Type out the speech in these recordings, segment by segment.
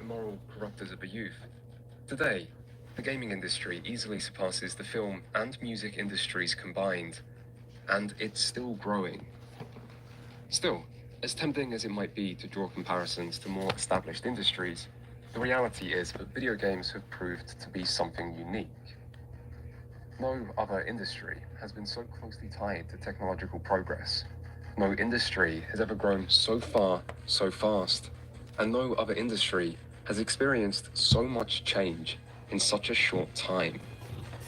the moral corruptors of the youth. Today, the gaming industry easily surpasses the film and music industries combined, and it's still growing. Still, as tempting as it might be to draw comparisons to more established industries, the reality is that video games have proved to be something unique. No other industry has been so closely tied to technological progress. No industry has ever grown so far, so fast, and no other industry has experienced so much change in such a short time,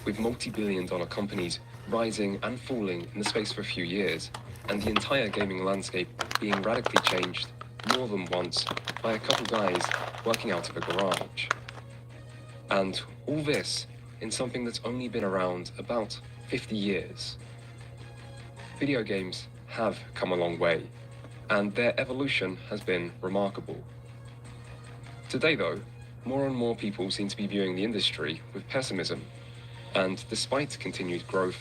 with multi-billion-dollar companies rising and falling in the space of a few years, and the entire gaming landscape being radically changed more than once by a couple guys working out of a garage. And all this in something that's only been around about 50 years. Video games have come a long way, and their evolution has been remarkable. Today, though, more and more people seem to be viewing the industry with pessimism, and despite continued growth,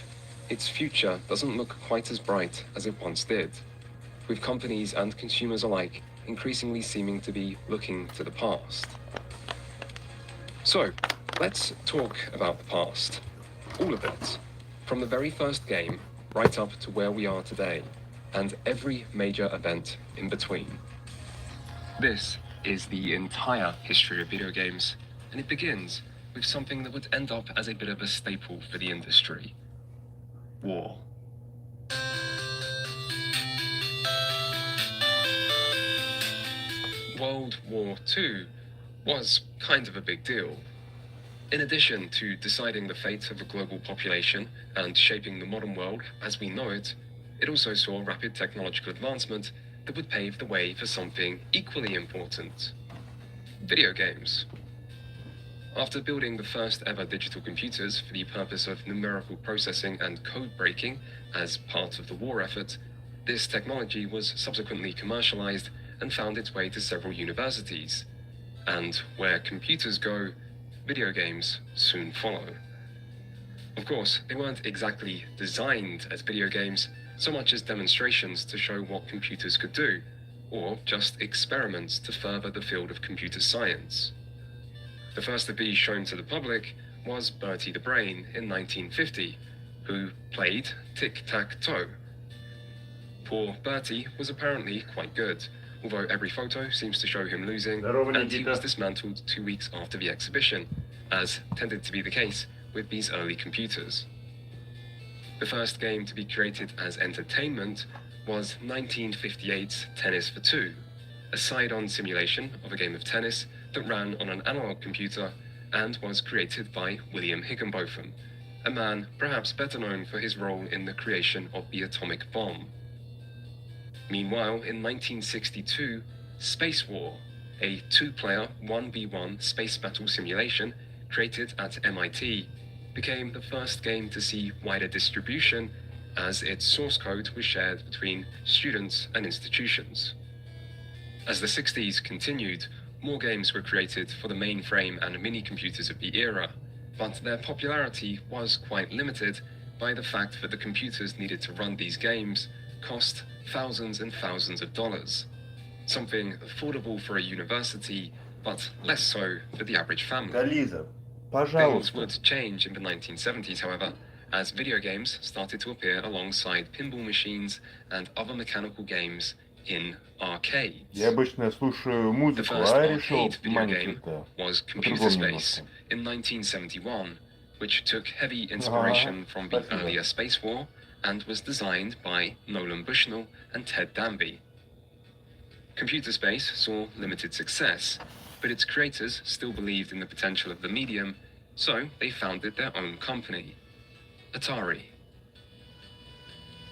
its future doesn't look quite as bright as it once did, with companies and consumers alike increasingly seeming to be looking to the past. So, let's talk about the past. All of it. From the very first game, right up to where we are today, and every major event in between. This is the entire history of video games, and it begins with something that would end up as a bit of a staple for the industry. War. World War II was kind of a big deal. In addition to deciding the fate of a global population and shaping the modern world as we know it, it also saw rapid technological advancement that would pave the way for something equally important: video games. After building the first ever digital computers for the purpose of numerical processing and code breaking as part of the war effort, this technology was subsequently commercialized and found its way to several universities. And where computers go, video games soon follow. Of course, they weren't exactly designed as video games so much as demonstrations to show what computers could do, or just experiments to further the field of computer science. The first of these shown to the public was Bertie the Brain in 1950, who played tic-tac-toe. Poor Bertie was apparently quite good, although every photo seems to show him losing, and he was dismantled 2 weeks after the exhibition, as tended to be the case with these early computers. The first game to be created as entertainment was 1958's Tennis for Two, a side-on simulation of a game of tennis that ran on an analog computer and was created by William Higginbotham, a man perhaps better known for his role in the creation of the atomic bomb. Meanwhile, in 1962, Space War, a two-player 1v1 space battle simulation created at MIT, became the first game to see wider distribution as its source code was shared between students and institutions. As the 60s continued, more games were created for the mainframe and mini-computers of the era, but their popularity was quite limited by the fact that the computers needed to run these games cost thousands and thousands of dollars, something affordable for a university, but less so for the average family. Things would change in the 1970s, however, as video games started to appear alongside pinball machines and other mechanical games in arcades. The first arcade video game was Computer Space in 1971, which took heavy inspiration from the earlier Space War and was designed by Nolan Bushnell and Ted Danby. Computer Space saw limited success, but its creators still believed in the potential of the medium, so they founded their own company, Atari.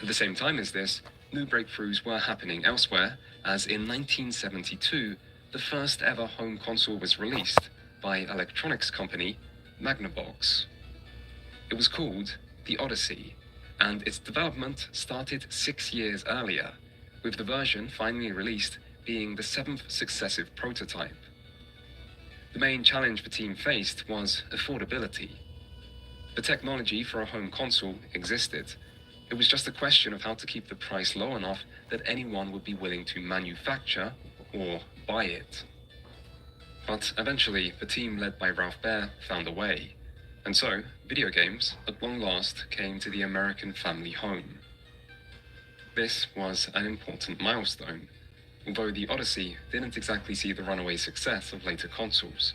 At the same time as this, new breakthroughs were happening elsewhere, as in 1972, the first ever home console was released by electronics company Magnavox. It was called the Odyssey, and its development started 6 years earlier, with the version finally released being the 7th successive prototype. The main challenge the team faced was affordability. The technology for a home console existed. It was just a question of how to keep the price low enough that anyone would be willing to manufacture or buy it. But eventually, the team led by Ralph Baer found a way, and so video games, at long last, came to the American family home. This was an important milestone, although the Odyssey didn't exactly see the runaway success of later consoles.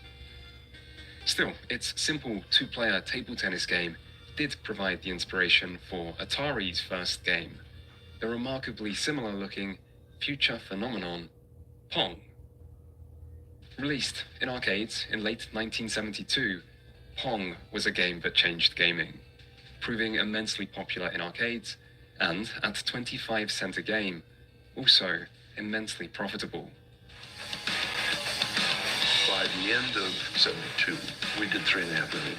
Still, its simple two-player table tennis game did provide the inspiration for Atari's first game, the remarkably similar-looking future phenomenon, Pong. Released in arcades in late 1972, Pong was a game that changed gaming, proving immensely popular in arcades, and at 25 cents a game, also immensely profitable. By the end of '72, we did $3.5 million.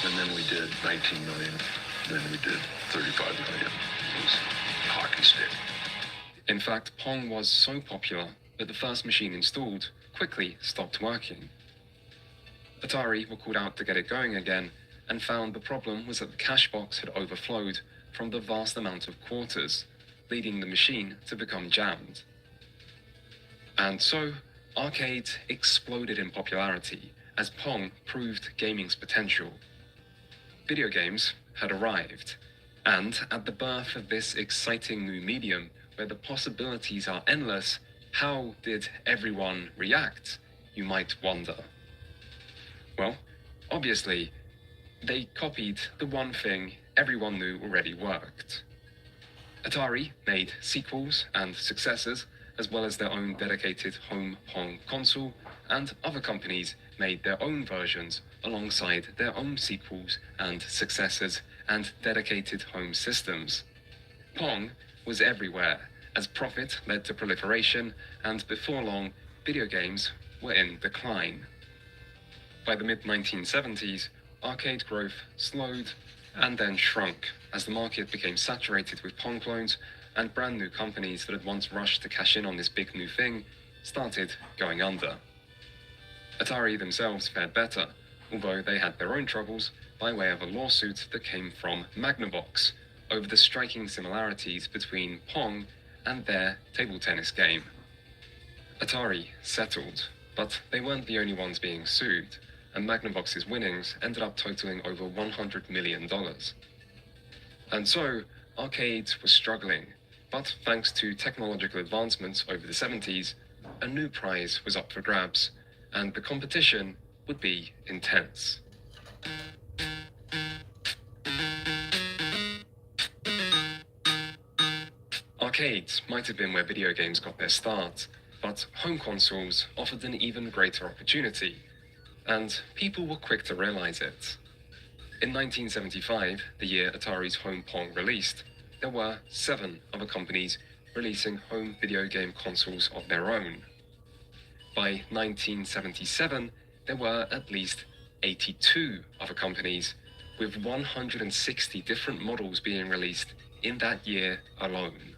And then we did 19 million. Then we did 35 million. It was a hockey stick. In fact, Pong was so popular that the first machine installed quickly stopped working. Atari were called out to get it going again, and found the problem was that the cash box had overflowed from the vast amount of quarters, leading the machine to become jammed. And so, arcades exploded in popularity as Pong proved gaming's potential. Video games had arrived, and at the birth of this exciting new medium where the possibilities are endless, how did everyone react, you might wonder? Well, obviously, they copied the one thing everyone knew already worked. Atari made sequels and successors, as well as their own dedicated home Pong console, and other companies made their own versions alongside their own sequels and successors and dedicated home systems. Pong was everywhere, as profit led to proliferation, and before long, video games were in decline. By the mid-1970s, arcade growth slowed and then shrunk as the market became saturated with Pong clones, and brand new companies that had once rushed to cash in on this big new thing started going under. Atari themselves fared better, although they had their own troubles by way of a lawsuit that came from Magnavox over the striking similarities between Pong and their table tennis game. Atari settled, but they weren't the only ones being sued, and Magnavox's winnings ended up totaling over $100 million. And so, arcades were struggling, but thanks to technological advancements over the 70s, a new prize was up for grabs, and the competition would be intense. Arcades might have been where video games got their start, but home consoles offered an even greater opportunity, and people were quick to realize it. In 1975, the year Atari's home Pong released, there were 7 other companies releasing home video game consoles of their own. By 1977, there were at least 82 other companies, with 160 different models being released in that year alone.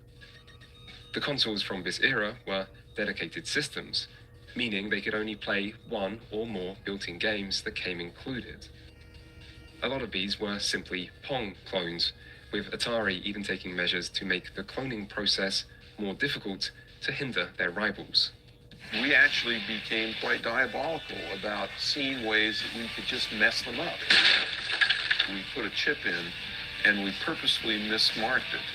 The consoles from this era were dedicated systems, meaning they could only play one or more built-in games that came included. A lot of these were simply Pong clones, with Atari even taking measures to make the cloning process more difficult to hinder their rivals. We actually became quite diabolical about seeing ways that we could just mess them up. We put a chip in, and we purposefully mismarked it,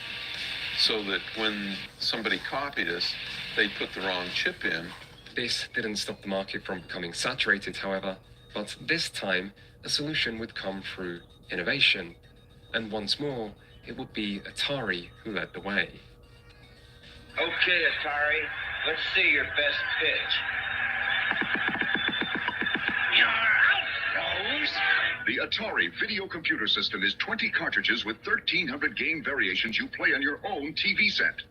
so that when somebody copied us, they put the wrong chip in. This didn't stop the market from becoming saturated, however, but this time, a solution would come through innovation, and once more, it would be Atari who led the way. Okay, Atari, let's see your best pitch. You're out, Rose. The Atari video computer system is 20 cartridges with 1,300 game variations you play on your own TV set.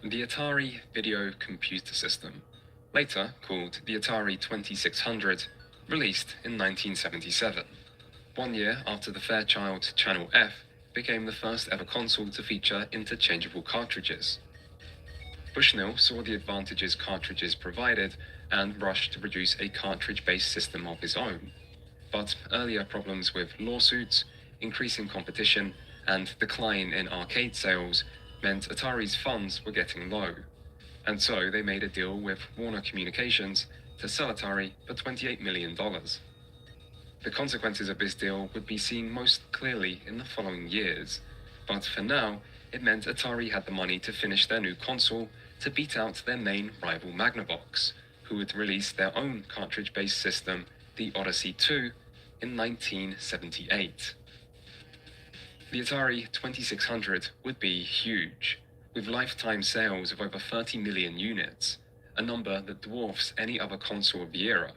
The Atari Video Computer System, later called the Atari 2600, released in 1977, 1 year after the Fairchild Channel F became the first ever console to feature interchangeable cartridges. Bushnell saw the advantages cartridges provided and rushed to produce a cartridge-based system of his own. But earlier problems with lawsuits, increasing competition, and decline in arcade sales meant Atari's funds were getting low, and so they made a deal with Warner Communications to sell Atari for $28 million. The consequences of this deal would be seen most clearly in the following years, but for now, it meant Atari had the money to finish their new console to beat out their main rival Magnavox, who would release their own cartridge-based system, the Odyssey II, in 1978. The Atari 2600 would be huge, with lifetime sales of over 30 million units, a number that dwarfs any other console of the era.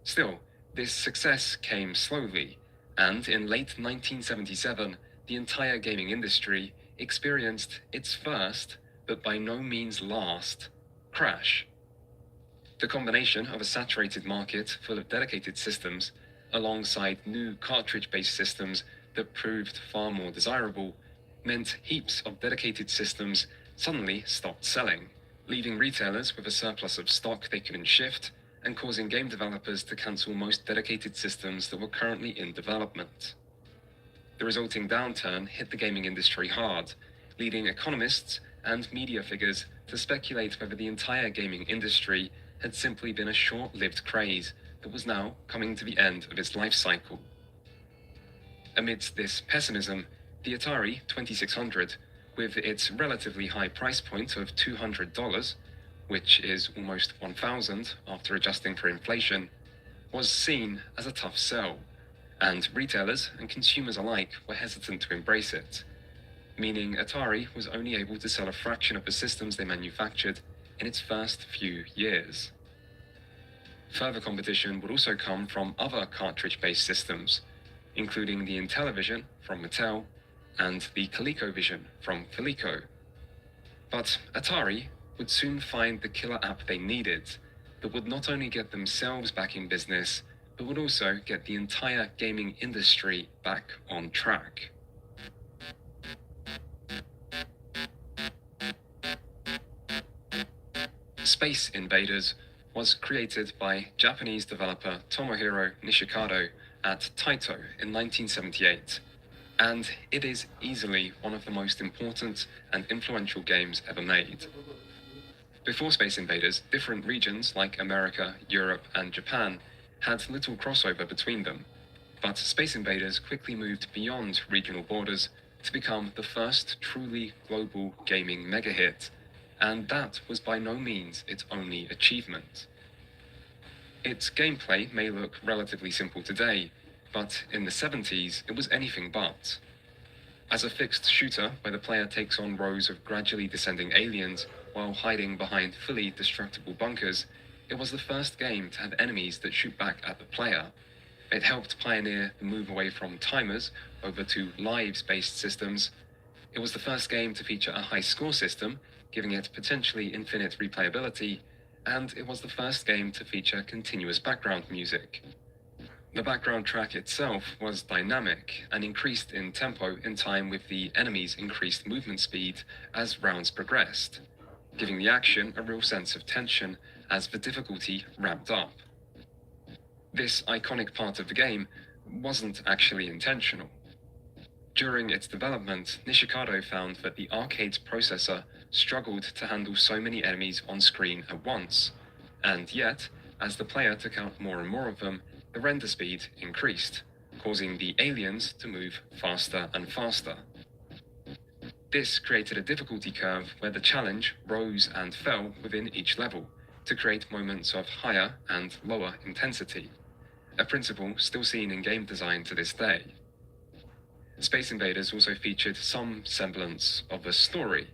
Still, this success came slowly, and in late 1977, the entire gaming industry experienced its first, but by no means last, crash. The combination of a saturated market full of dedicated systems, alongside new cartridge-based systems that proved far more desirable, meant heaps of dedicated systems suddenly stopped selling, leaving retailers with a surplus of stock they couldn't shift, and causing game developers to cancel most dedicated systems that were currently in development. The resulting downturn hit the gaming industry hard, leading economists and media figures to speculate whether the entire gaming industry had simply been a short-lived craze that was now coming to the end of its life cycle. Amidst this pessimism, the Atari 2600, with its relatively high price point of $200, which is almost $1,000 after adjusting for inflation, was seen as a tough sell, and retailers and consumers alike were hesitant to embrace it, meaning Atari was only able to sell a fraction of the systems they manufactured in its first few years. Further competition would also come from other cartridge-based systems, including the Intellivision from Mattel and the ColecoVision from Coleco. But Atari would soon find the killer app they needed that would not only get themselves back in business, but would also get the entire gaming industry back on track. Space Invaders was created by Japanese developer Tomohiro Nishikado at Taito in 1978, and it is easily one of the most important and influential games ever made. Before Space Invaders, different regions like America, Europe, and Japan had little crossover between them, but Space Invaders quickly moved beyond regional borders to become the first truly global gaming mega-hit, and that was by no means its only achievement. Its gameplay may look relatively simple today, but in the 70s it was anything but. As a fixed shooter where the player takes on rows of gradually descending aliens while hiding behind fully destructible bunkers, it was the first game to have enemies that shoot back at the player. It helped pioneer the move away from timers over to lives-based systems. It was the first game to feature a high score system, giving it potentially infinite replayability, and it was the first game to feature continuous background music. The background track itself was dynamic and increased in tempo in time with the enemy's increased movement speed as rounds progressed, giving the action a real sense of tension as the difficulty ramped up. This iconic part of the game wasn't actually intentional. During its development, Nishikado found that the arcade's processor struggled to handle so many enemies on screen at once, and yet, as the player took out more and more of them, the render speed increased, causing the aliens to move faster and faster. This created a difficulty curve where the challenge rose and fell within each level to create moments of higher and lower intensity, a principle still seen in game design to this day. Space Invaders also featured some semblance of a story.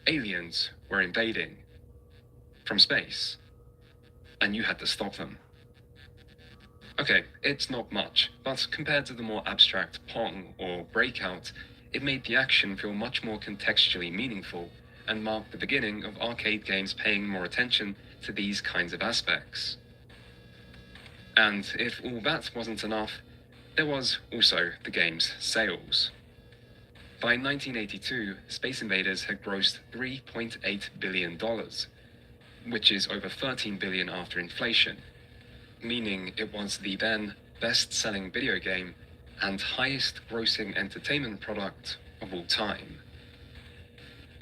Aliens were invading from space, and you had to stop them. Okay, it's not much, but compared to the more abstract Pong or Breakout, it made the action feel much more contextually meaningful and marked the beginning of arcade games paying more attention to these kinds of aspects. And if all that wasn't enough, there was also the game's sales. By 1982, Space Invaders had grossed $3.8 billion, which is over $13 billion after inflation, meaning it was the then best-selling video game and highest-grossing entertainment product of all time.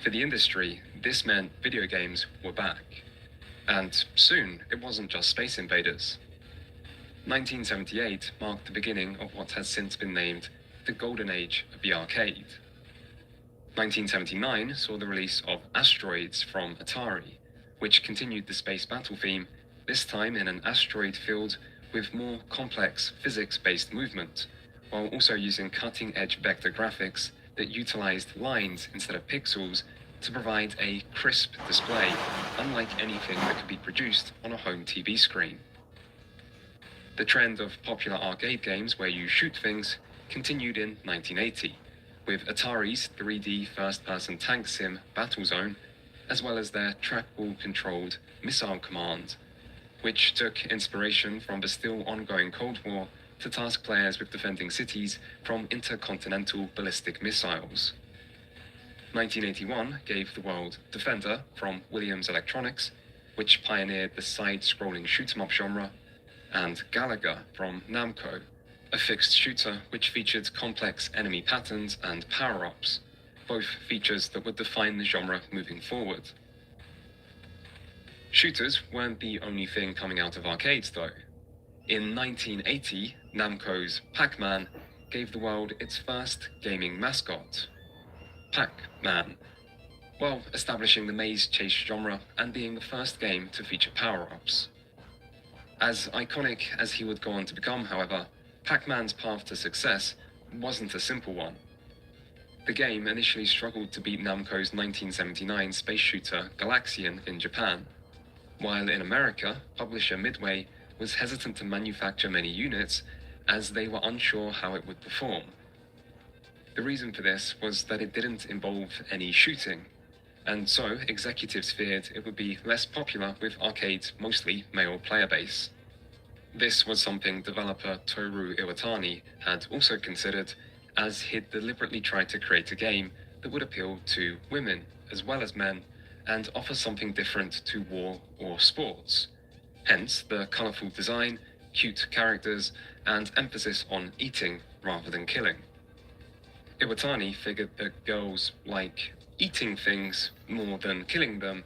For the industry, this meant video games were back. And soon, it wasn't just Space Invaders. 1978 marked the beginning of what has since been named the Golden Age of the arcade. 1979 saw the release of Asteroids from Atari, which continued the space battle theme, this time in an asteroid field with more complex physics-based movement, while also using cutting-edge vector graphics that utilized lines instead of pixels to provide a crisp display, unlike anything that could be produced on a home TV screen. The trend of popular arcade games where you shoot things continued in 1980, with Atari's 3D first-person tank sim Battlezone, as well as their trackball-controlled Missile Command, which took inspiration from the still ongoing Cold War to task players with defending cities from intercontinental ballistic missiles. 1981 gave the world Defender from Williams Electronics, which pioneered the side-scrolling shoot-'em-up genre, and Galaga from Namco, a fixed shooter which featured complex enemy patterns and power-ups, both features that would define the genre moving forward. Shooters weren't the only thing coming out of arcades, though. In 1980, Namco's Pac-Man gave the world its first gaming mascot, Pac-Man, while establishing the maze chase genre and being the first game to feature power-ups. As iconic as he would go on to become, however, Pac-Man's path to success wasn't a simple one. The game initially struggled to beat Namco's 1979 space shooter Galaxian in Japan, while in America, publisher Midway was hesitant to manufacture many units as they were unsure how it would perform. The reason for this was that it didn't involve any shooting, and so executives feared it would be less popular with arcade's mostly male player base. This was something developer Toru Iwatani had also considered, as he'd deliberately tried to create a game that would appeal to women as well as men and offer something different to war or sports. Hence the colourful design, cute characters, and emphasis on eating rather than killing. Iwatani figured that girls like eating things more than killing them,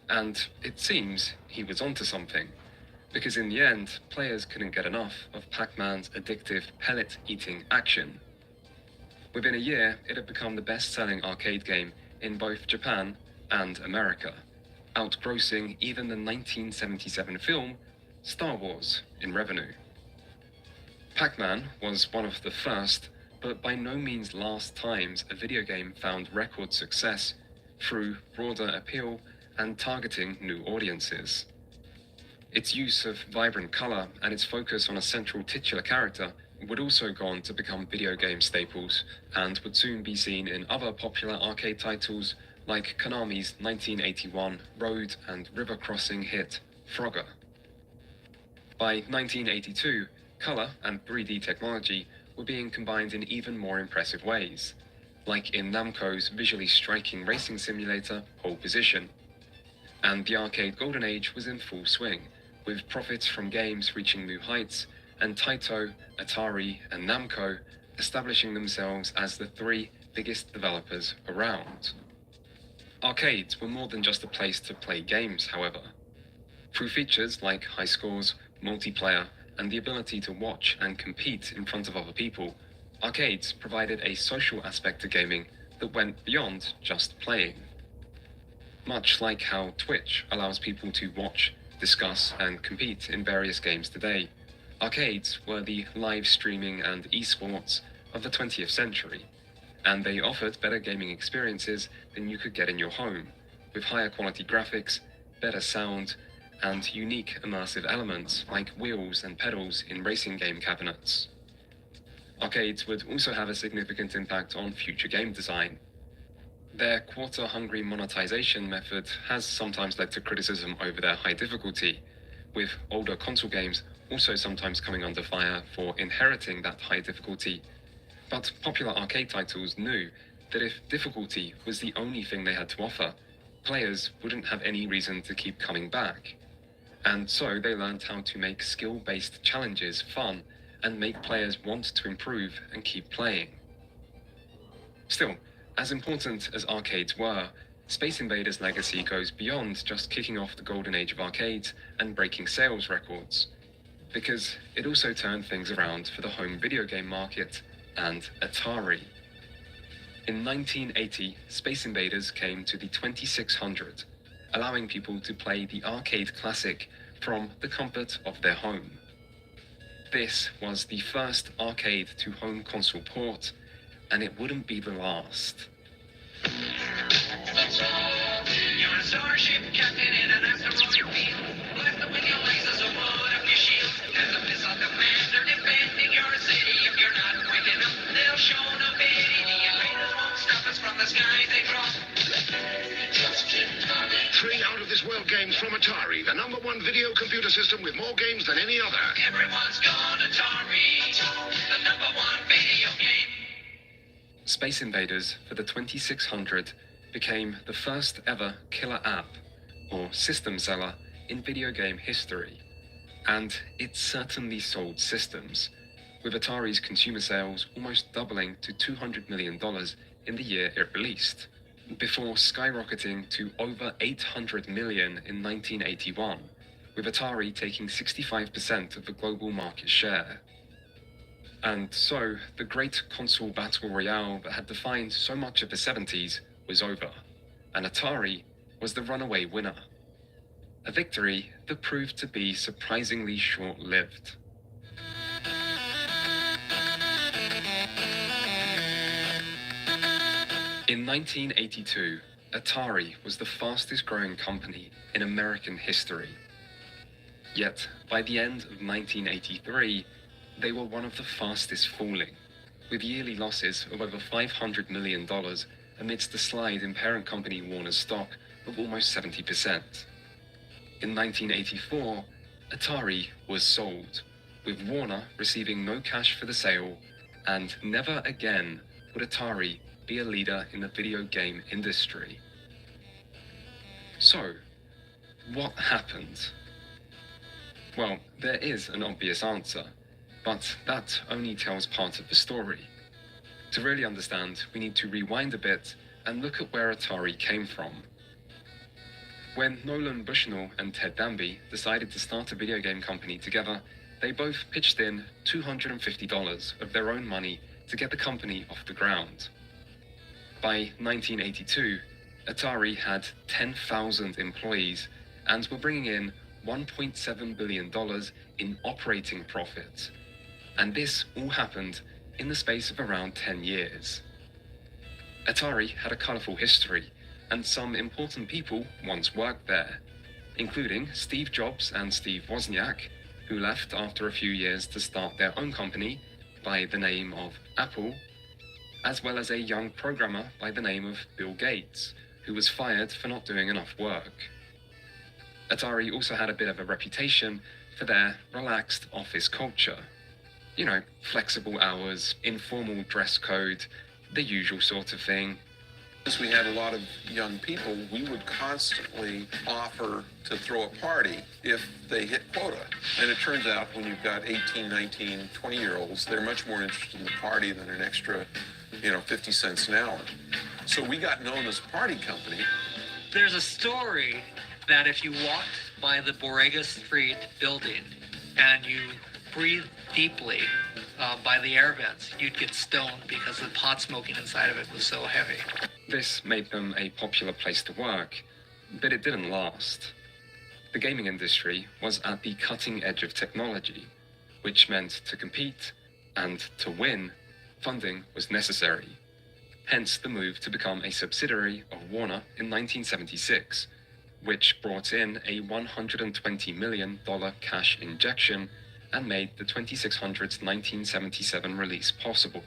and it seems he was onto something, because in the end, players couldn't get enough of Pac-Man's addictive pellet-eating action. Within a year, it had become the best-selling arcade game in both Japan and America, outgrossing even the 1977 film Star Wars in revenue. Pac-Man was one of the first, but by no means last times a video game found record success through broader appeal and targeting new audiences. Its use of vibrant color and its focus on a central titular character would also go on to become video game staples and would soon be seen in other popular arcade titles like Konami's 1981 road and river crossing hit Frogger. By 1982, color and 3D technology were being combined in even more impressive ways, like in Namco's visually striking racing simulator Pole Position. And the arcade golden age was in full swing, with profits from games reaching new heights, and Taito, Atari, and Namco establishing themselves as the three biggest developers around. Arcades were more than just a place to play games, however. Through features like high scores, multiplayer, and the ability to watch and compete in front of other people, arcades provided a social aspect to gaming that went beyond just playing. Much like how Twitch allows people to watch, discuss, and compete in various games today, arcades were the live streaming and esports of the 20th century, and they offered better gaming experiences than you could get in your home, with higher quality graphics, better sound, and unique immersive elements like wheels and pedals in racing game cabinets. Arcades would also have a significant impact on future game design. Their quarter-hungry monetization method has sometimes led to criticism over their high difficulty, with older console games also sometimes coming under fire for inheriting that high difficulty. But popular arcade titles knew that if difficulty was the only thing they had to offer, players wouldn't have any reason to keep coming back. And so they learned how to make skill-based challenges fun and make players want to improve and keep playing. Still, as important as arcades were, Space Invaders' legacy goes beyond just kicking off the golden age of arcades and breaking sales records, because it also turned things around for the home video game market and Atari. In 1980, Space Invaders came to the 2600, allowing people to play the arcade classic from the comfort of their home. This was the first arcade-to-home console port, and it wouldn't be the last. You're a starship captain in an asteroid field. Blast with your lasers or wood up your shield. As a missile commander defending your city. If you're not quick enough, they'll show no pity. The invaders won't stop us from the skies they drop. 3 out-of-this-world games from Atari, the #1 video computer system with more games than any other. Everyone's gone Atari, the #1 video game. Space Invaders for the 2600 became the first ever killer app, or system seller, in video game history. And it certainly sold systems, with Atari's consumer sales almost doubling to $200 million in the year it released, before skyrocketing to over $800 million in 1981, with Atari taking 65% of the global market share. And so, the great console battle royale that had defined so much of the 70s was over, and Atari was the runaway winner. A victory that proved to be surprisingly short-lived. In 1982, Atari was the fastest growing company in American history. Yet, by the end of 1983, they were one of the fastest falling, with yearly losses of over $500 million amidst the slide in parent company Warner's stock of almost 70%. In 1984, Atari was sold, with Warner receiving no cash for the sale, and never again would Atari be a leader in the video game industry. So, what happened? Well, there is an obvious answer, but that only tells part of the story. To really understand, we need to rewind a bit and look at where Atari came from. When Nolan Bushnell and Ted Danby decided to start a video game company together, they both pitched in $250 of their own money to get the company off the ground. By 1982, Atari had 10,000 employees and were bringing in $1.7 billion in operating profit. And this all happened in the space of around 10 years. Atari had a colourful history, and some important people once worked there, including Steve Jobs and Steve Wozniak, who left after a few years to start their own company by the name of Apple, as well as a young programmer by the name of Bill Gates, who was fired for not doing enough work. Atari also had a bit of a reputation for their relaxed office culture. You know, flexible hours, informal dress code, the usual sort of thing. As we had a lot of young people, we would constantly offer to throw a party if they hit quota. And it turns out when you've got 18, 19, 20-year-olds, they're much more interested in the party than an extra, 50 cents an hour. So we got known as a party company. There's a story that if you walked by the Borrega Street building and you breathed deeply by the air vents, you'd get stoned because the pot smoking inside of it was so heavy. This made them a popular place to work, but it didn't last. The gaming industry was at the cutting edge of technology, which meant to compete and to win, funding was necessary. Hence the move to become a subsidiary of Warner in 1976, which brought in a $120 million cash injection and made the 2600's 1977 release possible.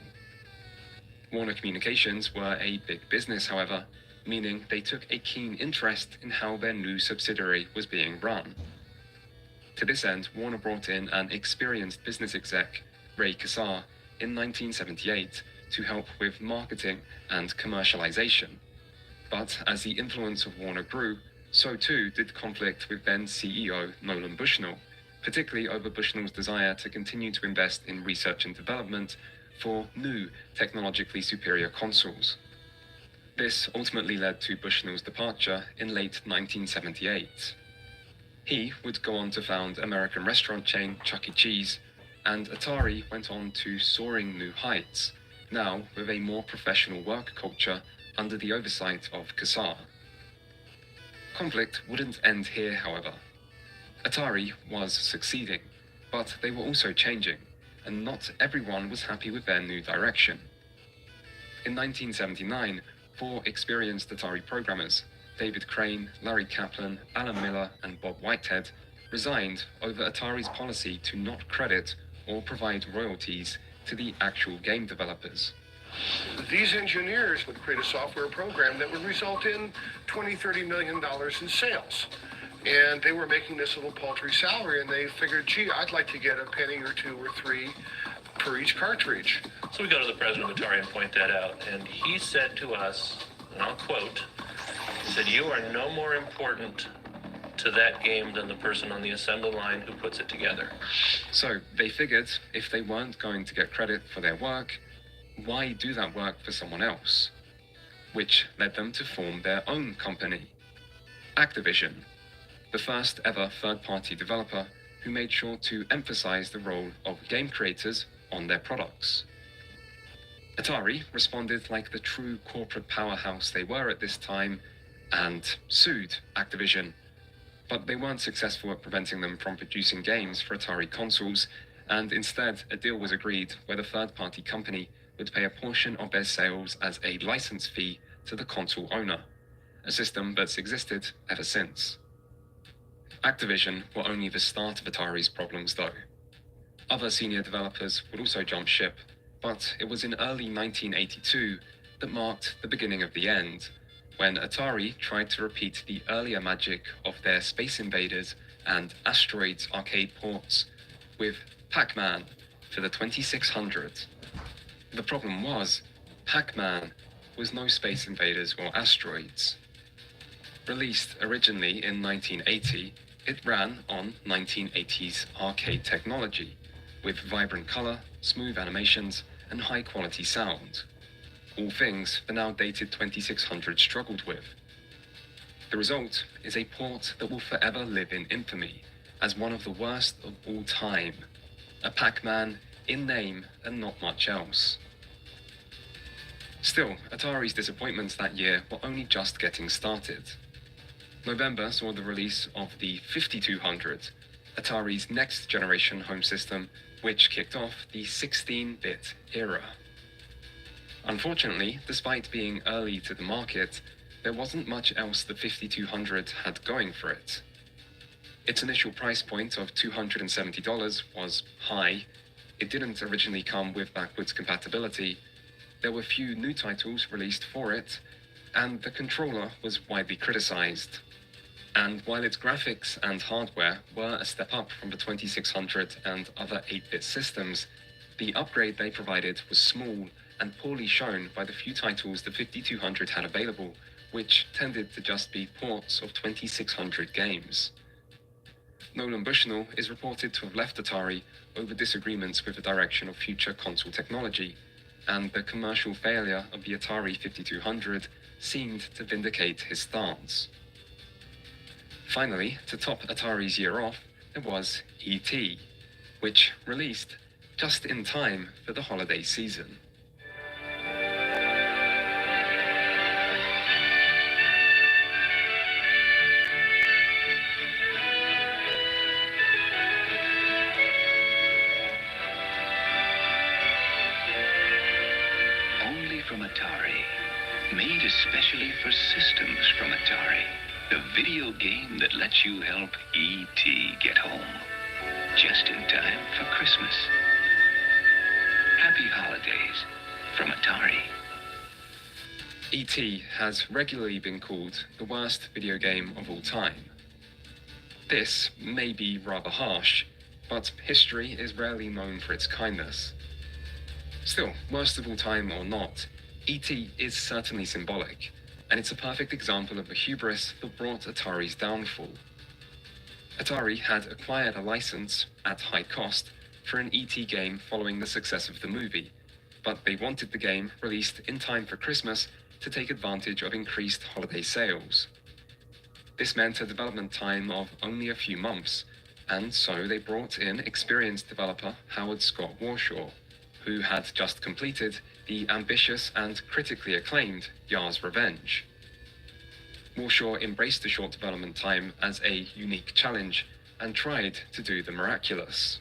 Warner Communications were a big business, however, meaning they took a keen interest in how their new subsidiary was being run. To this end, Warner brought in an experienced business exec, Ray Kassar, in 1978 to help with marketing and commercialization. But as the influence of Warner grew, so too did conflict with then CEO Nolan Bushnell, particularly over Bushnell's desire to continue to invest in research and development for new technologically superior consoles. This ultimately led to Bushnell's departure in late 1978. He would go on to found American restaurant chain Chuck E. Cheese, and Atari went on to soaring new heights, now with a more professional work culture under the oversight of Kassar. Conflict wouldn't end here, however. Atari was succeeding, but they were also changing, and not everyone was happy with their new direction. In 1979, 4 experienced Atari programmers, David Crane, Larry Kaplan, Alan Miller, and Bob Whitehead, resigned over Atari's policy to not credit or provide royalties to the actual game developers. These engineers would create a software program that would result in $20–30 million in sales. And they were making this little paltry salary, and they figured, gee, I'd like to get a penny or 2 or 3 per each cartridge. So we go to the president of Atari and point that out, and he said to us, and I'll quote, he said, "You are no more important to that game than the person on the assembly line who puts it together." So they figured if they weren't going to get credit for their work, why do that work for someone else? Which led them to form their own company, Activision, the first ever third-party developer who made sure to emphasize the role of game creators on their products. Atari responded like the true corporate powerhouse they were at this time and sued Activision, but they weren't successful at preventing them from producing games for Atari consoles, and instead a deal was agreed where the third-party company would pay a portion of their sales as a license fee to the console owner, a system that's existed ever since. Activision were only the start of Atari's problems though. Other senior developers would also jump ship, but it was in early 1982 that marked the beginning of the end, when Atari tried to repeat the earlier magic of their Space Invaders and Asteroids arcade ports with Pac-Man for the 2600. The problem was, Pac-Man was no Space Invaders or Asteroids. Released originally in 1980, it ran on 1980s arcade technology, with vibrant color, smooth animations, and high-quality sound. All things the now dated 2600 struggled with. The result is a port that will forever live in infamy as one of the worst of all time, a Pac-Man in name and not much else. Still, Atari's disappointments that year were only just getting started. November saw the release of the 5200, Atari's next generation home system, which kicked off the 16-bit era. Unfortunately, despite being early to the market, there wasn't much else the 5200 had going for it. Its initial price point of $270 was high. It didn't originally come with backwards compatibility. There were few new titles released for it, and the controller was widely criticized. And while its graphics and hardware were a step up from the 2600 and other 8-bit systems, the upgrade they provided was small and poorly shown by the few titles the 5200 had available, which tended to just be ports of 2600 games. Nolan Bushnell is reported to have left Atari over disagreements with the direction of future console technology, and the commercial failure of the Atari 5200 seemed to vindicate his stance. Finally, to top Atari's year off, there was E.T., which released just in time for the holiday season. Only from Atari. Made especially for systems from Atari. The video game that lets you help E.T. get home. Just in time for Christmas. Happy holidays from Atari. E.T. has regularly been called the worst video game of all time. This may be rather harsh, but history is rarely known for its kindness. Still, worst of all time or not, E.T. is certainly symbolic, and it's a perfect example of the hubris that brought Atari's downfall. Atari had acquired a license, at high cost, for an E.T. game following the success of the movie, but they wanted the game released in time for Christmas to take advantage of increased holiday sales. This meant a development time of only a few months, and so they brought in experienced developer Howard Scott Warshaw, who had just completed the ambitious and critically acclaimed Yar's Revenge. Warshaw embraced the short development time as a unique challenge and tried to do the miraculous.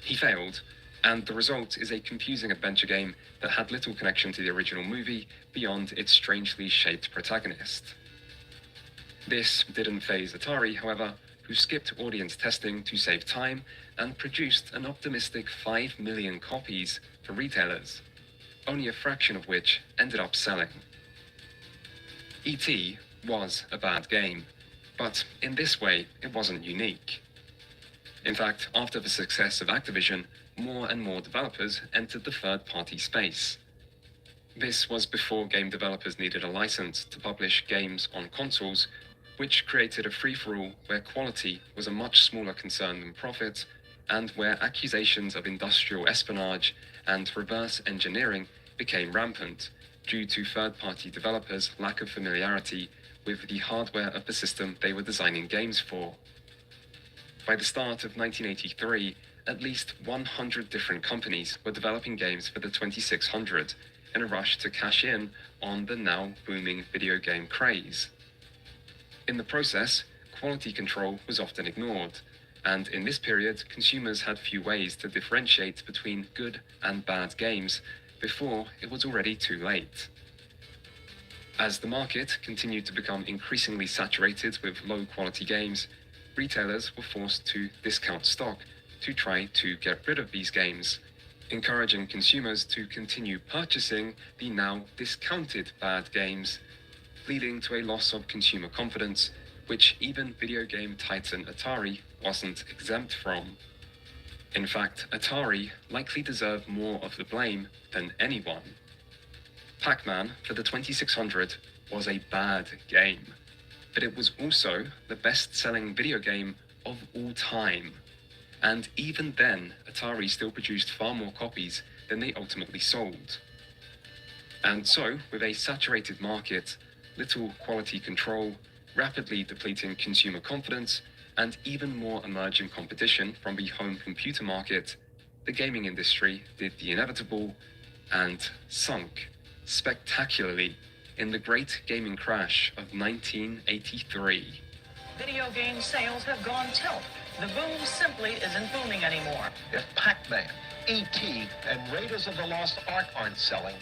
He failed, and the result is a confusing adventure game that had little connection to the original movie beyond its strangely shaped protagonist. This didn't faze Atari, however, who skipped audience testing to save time and produced an optimistic 5 million copies for retailers, only a fraction of which ended up selling. E.T. was a bad game, but in this way it wasn't unique. In fact, after the success of Activision, more and more developers entered the third-party space. This was before game developers needed a license to publish games on consoles, which created a free-for-all where quality was a much smaller concern than profit, and where accusations of industrial espionage and reverse engineering became rampant due to third-party developers' lack of familiarity with the hardware of the system they were designing games for. By the start of 1983, at least 100 different companies were developing games for the 2600 in a rush to cash in on the now booming video game craze. In the process, quality control was often ignored, and in this period, consumers had few ways to differentiate between good and bad games before it was already too late. As the market continued to become increasingly saturated with low-quality games, retailers were forced to discount stock to try to get rid of these games, encouraging consumers to continue purchasing the now discounted bad games, leading to a loss of consumer confidence, which even video game titan Atari wasn't exempt from. In fact, Atari likely deserved more of the blame than anyone. Pac-Man for the 2600 was a bad game, but it was also the best-selling video game of all time. And even then, Atari still produced far more copies than they ultimately sold. And so, with a saturated market, little quality control, rapidly depleting consumer confidence, and even more emerging competition from the home computer market, the gaming industry did the inevitable and sunk spectacularly in the great gaming crash of 1983. Video game sales have gone tilt. The boom simply isn't booming anymore. If Pac-Man, E.T., and Raiders of the Lost Ark aren't selling,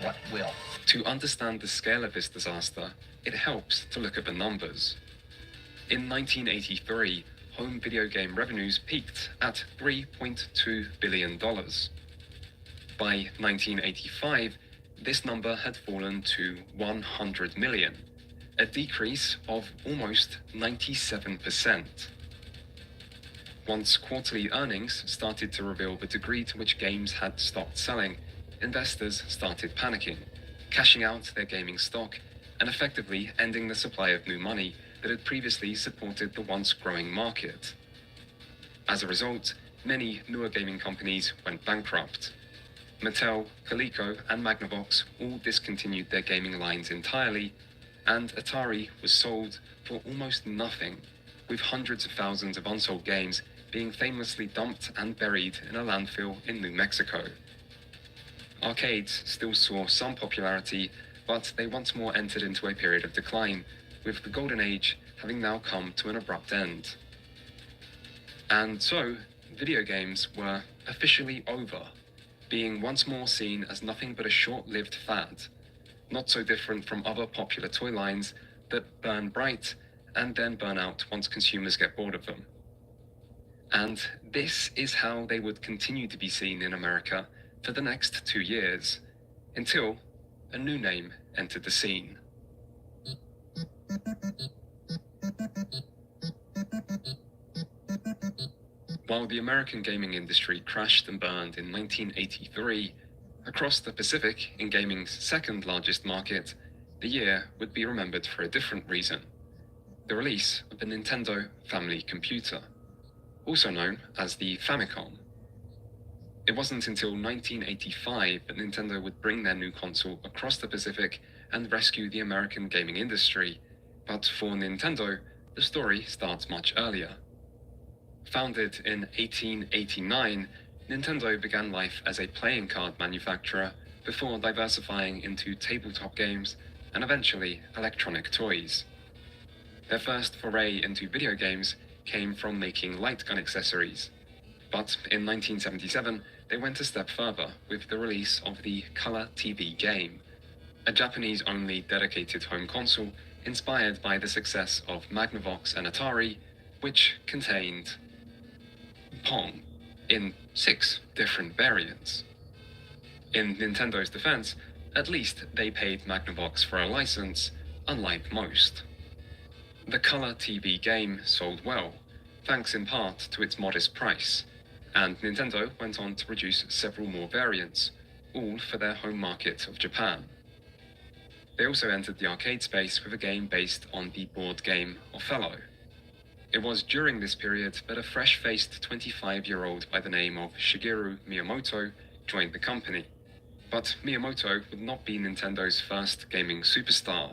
what will? To understand the scale of this disaster, it helps to look at the numbers. In 1983, home video game revenues peaked at $3.2 billion. By 1985, this number had fallen to 100 million, a decrease of almost 97%. Once quarterly earnings started to reveal the degree to which games had stopped selling, investors started panicking, cashing out their gaming stock, and effectively ending the supply of new money that had previously supported the once growing market. As a result, many newer gaming companies went bankrupt. Mattel, Coleco, and Magnavox all discontinued their gaming lines entirely, and Atari was sold for almost nothing, with hundreds of thousands of unsold games being famously dumped and buried in a landfill in New Mexico. Arcades still saw some popularity, but they once more entered into a period of decline, with the golden age having now come to an abrupt end. And so, video games were officially over, being once more seen as nothing but a short-lived fad, not so different from other popular toy lines that burn bright and then burn out once consumers get bored of them. And this is how they would continue to be seen in America for the next 2 years, until a new name entered the scene. While the American gaming industry crashed and burned in 1983, across the Pacific, in gaming's second largest market, the year would be remembered for a different reason: the release of the Nintendo Family Computer, also known as the Famicom. It wasn't until 1985 that Nintendo would bring their new console across the Pacific and rescue the American gaming industry, but for Nintendo, the story starts much earlier. Founded in 1889, Nintendo began life as a playing card manufacturer before diversifying into tabletop games and eventually electronic toys. Their first foray into video games came from making light gun accessories, but in 1977 they went a step further with the release of the Color TV game, a Japanese-only dedicated home console inspired by the success of Magnavox and Atari, which contained Pong in 6 different variants. In Nintendo's defense, at least they paid Magnavox for a license, unlike most. The Color TV game sold well, thanks in part to its modest price, and Nintendo went on to produce several more variants, all for their home market of Japan. They also entered the arcade space with a game based on the board game Othello. It was during this period that a fresh-faced 25-year-old by the name of Shigeru Miyamoto joined the company. But Miyamoto would not be Nintendo's first gaming superstar.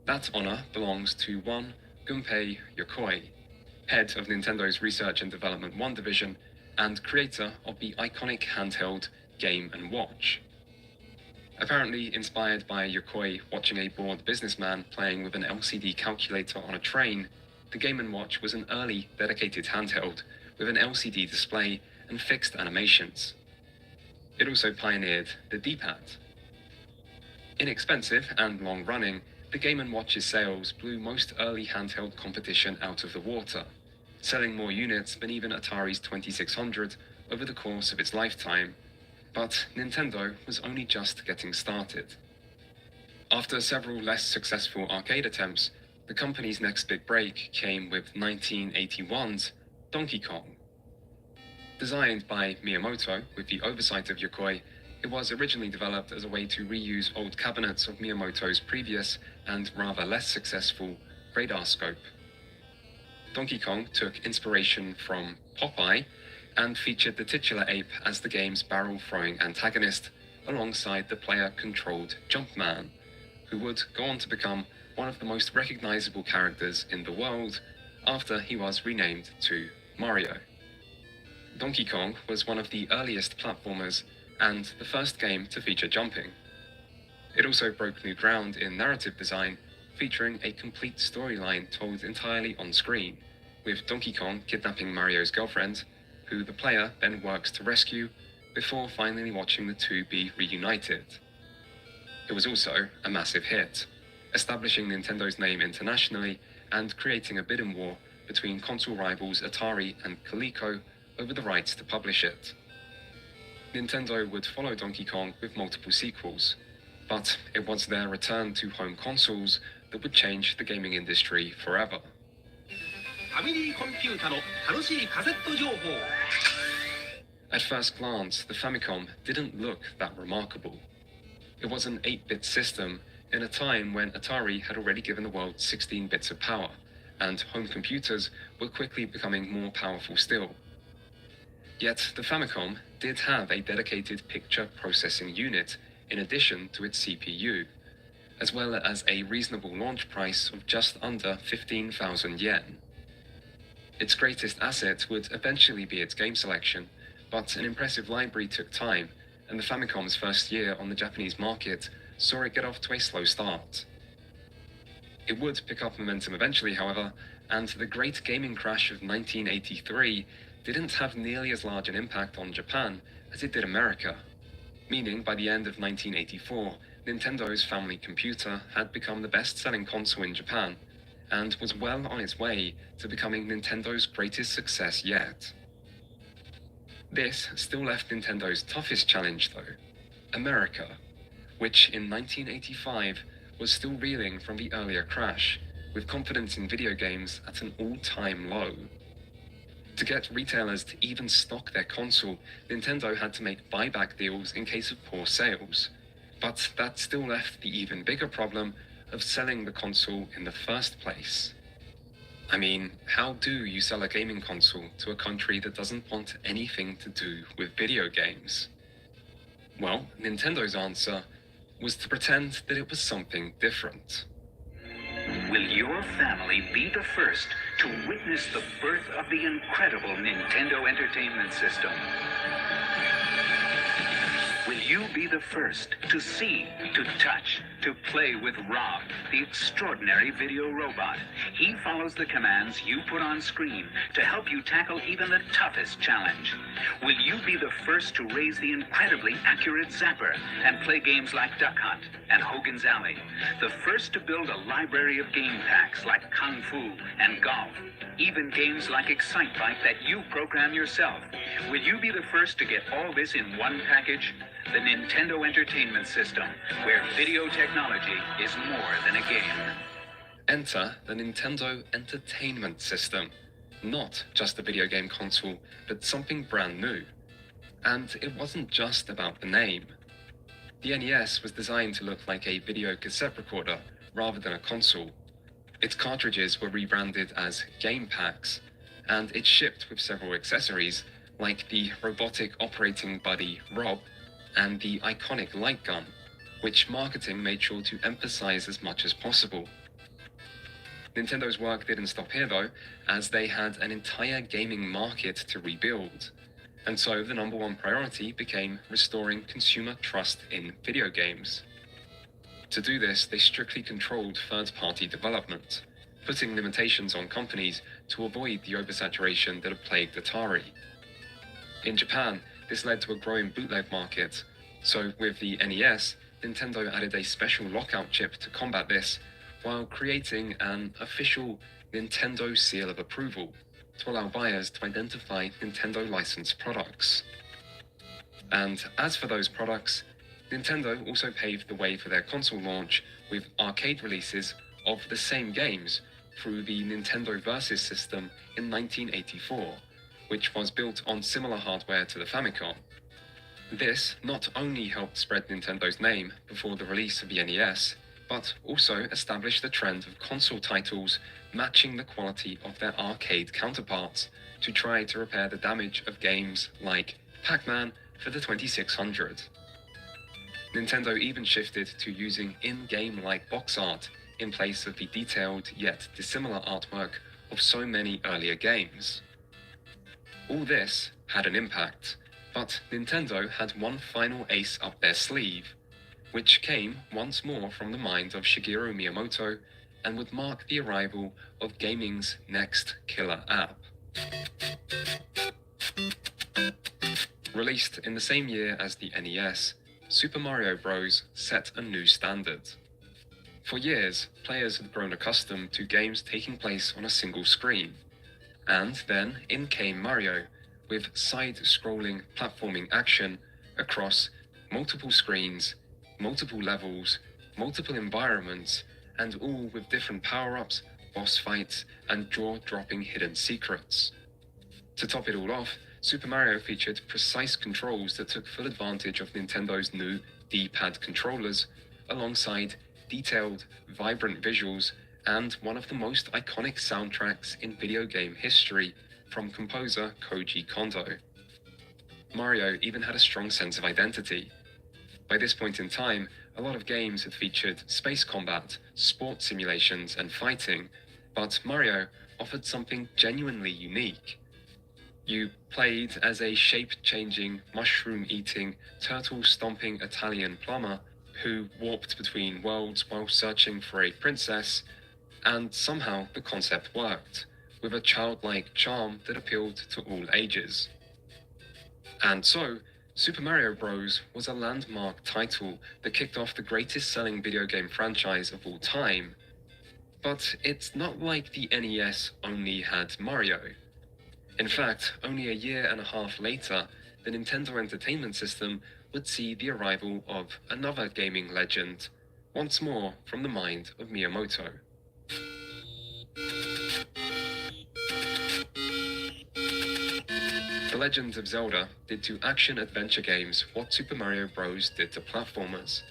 That honor belongs to one Gunpei Yokoi, head of Nintendo's Research and Development 1 division and creator of the iconic handheld Game & Watch. Apparently inspired by Yokoi watching a bored businessman playing with an LCD calculator on a train, the Game & Watch was an early dedicated handheld with an LCD display and fixed animations. It also pioneered the D-pad. Inexpensive and long-running, the Game & Watch's sales blew most early handheld competition out of the water, selling more units than even Atari's 2600 over the course of its lifetime. But Nintendo was only just getting started. After several less successful arcade attempts, the company's next big break came with 1981's Donkey Kong. Designed by Miyamoto with the oversight of Yokoi, it was originally developed as a way to reuse old cabinets of Miyamoto's previous and rather less successful radar scope. Donkey Kong took inspiration from Popeye and featured the titular ape as the game's barrel-throwing antagonist, alongside the player-controlled Jumpman, who would go on to become one of the most recognizable characters in the world after he was renamed to Mario. Donkey Kong was one of the earliest platformers and the first game to feature jumping. It also broke new ground in narrative design, featuring a complete storyline told entirely on screen, with Donkey Kong kidnapping Mario's girlfriend, who the player then works to rescue before finally watching the two be reunited. It was also a massive hit, establishing Nintendo's name internationally and creating a bidding war between console rivals Atari and Coleco over the rights to publish it. Nintendo would follow Donkey Kong with multiple sequels, but it was their return to home consoles that would change the gaming industry forever. At first glance, the Famicom didn't look that remarkable. It was an 8-bit system in a time when Atari had already given the world 16 bits of power, and home computers were quickly becoming more powerful still. Yet the Famicom did have a dedicated picture processing unit in addition to its CPU, as well as a reasonable launch price of just under 15,000 yen. Its greatest asset would eventually be its game selection, but an impressive library took time, and the Famicom's first year on the Japanese market saw it get off to a slow start. It would pick up momentum eventually, however, and the great gaming crash of 1983 didn't have nearly as large an impact on Japan as it did America, meaning by the end of 1984, Nintendo's family computer had become the best-selling console in Japan, and was well on its way to becoming Nintendo's greatest success yet. This still left Nintendo's toughest challenge though, America, which in 1985 was still reeling from the earlier crash, with confidence in video games at an all-time low. To get retailers to even stock their console, Nintendo had to make buyback deals in case of poor sales, but that still left the even bigger problem of selling the console in the first place. I mean, how do you sell a gaming console to a country that doesn't want anything to do with video games? Well, Nintendo's answer was to pretend that it was something different. Will your family be the first to witness the birth of the incredible Nintendo Entertainment System? Will you be the first to see, to touch, to play with Rob, the extraordinary video robot? He follows the commands you put on screen to help you tackle even the toughest challenge. Will you be the first to raise the incredibly accurate Zapper and play games like Duck Hunt and Hogan's Alley? The first to build a library of game packs like Kung Fu and Golf? Even games like Excite Bike that you program yourself. Will you be the first to get all this in one package? The Nintendo Entertainment System, where video technology is more than a game. Enter the Nintendo Entertainment System. Not just a video game console, but something brand new. And it wasn't just about the name. The NES was designed to look like a video cassette recorder rather than a console. Its cartridges were rebranded as Game Packs, and it shipped with several accessories like the robotic operating buddy Rob and the iconic light gun, which marketing made sure to emphasize as much as possible. Nintendo's work didn't stop here though, as they had an entire gaming market to rebuild. And so the number one priority became restoring consumer trust in video games. To do this, they strictly controlled third-party development, putting limitations on companies to avoid the oversaturation that had plagued Atari. In Japan, this led to a growing bootleg market, so with the NES, Nintendo added a special lockout chip to combat this, while creating an official Nintendo seal of approval to allow buyers to identify Nintendo licensed products. And as for those products, Nintendo also paved the way for their console launch with arcade releases of the same games through the Nintendo Versus system in 1984, which was built on similar hardware to the Famicom. This not only helped spread Nintendo's name before the release of the NES, but also established the trend of console titles matching the quality of their arcade counterparts to try to repair the damage of games like Pac-Man for the 2600. Nintendo even shifted to using in-game-like box art in place of the detailed yet dissimilar artwork of so many earlier games. All this had an impact, but Nintendo had one final ace up their sleeve, which came once more from the mind of Shigeru Miyamoto and would mark the arrival of gaming's next killer app. Released in the same year as the NES, Super Mario Bros. Set a new standard. For years, players had grown accustomed to games taking place on a single screen, and then in came Mario, with side-scrolling platforming action across multiple screens, multiple levels, multiple environments, and all with different power-ups, boss fights, and jaw-dropping hidden secrets. To top it all off, Super Mario featured precise controls that took full advantage of Nintendo's new D-pad controllers, alongside detailed, vibrant visuals, and one of the most iconic soundtracks in video game history from composer Koji Kondo. Mario even had a strong sense of identity. By this point in time, a lot of games had featured space combat, sports simulations, and fighting, but Mario offered something genuinely unique. You played as a shape-changing, mushroom-eating, turtle-stomping Italian plumber who warped between worlds while searching for a princess, and somehow the concept worked, with a childlike charm that appealed to all ages. And so, Super Mario Bros. Was a landmark title that kicked off the greatest-selling video game franchise of all time. But it's not like the NES only had Mario. In fact, only a year and a half later, the Nintendo Entertainment System would see the arrival of another gaming legend, once more from the mind of Miyamoto. The Legend of Zelda did to action-adventure games what Super Mario Bros. Did to platformers.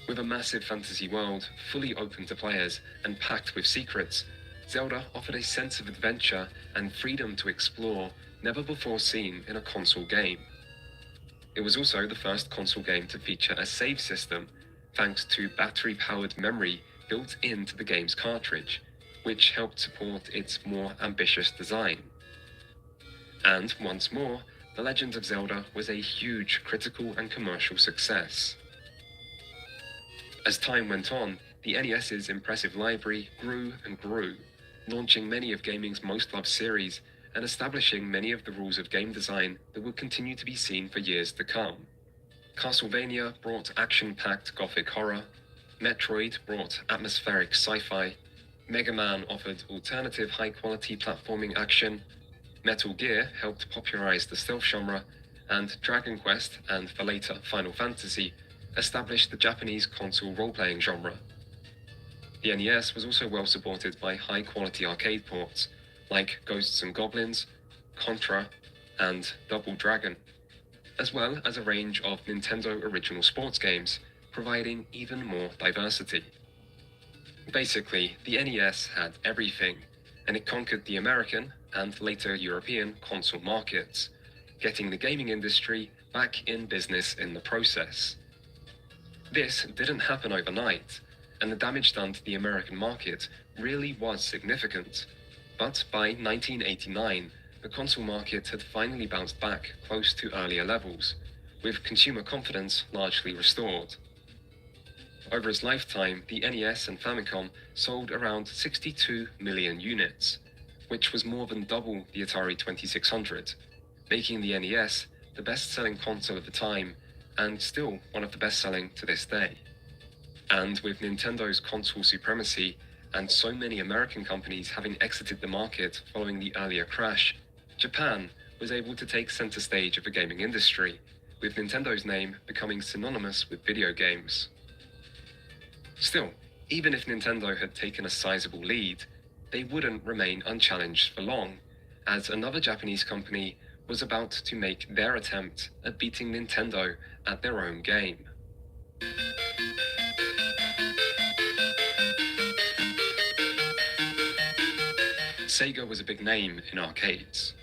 With a massive fantasy world fully open to players and packed with secrets, Zelda offered a sense of adventure and freedom to explore never before seen in a console game. It was also the first console game to feature a save system, thanks to battery-powered memory built into the game's cartridge, which helped support its more ambitious design. And once more, The Legend of Zelda was a huge critical and commercial success. As time went on, the NES's impressive library grew and grew, launching many of gaming's most loved series and establishing many of the rules of game design that would continue to be seen for years to come. Castlevania brought action-packed gothic horror, Metroid brought atmospheric sci-fi, Mega Man offered alternative high-quality platforming action, Metal Gear helped popularize the stealth genre, and Dragon Quest and the later Final Fantasy established the Japanese console role-playing genre. The NES was also well supported by high-quality arcade ports like Ghosts and Goblins, Contra, and Double Dragon, as well as a range of Nintendo original sports games, providing even more diversity. Basically, the NES had everything, and it conquered the American and later European console markets, getting the gaming industry back in business in the process. This didn't happen overnight, and the damage done to the American market really was significant. But by 1989, the console market had finally bounced back close to earlier levels, with consumer confidence largely restored. Over its lifetime, the NES and Famicom sold around 62 million units, which was more than double the Atari 2600, making the NES the best-selling console of the time, and still one of the best-selling to this day. And with Nintendo's console supremacy, and so many American companies having exited the market following the earlier crash, Japan was able to take center stage of the gaming industry, with Nintendo's name becoming synonymous with video games. Still, even if Nintendo had taken a sizable lead, they wouldn't remain unchallenged for long, as another Japanese company was about to make their attempt at beating Nintendo at their own game. Sega was a big name in arcades.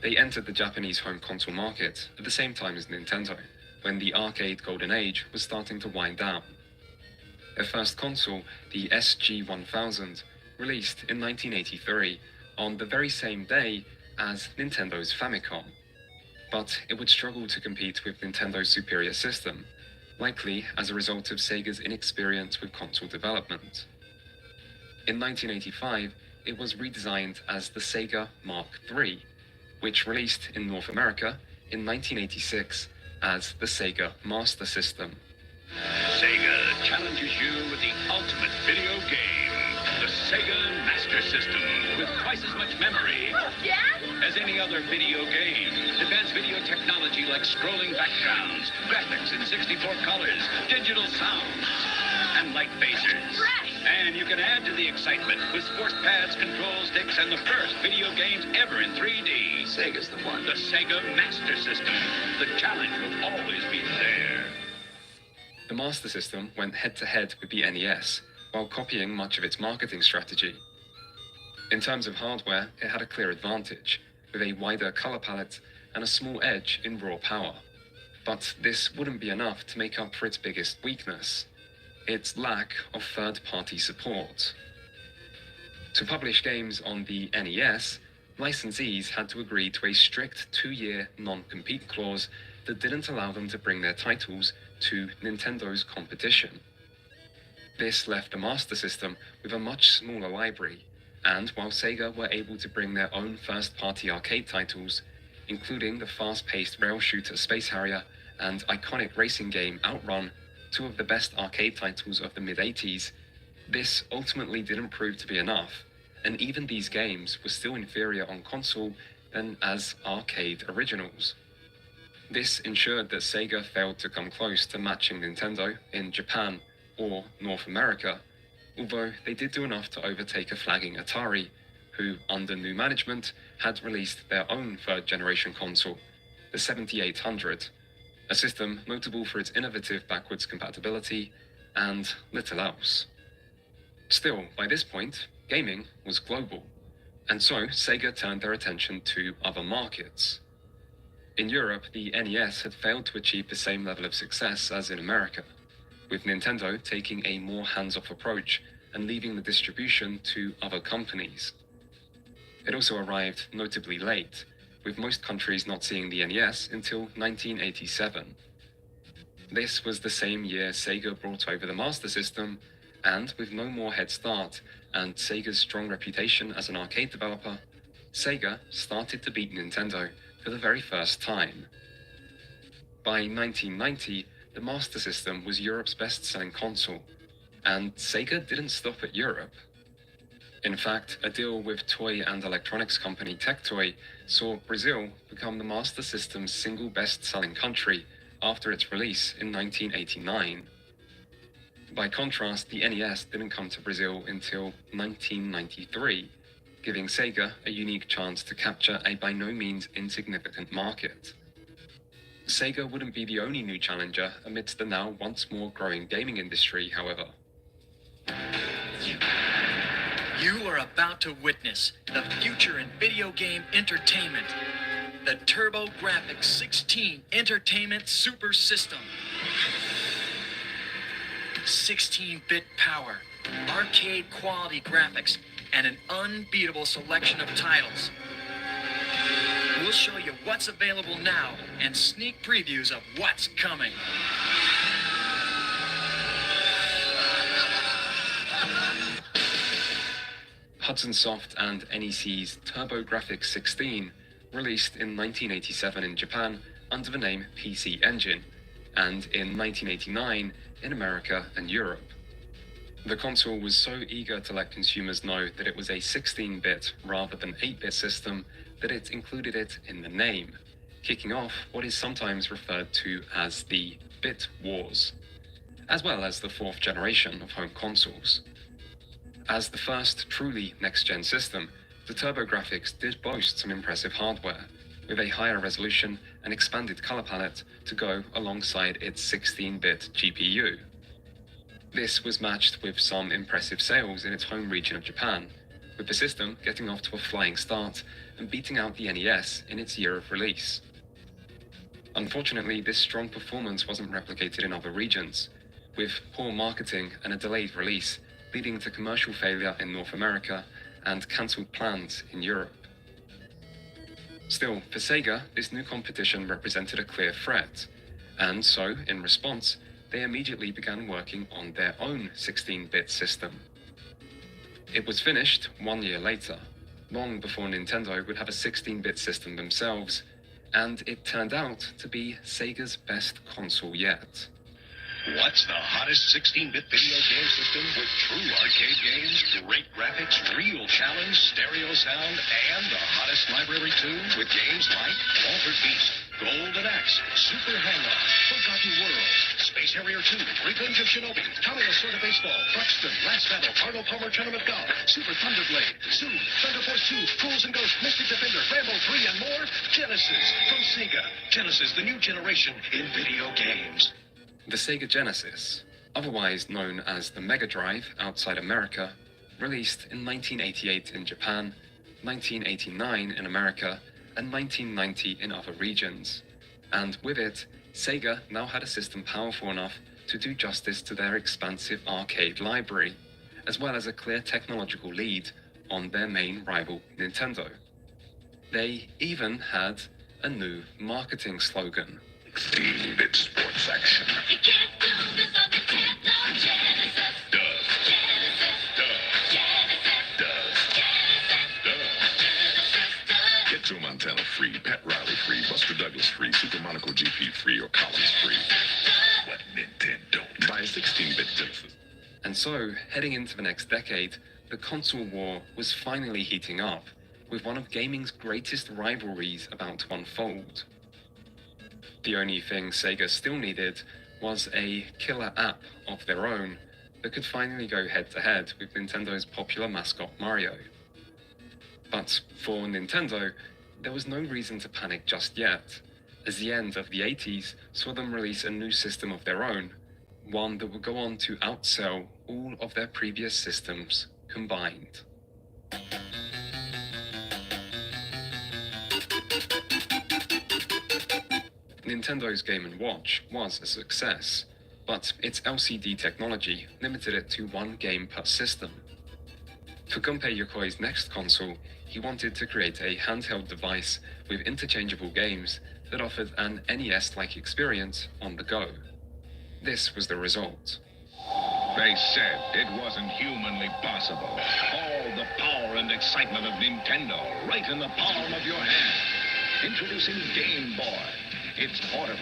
They entered the Japanese home console market at the same time as Nintendo, when the arcade golden age was starting to wind down. Their first console, the SG-1000, released in 1983 on the very same day as Nintendo's Famicom. But it would struggle to compete with Nintendo's superior system, likely as a result of Sega's inexperience with console development. In 1985, it was redesigned as the Sega Mark III, which released in North America in 1986 as the Sega Master System. Sega challenges you with the ultimate video game, the Sega Master System, with twice as much memory as any other video game. Advanced video technology like scrolling backgrounds, graphics in 64 colors, digital sounds, and light phasers. And you can add to the excitement with sports pads, control sticks, and the first video games ever in 3D. Sega's the one. The Sega Master System. The challenge will always be there. The Master System went head-to-head with the NES, while copying much of its marketing strategy. In terms of hardware, it had a clear advantage, with a wider color palette and a small edge in raw power. But this wouldn't be enough to make up for its biggest weakness: its lack of third-party support. To publish games on the NES, licensees had to agree to a strict 2-year non-compete clause that didn't allow them to bring their titles to Nintendo's competition. This left the Master System with a much smaller library, and while Sega were able to bring their own first-party arcade titles, including the fast-paced rail shooter Space Harrier and iconic racing game Outrun, two of the best arcade titles of the mid-80s, this ultimately didn't prove to be enough, and even these games were still inferior on console than as arcade originals. This ensured that Sega failed to come close to matching Nintendo in Japan or North America, although they did do enough to overtake a flagging Atari, who, under new management, had released their own third-generation console, the 7800, a system notable for its innovative backwards compatibility and little else. Still, by this point, gaming was global, and so Sega turned their attention to other markets. In Europe, the NES had failed to achieve the same level of success as in America, with Nintendo taking a more hands-off approach and leaving the distribution to other companies. It also arrived notably late, with most countries not seeing the NES until 1987. This was the same year Sega brought over the Master System, and with no more head start and Sega's strong reputation as an arcade developer, Sega started to beat Nintendo for the very first time. By 1990, the Master System was Europe's best-selling console, and Sega didn't stop at Europe. In fact, a deal with toy and electronics company Tectoy saw Brazil become the Master System's single best-selling country after its release in 1989. By contrast, the NES didn't come to Brazil until 1993, giving Sega a unique chance to capture a by no means insignificant market. Sega wouldn't be the only new challenger amidst the now once more growing gaming industry, however. You are about to witness the future in video game entertainment. The TurboGrafx 16 Entertainment Super System. 16-bit power, arcade quality graphics, and an unbeatable selection of titles. We'll show you what's available now and sneak previews of what's coming. Hudson Soft and NEC's TurboGrafx 16 released in 1987 in Japan under the name PC Engine, and in 1989 in America and Europe. The console was so eager to let consumers know that it was a 16-bit rather than 8-bit system that it included it in the name, kicking off what is sometimes referred to as the Bit Wars, as well as the fourth generation of home consoles. As the first truly next-gen system, the TurboGrafx did boast some impressive hardware, with a higher resolution and expanded color palette to go alongside its 16-bit GPU. This was matched with some impressive sales in its home region of Japan, with the system getting off to a flying start and beating out the NES in its year of release. Unfortunately, this strong performance wasn't replicated in other regions, with poor marketing and a delayed release leading to commercial failure in North America and cancelled plans in Europe. Still, for Sega, this new competition represented a clear threat, and so, in response, they immediately began working on their own 16-bit system. It was finished 1 year later, long before Nintendo would have a 16-bit system themselves, and it turned out to be Sega's best console yet. What's the hottest 16-bit video game system with true arcade games, great graphics, real challenge, stereo sound, and the hottest library too? With games like Altered Beast, Golden Axe, Super Hang-On, Forgotten Worlds, Space Harrier 2, Revenge of Shinobi, Tommy Lasorda Baseball, Buxton, Last Battle, Arnold Palmer Tournament Golf, Super Thunderblade, Zoom, Thunder Force 2, Fools and Ghosts, Mystic Defender, Rambo 3, and more. Genesis from Sega. Genesis, the new generation in video games. The Sega Genesis, otherwise known as the Mega Drive outside America, released in 1988 in Japan, 1989 in America, and 1990 in other regions. And with it, Sega now had a system powerful enough to do justice to their expansive arcade library, as well as a clear technological lead on their main rival, Nintendo. They even had a new marketing slogan. 16-bit sports action. You can't do this on Nintendo Genesis. Does. Genesis. Does. Genesis. Does. Genesis. Get Joe Montana free, Pat Riley free, Buster Douglas free, Super Monaco GP free, or Collins free. What Nintendo? Buy a 16-bit Genesis. And so, heading into the next decade, the console war was finally heating up, with one of gaming's greatest rivalries about to unfold. The only thing Sega still needed was a killer app of their own that could finally go head-to-head with Nintendo's popular mascot Mario. But for Nintendo, there was no reason to panic just yet, as the end of the 80s saw them release a new system of their own, one that would go on to outsell all of their previous systems combined. Nintendo's Game & Watch was a success, but its LCD technology limited it to one game per system. For Gunpei Yokoi's next console, he wanted to create a handheld device with interchangeable games that offered an NES-like experience on the go. This was the result. They said it wasn't humanly possible. All the power and excitement of Nintendo right in the palm of your hand. Introducing Game Boy. It's portable,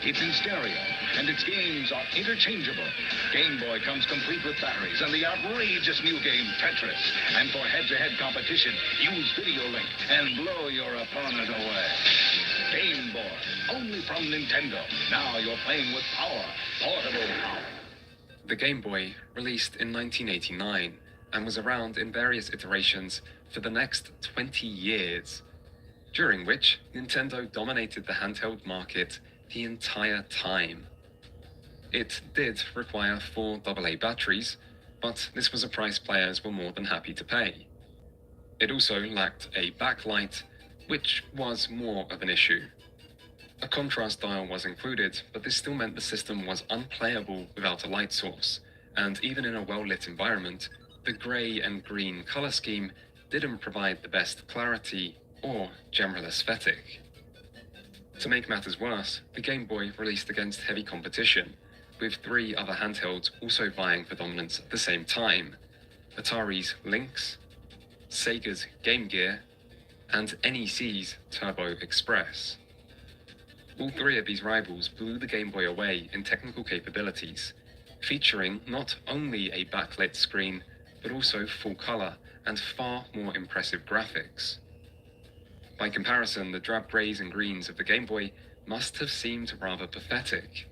it's in stereo, and its games are interchangeable. Game Boy comes complete with batteries and the outrageous new game Tetris. And for head-to-head competition, use Video Link and blow your opponent away. Game Boy, only from Nintendo. Now you're playing with power, portable power. The Game Boy released in 1989 and was around in various iterations for the next 20 years, during which Nintendo dominated the handheld market the entire time. It did require 4 AA batteries, but this was a price players were more than happy to pay. It also lacked a backlight, which was more of an issue. A contrast dial was included, but this still meant the system was unplayable without a light source, and even in a well-lit environment, the grey and green color scheme didn't provide the best clarity or general aesthetic. To make matters worse, the Game Boy released against heavy competition, with 3 other handhelds also vying for dominance at the same time: Atari's Lynx, Sega's Game Gear, and NEC's Turbo Express. All 3 of these rivals blew the Game Boy away in technical capabilities, featuring not only a backlit screen, but also full color and far more impressive graphics. By comparison, the drab greys and greens of the Game Boy must have seemed rather pathetic,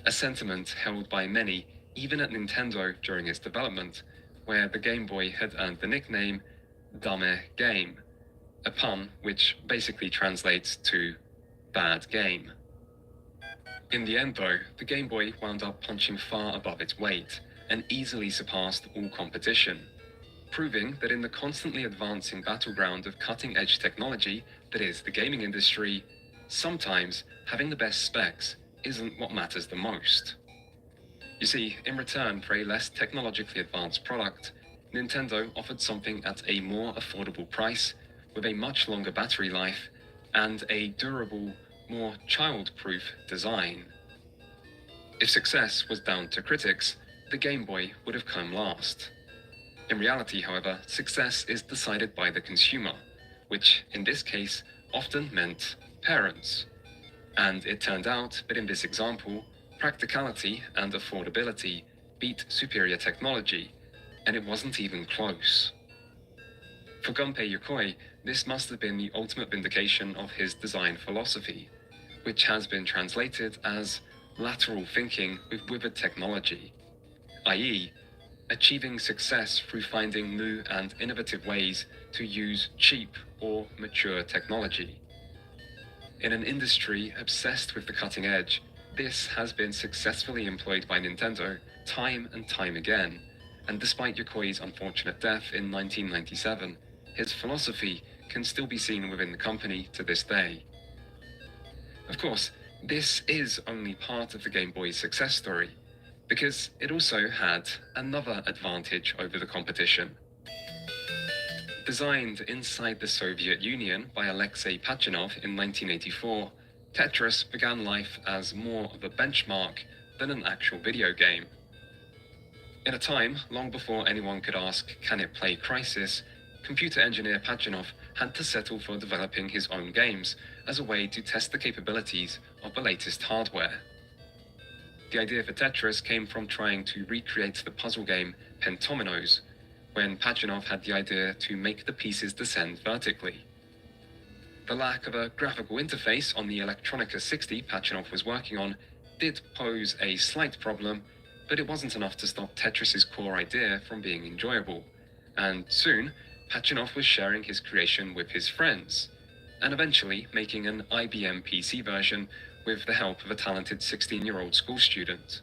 a sentiment held by many even at Nintendo during its development, where the Game Boy had earned the nickname Dame Game, a pun which basically translates to bad game. In the end though, the Game Boy wound up punching far above its weight and easily surpassed all competition, proving that in the constantly advancing battleground of cutting-edge technology that is the gaming industry, sometimes having the best specs isn't what matters the most. You see, in return for a less technologically advanced product, Nintendo offered something at a more affordable price, with a much longer battery life, and a durable, more child-proof design. If success was down to critics, the Game Boy would have come last. In reality, however, success is decided by the consumer, which in this case often meant parents. And it turned out that in this example, practicality and affordability beat superior technology, and it wasn't even close. For Gunpei Yokoi, this must have been the ultimate vindication of his design philosophy, which has been translated as lateral thinking with withered technology, i.e., achieving success through finding new and innovative ways to use cheap or mature technology. In an industry obsessed with the cutting edge, this has been successfully employed by Nintendo time and time again, and despite Yokoi's unfortunate death in 1997, his philosophy can still be seen within the company to this day. Of course, this is only part of the Game Boy's success story, because it also had another advantage over the competition. Designed inside the Soviet Union by Alexei Pachinov in 1984, Tetris began life as more of a benchmark than an actual video game. In a time long before anyone could ask, can it play Crysis, computer engineer Pachinov had to settle for developing his own games as a way to test the capabilities of the latest hardware. The idea for Tetris came from trying to recreate the puzzle game Pentominoes, when Pachinov had the idea to make the pieces descend vertically. The lack of a graphical interface on the Electronica 60 Pachinov was working on did pose a slight problem, but it wasn't enough to stop Tetris's core idea from being enjoyable, and soon Pachinov was sharing his creation with his friends, and eventually making an IBM PC version with the help of a talented 16-year-old school student.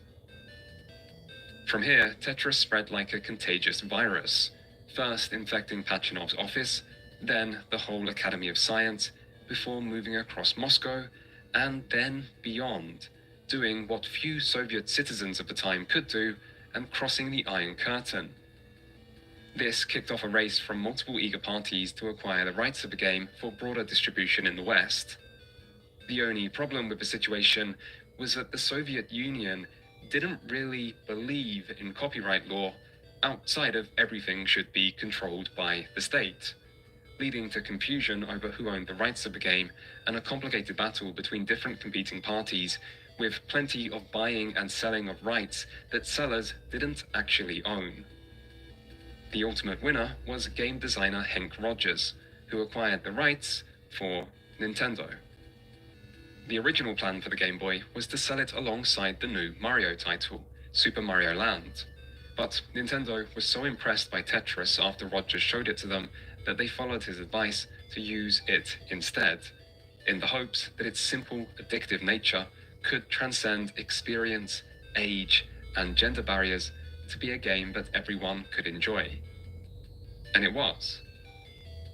From here, Tetris spread like a contagious virus, first infecting Pachinov's office, then the whole Academy of Science, before moving across Moscow, and then beyond, doing what few Soviet citizens of the time could do, and crossing the Iron Curtain. This kicked off a race from multiple eager parties to acquire the rights of the game for broader distribution in the West. The only problem with the situation was that the Soviet Union didn't really believe in copyright law outside of everything should be controlled by the state, leading to confusion over who owned the rights of the game and a complicated battle between different competing parties with plenty of buying and selling of rights that sellers didn't actually own. The ultimate winner was game designer Henk Rogers, who acquired the rights for Nintendo. The original plan for the Game Boy was to sell it alongside the new Mario title, Super Mario Land. But Nintendo was so impressed by Tetris after Rogers showed it to them that they followed his advice to use it instead, in the hopes that its simple, addictive nature could transcend experience, age, and gender barriers to be a game that everyone could enjoy. And it was.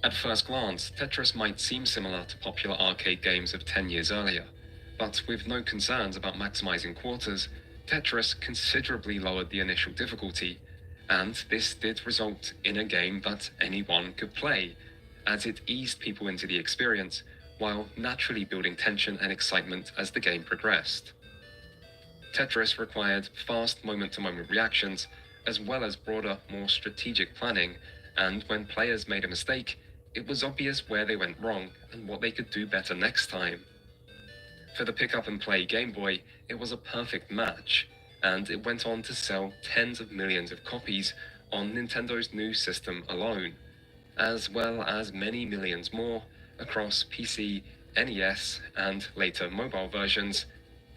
At first glance, Tetris might seem similar to popular arcade games of 10 years earlier, but with no concerns about maximizing quarters, Tetris considerably lowered the initial difficulty, and this did result in a game that anyone could play, as it eased people into the experience, while naturally building tension and excitement as the game progressed. Tetris required fast moment-to-moment reactions, as well as broader, more strategic planning, and when players made a mistake, it was obvious where they went wrong and what they could do better next time. For the pick-up-and-play Game Boy, it was a perfect match, and it went on to sell tens of millions of copies on Nintendo's new system alone, as well as many millions more across PC, NES, and later mobile versions,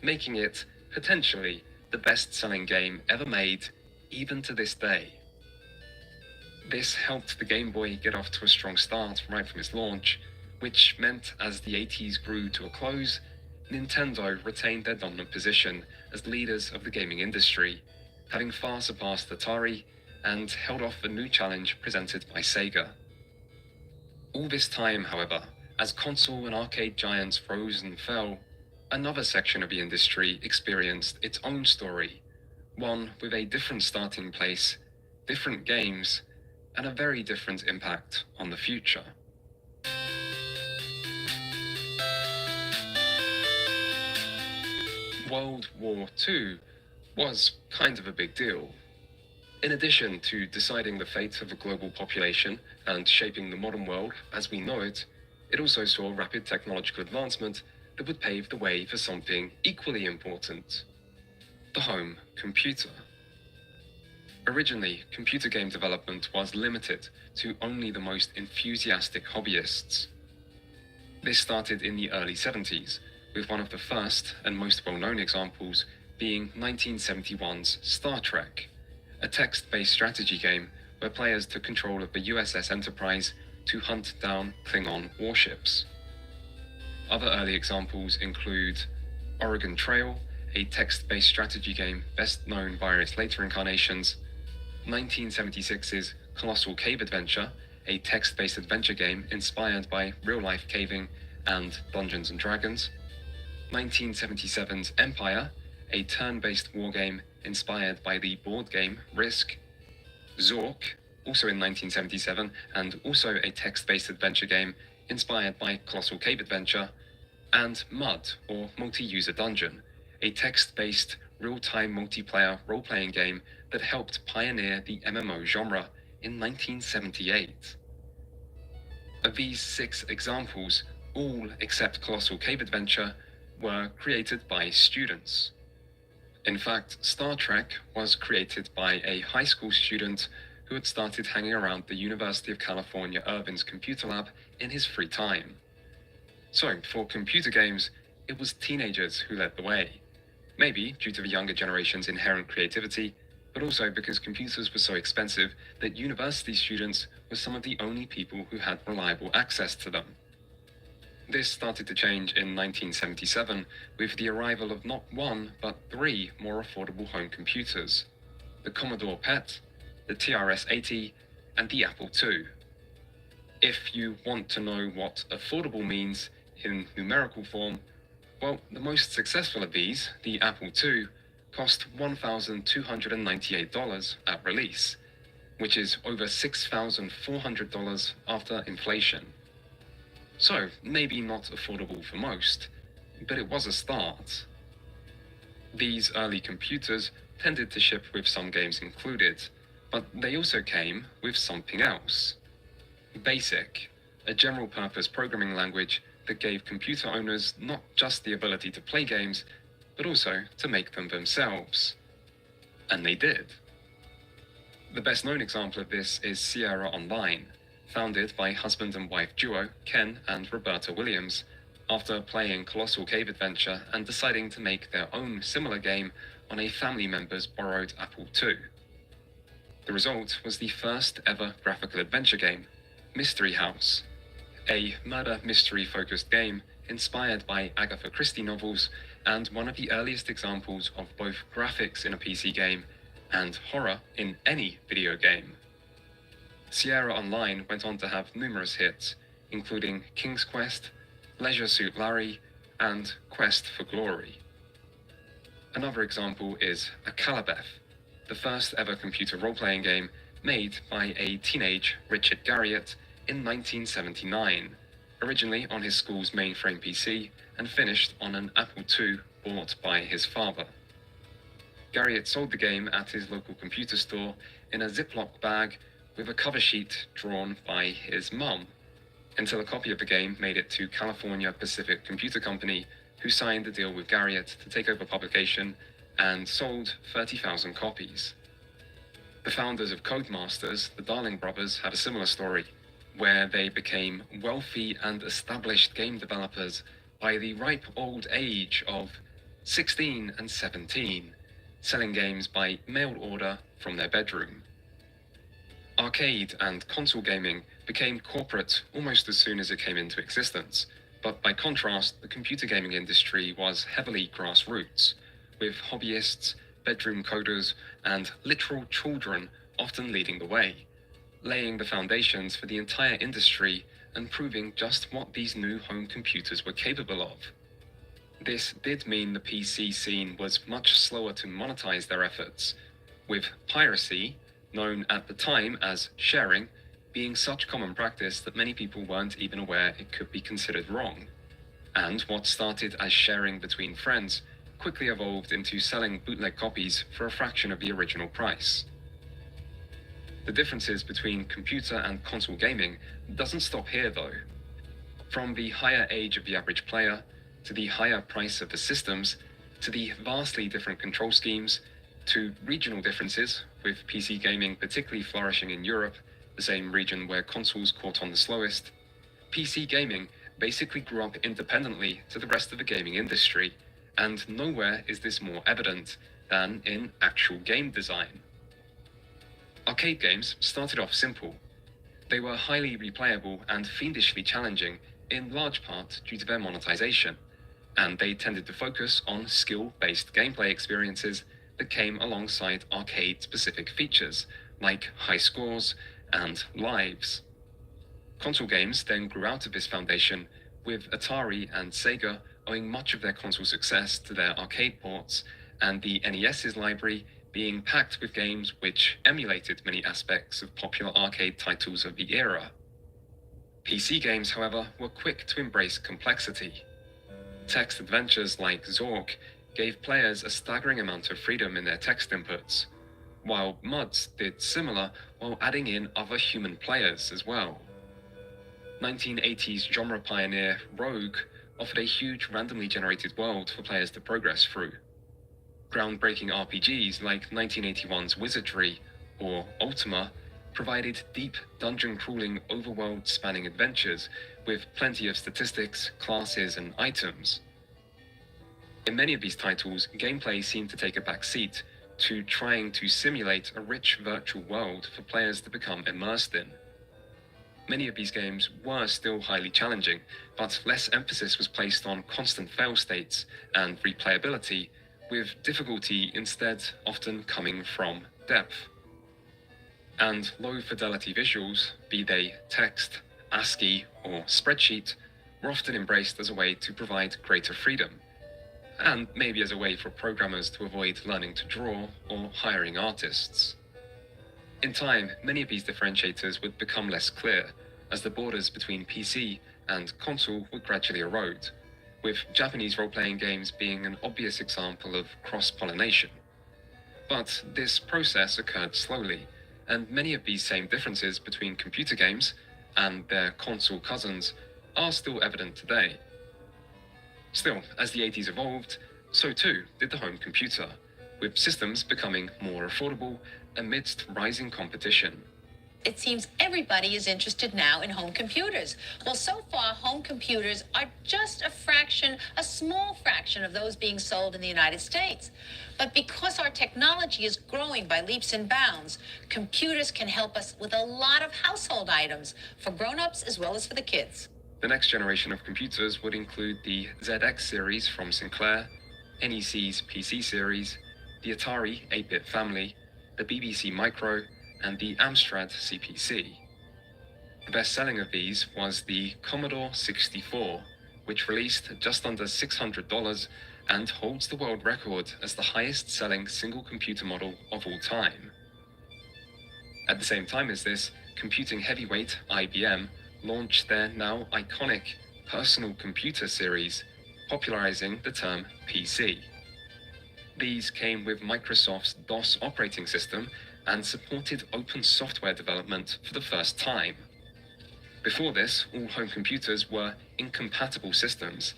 making it, potentially, the best-selling game ever made, even to this day. This helped the Game Boy get off to a strong start right from its launch, which meant as the 80s grew to a close, Nintendo retained their dominant position as leaders of the gaming industry, having far surpassed Atari and held off the new challenge presented by Sega. All this time, however, as console and arcade giants rose and fell, another section of the industry experienced its own story, one with a different starting place, different games, and a very different impact on the future. World War II was kind of a big deal. In addition to deciding the fate of the global population and shaping the modern world as we know it, it also saw rapid technological advancement that would pave the way for something equally important: the home computer. Originally, computer game development was limited to only the most enthusiastic hobbyists. This started in the early 70s, with one of the first and most well-known examples being 1971's Star Trek, a text-based strategy game where players took control of the USS Enterprise to hunt down Klingon warships. Other early examples include Oregon Trail, a text-based strategy game best known via its later incarnations, 1976's Colossal Cave Adventure, a text-based adventure game inspired by real-life caving and Dungeons & Dragons, 1977's Empire, a turn-based wargame inspired by the board game Risk, Zork, also in 1977, and also a text-based adventure game inspired by Colossal Cave Adventure, and Mud, or Multi-User Dungeon, a text-based real-time multiplayer role-playing game that helped pioneer the MMO genre in 1978. Of these 6 examples, all except Colossal Cave Adventure were created by students. In fact, Star Trek was created by a high school student who had started hanging around the University of California Irvine's computer lab in his free time. So, for computer games, it was teenagers who led the way. Maybe due to the younger generation's inherent creativity, but also because computers were so expensive that university students were some of the only people who had reliable access to them. This started to change in 1977 with the arrival of not 1, but 3 more affordable home computers: the Commodore PET, the TRS-80, and the Apple II. If you want to know what affordable means in numerical form, well, the most successful of these, the Apple II, cost $1,298 at release, which is over $6,400 after inflation. So, maybe not affordable for most, but it was a start. These early computers tended to ship with some games included, but they also came with something else. BASIC, a general-purpose programming language that gave computer owners not just the ability to play games, but also to make them themselves. And they did. The best-known example of this is Sierra Online, founded by husband and wife duo Ken and Roberta Williams, after playing Colossal Cave Adventure and deciding to make their own similar game on a family member's borrowed Apple II. The result was the first ever graphical adventure game, Mystery House, a murder mystery-focused game inspired by Agatha Christie novels and one of the earliest examples of both graphics in a PC game and horror in any video game. Sierra Online went on to have numerous hits, including King's Quest, Leisure Suit Larry, and Quest for Glory. Another example is Akalabeth, the first ever computer role-playing game made by a teenage Richard Garriott in 1979, originally on his school's mainframe PC and finished on an Apple II bought by his father. Garriott sold the game at his local computer store in a Ziploc bag with a cover sheet drawn by his mum, until a copy of the game made it to California Pacific Computer Company, who signed a deal with Garriott to take over publication and sold 30,000 copies. The founders of Codemasters, the Darling brothers, had a similar story, where they became wealthy and established game developers by the ripe old age of 16 and 17, selling games by mail order from their bedroom. Arcade and console gaming became corporate almost as soon as it came into existence, but by contrast, the computer gaming industry was heavily grassroots, with hobbyists, bedroom coders, and literal children often leading the way, laying the foundations for the entire industry and proving just what these new home computers were capable of. This did mean the PC scene was much slower to monetize their efforts, with piracy, known at the time as sharing, being such common practice that many people weren't even aware it could be considered wrong. And what started as sharing between friends quickly evolved into selling bootleg copies for a fraction of the original price. The differences between computer and console gaming doesn't stop here though. From the higher age of the average player, to the higher price of the systems, to the vastly different control schemes, to regional differences, with PC gaming particularly flourishing in Europe, the same region where consoles caught on the slowest, PC gaming basically grew up independently to the rest of the gaming industry, and nowhere is this more evident than in actual game design. Arcade games started off simple. They were highly replayable and fiendishly challenging, in large part due to their monetization, and they tended to focus on skill-based gameplay experiences that came alongside arcade-specific features, like high scores and lives. Console games then grew out of this foundation, with Atari and Sega owing much of their console success to their arcade ports, and the NES's library being packed with games which emulated many aspects of popular arcade titles of the era. PC games, however, were quick to embrace complexity. Text adventures like Zork gave players a staggering amount of freedom in their text inputs, while MUDs did similar while adding in other human players as well. 1980s genre pioneer Rogue offered a huge randomly generated world for players to progress through. Groundbreaking RPGs like 1981's Wizardry or Ultima provided deep, dungeon-crawling, overworld-spanning adventures with plenty of statistics, classes, and items. In many of these titles, gameplay seemed to take a back seat to trying to simulate a rich virtual world for players to become immersed in. Many of these games were still highly challenging, but less emphasis was placed on constant fail states and replayability, with difficulty instead often coming from depth. and low-fidelity visuals, be they text, ASCII, or spreadsheet, were often embraced as a way to provide greater freedom, and maybe as a way for programmers to avoid learning to draw or hiring artists. In time, many of these differentiators would become less clear, as the borders between PC and console would gradually erode, with Japanese role-playing games being an obvious example of cross-pollination. But this process occurred slowly, and many of these same differences between computer games and their console cousins are still evident today. Still, as the 80s evolved, so too did the home computer, with systems becoming more affordable amidst rising competition. It seems everybody is interested now in home computers. Well, so far, home computers are just a small fraction of those being sold in the United States. But because our technology is growing by leaps and bounds, computers can help us with a lot of household items for grown-ups as well as for the kids. The next generation of computers would include the ZX series from Sinclair, NEC's PC series, the Atari 8-bit family, the BBC Micro, and the Amstrad CPC. The best-selling of these was the Commodore 64, which released just under $600 and holds the world record as the highest-selling single computer model of all time. At the same time as this, computing heavyweight IBM launched their now iconic personal computer series, popularizing the term PC. These came with Microsoft's DOS operating system and supported open software development for the first time. Before this, all home computers were incompatible systems,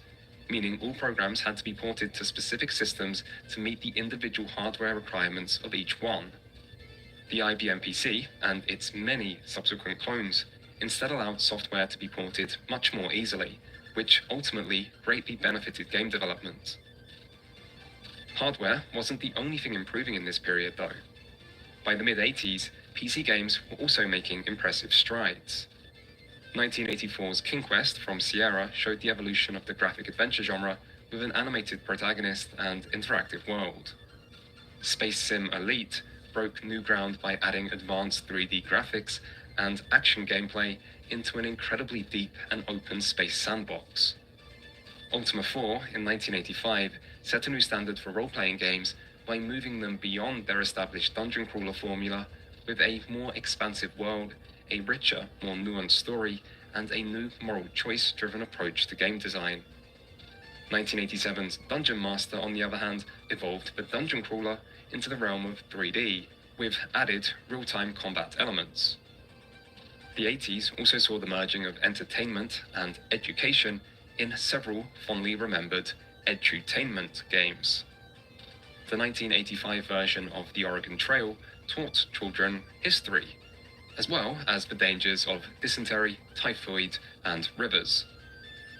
meaning all programs had to be ported to specific systems to meet the individual hardware requirements of each one. The IBM PC and its many subsequent clones instead allowed software to be ported much more easily, which ultimately greatly benefited game development. Hardware wasn't the only thing improving in this period, though. By the mid-80s, PC games were also making impressive strides. 1984's King Quest from Sierra showed the evolution of the graphic adventure genre with an animated protagonist and interactive world. Space Sim Elite broke new ground by adding advanced 3D graphics and action gameplay into an incredibly deep and open space sandbox. Ultima 4 in 1985 set a new standard for role-playing games by moving them beyond their established dungeon crawler formula with a more expansive world, a richer, more nuanced story, and a new moral choice-driven approach to game design. 1987's Dungeon Master, on the other hand, evolved the dungeon crawler into the realm of 3D, with added real-time combat elements. The 80s also saw the merging of entertainment and education in several fondly remembered edutainment games. The 1985 version of The Oregon Trail taught children history, as well as the dangers of dysentery, typhoid, and rivers,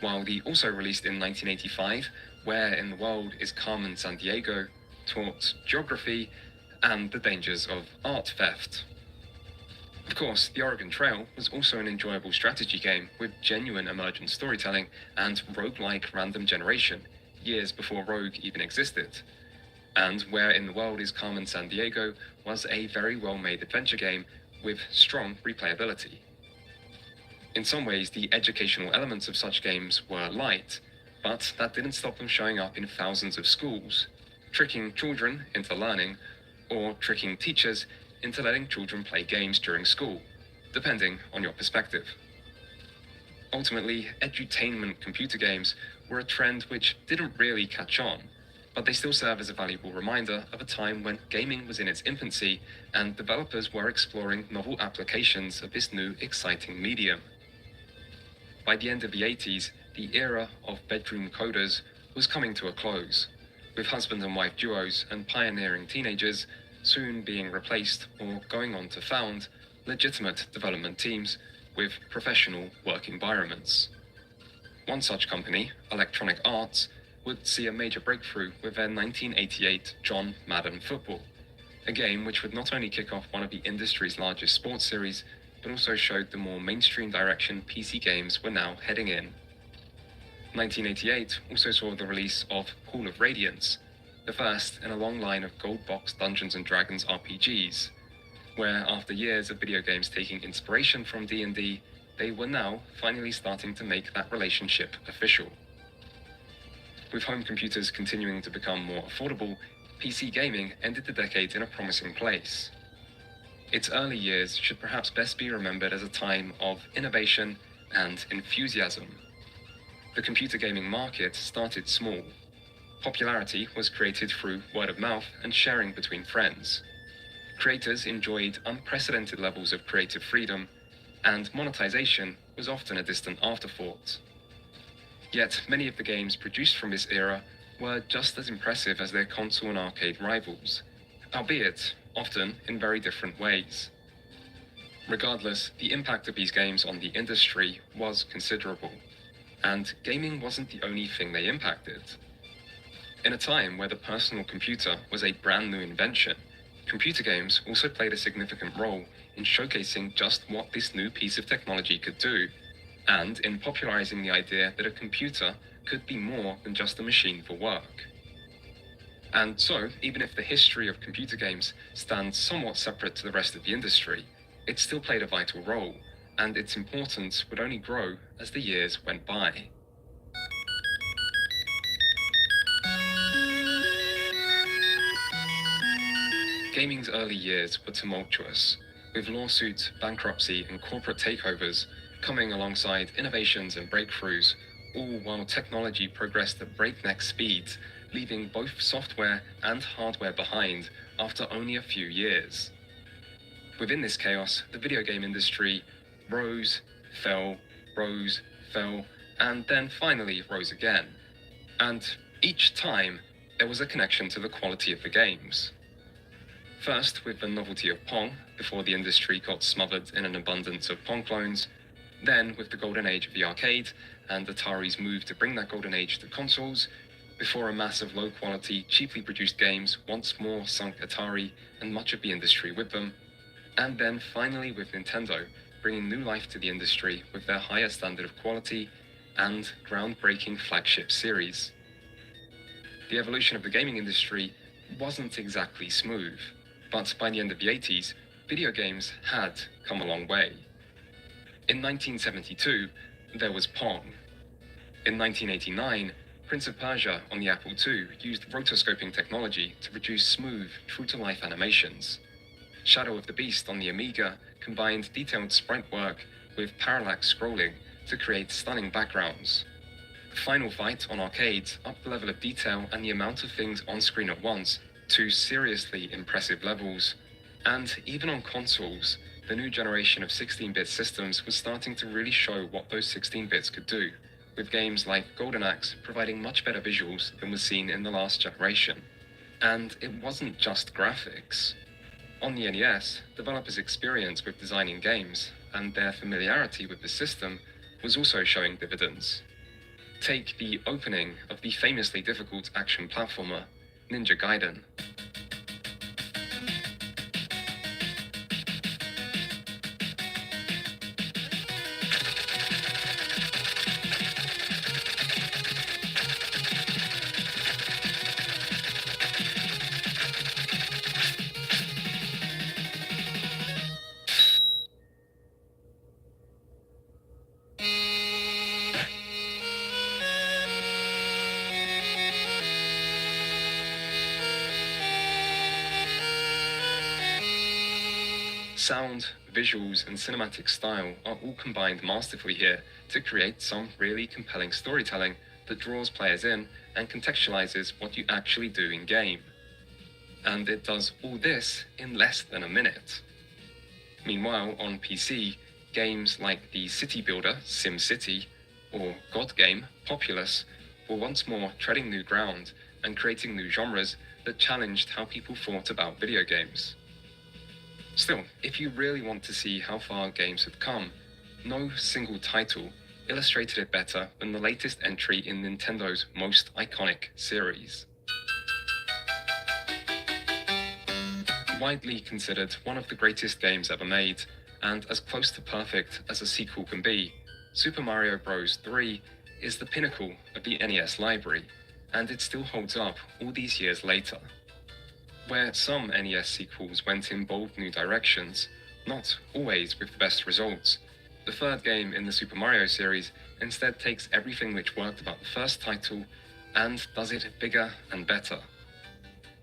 while the also released in 1985 Where in the World is Carmen Sandiego taught geography and the dangers of art theft. Of course, The Oregon Trail was also an enjoyable strategy game with genuine emergent storytelling and roguelike random generation, years before Rogue even existed. And Where in the World is Carmen Sandiego was a very well-made adventure game with strong replayability. In some ways, the educational elements of such games were light, but that didn't stop them showing up in thousands of schools, tricking children into learning, or tricking teachers into letting children play games during school, depending on your perspective. Ultimately, edutainment computer games were a trend which didn't really catch on, but they still serve as a valuable reminder of a time when gaming was in its infancy and developers were exploring novel applications of this new exciting medium. By the end of the 80s, the era of bedroom coders was coming to a close, with husband and wife duos and pioneering teenagers soon being replaced or going on to found legitimate development teams with professional work environments. One such company, Electronic Arts, would see a major breakthrough with their 1988 John Madden Football, a game which would not only kick off one of the industry's largest sports series, but also showed the more mainstream direction PC games were now heading in. 1988 also saw the release of Call of Radiance, the first in a long line of gold box Dungeons & Dragons RPGs. where after years of video games taking inspiration from D&D, they were now finally starting to make that relationship official. With home computers continuing to become more affordable, PC gaming ended the decade in a promising place. Its early years should perhaps best be remembered as a time of innovation and enthusiasm. The computer gaming market started small. Popularity was created through word of mouth and sharing between friends. Creators enjoyed unprecedented levels of creative freedom, and monetization was often a distant afterthought. Yet many of the games produced from this era were just as impressive as their console and arcade rivals, albeit often in very different ways. Regardless, the impact of these games on the industry was considerable, and gaming wasn't the only thing they impacted. In a time where the personal computer was a brand new invention, computer games also played a significant role in showcasing just what this new piece of technology could do, and in popularizing the idea that a computer could be more than just a machine for work. And so, even if the history of computer games stands somewhat separate to the rest of the industry, it still played a vital role, and its importance would only grow as the years went by. Gaming's early years were tumultuous, with lawsuits, bankruptcy, and corporate takeovers coming alongside innovations and breakthroughs, all while technology progressed at breakneck speeds, leaving both software and hardware behind after only a few years. Within this chaos, the video game industry rose, fell, and then finally rose again. And each time, there was a connection to the quality of the games. First, with the novelty of Pong, before the industry got smothered in an abundance of Pong clones, then with the golden age of the arcade, and Atari's move to bring that golden age to consoles, before a mass of low-quality, cheaply produced games once more sunk Atari and much of the industry with them, and then finally with Nintendo, bringing new life to the industry with their higher standard of quality and groundbreaking flagship series. The evolution of the gaming industry wasn't exactly smooth, but by the end of the 80s, video games had come a long way. In 1972, there was Pong. In 1989, Prince of Persia on the Apple II used rotoscoping technology to produce smooth, true-to-life animations. Shadow of the Beast on the Amiga combined detailed sprite work with parallax scrolling to create stunning backgrounds. Final Fight on arcades upped the level of detail and the amount of things on screen at once to seriously impressive levels. And even on consoles, the new generation of 16-bit systems was starting to really show what those 16 bits could do, with games like Golden Axe providing much better visuals than was seen in the last generation. And it wasn't just graphics. On the NES, developers' experience with designing games and their familiarity with the system was also showing dividends. Take the opening of the famously difficult action platformer, Ninja Gaiden. Sound, visuals, and cinematic style are all combined masterfully here to create some really compelling storytelling that draws players in and contextualizes what you actually do in-game. And it does all this in less than a minute. Meanwhile, on PC, games like the city builder SimCity or God game Populous were once more treading new ground and creating new genres that challenged how people thought about video games. Still, if you really want to see how far games have come, no single title illustrated it better than the latest entry in Nintendo's most iconic series. Widely considered one of the greatest games ever made, and as close to perfect as a sequel can be, Super Mario Bros. 3 is the pinnacle of the NES library, and it still holds up all these years later. Where some NES sequels went in bold new directions, not always with the best results, the third game in the Super Mario series instead takes everything which worked about the first title and does it bigger and better.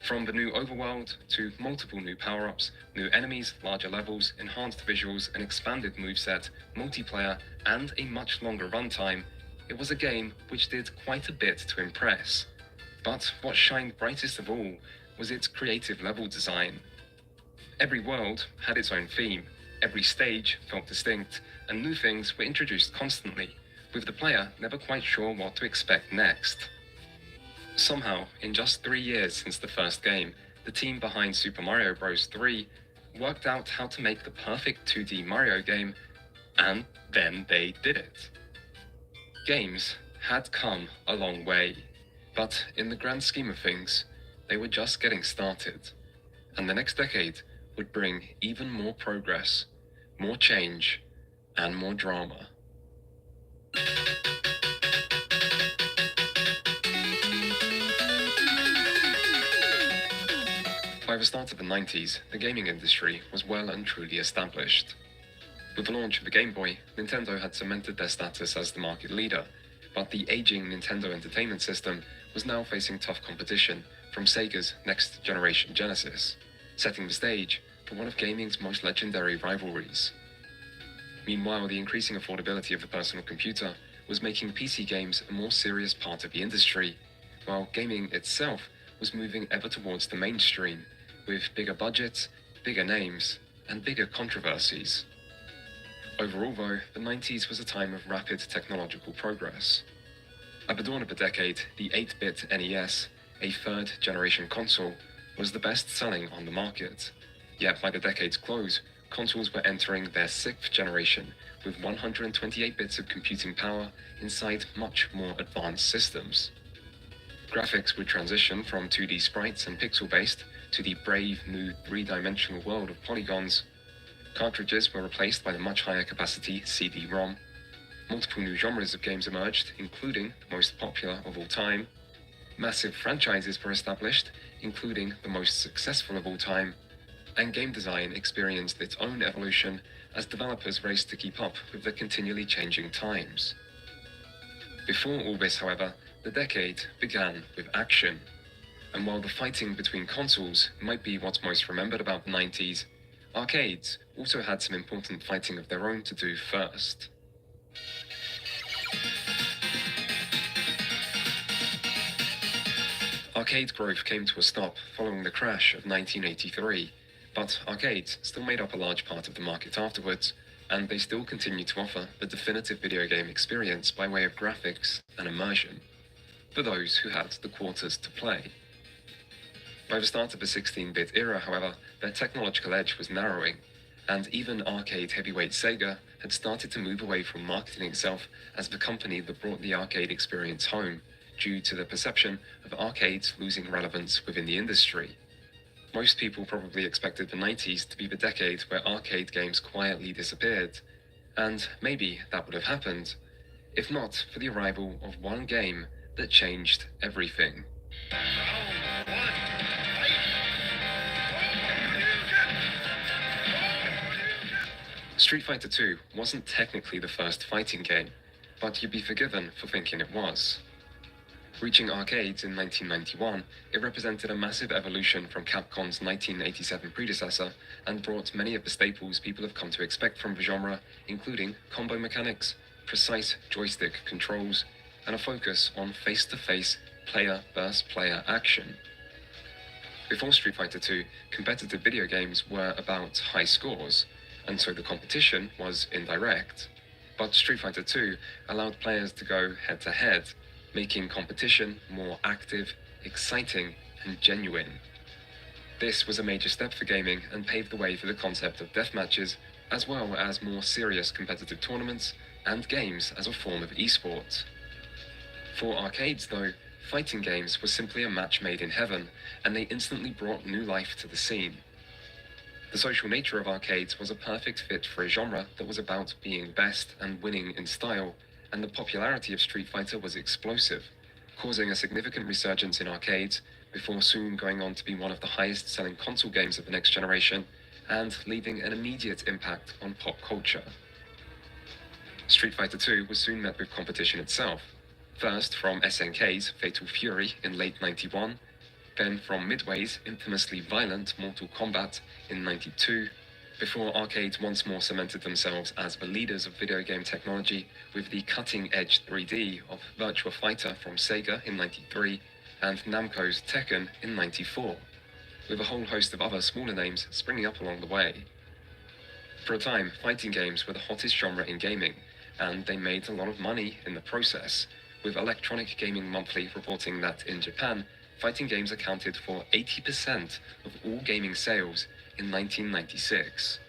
From the new overworld to multiple new power-ups, new enemies, larger levels, enhanced visuals, an expanded moveset, multiplayer, and a much longer runtime, it was a game which did quite a bit to impress. But what shined brightest of all was its creative level design. Every world had its own theme, every stage felt distinct, and new things were introduced constantly, with the player never quite sure what to expect next. Somehow, in just 3 years since the first game, the team behind Super Mario Bros. 3 worked out how to make the perfect 2D Mario game, and then they did it. Games had come a long way, but in the grand scheme of things, they were just getting started. And the next decade would bring even more progress, more change, and more drama. By the start of the 90s, the gaming industry was well and truly established. With the launch of the Game Boy, Nintendo had cemented their status as the market leader, but the aging Nintendo Entertainment System was now facing tough competition from Sega's next-generation Genesis, setting the stage for one of gaming's most legendary rivalries. Meanwhile, the increasing affordability of the personal computer was making PC games a more serious part of the industry, while gaming itself was moving ever towards the mainstream, with bigger budgets, bigger names, and bigger controversies. Overall, though, the 90s was a time of rapid technological progress. At the dawn of the decade, the 8-bit NES, a third-generation console, was the best-selling on the market. Yet by the decade's close, consoles were entering their 6th generation, with 128 bits of computing power inside much more advanced systems. Graphics would transition from 2D sprites and pixel-based to the brave new three-dimensional world of polygons. Cartridges were replaced by the much higher capacity CD-ROM. Multiple new genres of games emerged, including the most popular of all time. Massive franchises were established, including the most successful of all time. And game design experienced its own evolution as developers raced to keep up with the continually changing times. Before all this, however, the decade began with action. And while the fighting between consoles might be what's most remembered about the 90s, arcades also had some important fighting of their own to do first. Arcade growth came to a stop following the crash of 1983, but arcades still made up a large part of the market afterwards, and they still continue to offer the definitive video game experience by way of graphics and immersion, for those who had the quarters to play. By the start of the 16-bit era, however, their technological edge was narrowing, and even arcade heavyweight Sega had started to move away from marketing itself as the company that brought the arcade experience home, due to the perception of arcades losing relevance within the industry. Most people probably expected the 90s to be the decade where arcade games quietly disappeared, and maybe that would have happened, if not for the arrival of one game that changed everything. Street Fighter II wasn't technically the first fighting game, but you'd be forgiven for thinking it was. Reaching arcades in 1991, it represented a massive evolution from Capcom's 1987 predecessor and brought many of the staples people have come to expect from the genre, including combo mechanics, precise joystick controls, and a focus on face-to-face, player-versus-player action. Before Street Fighter II, competitive video games were about high scores, and so the competition was indirect. But Street Fighter II allowed players to go head-to-head, making competition more active, exciting, and genuine. This was a major step for gaming and paved the way for the concept of deathmatches, as well as more serious competitive tournaments and games as a form of esport. For arcades, though, fighting games were simply a match made in heaven, and they instantly brought new life to the scene. The social nature of arcades was a perfect fit for a genre that was about being best and winning in style, and the popularity of Street Fighter was explosive, causing a significant resurgence in arcades, before soon going on to be one of the highest-selling console games of the next generation and leaving an immediate impact on pop culture. Street Fighter II was soon met with competition itself, first from SNK's Fatal Fury in late '91, then from Midway's infamously violent Mortal Kombat in '92, before arcades once more cemented themselves as the leaders of video game technology with the cutting-edge 3D of Virtua Fighter from Sega in '93 and Namco's Tekken in '94, with a whole host of other smaller names springing up along the way. For a time, fighting games were the hottest genre in gaming, and they made a lot of money in the process, with Electronic Gaming Monthly reporting that in Japan, fighting games accounted for 80% of all gaming sales in 1996.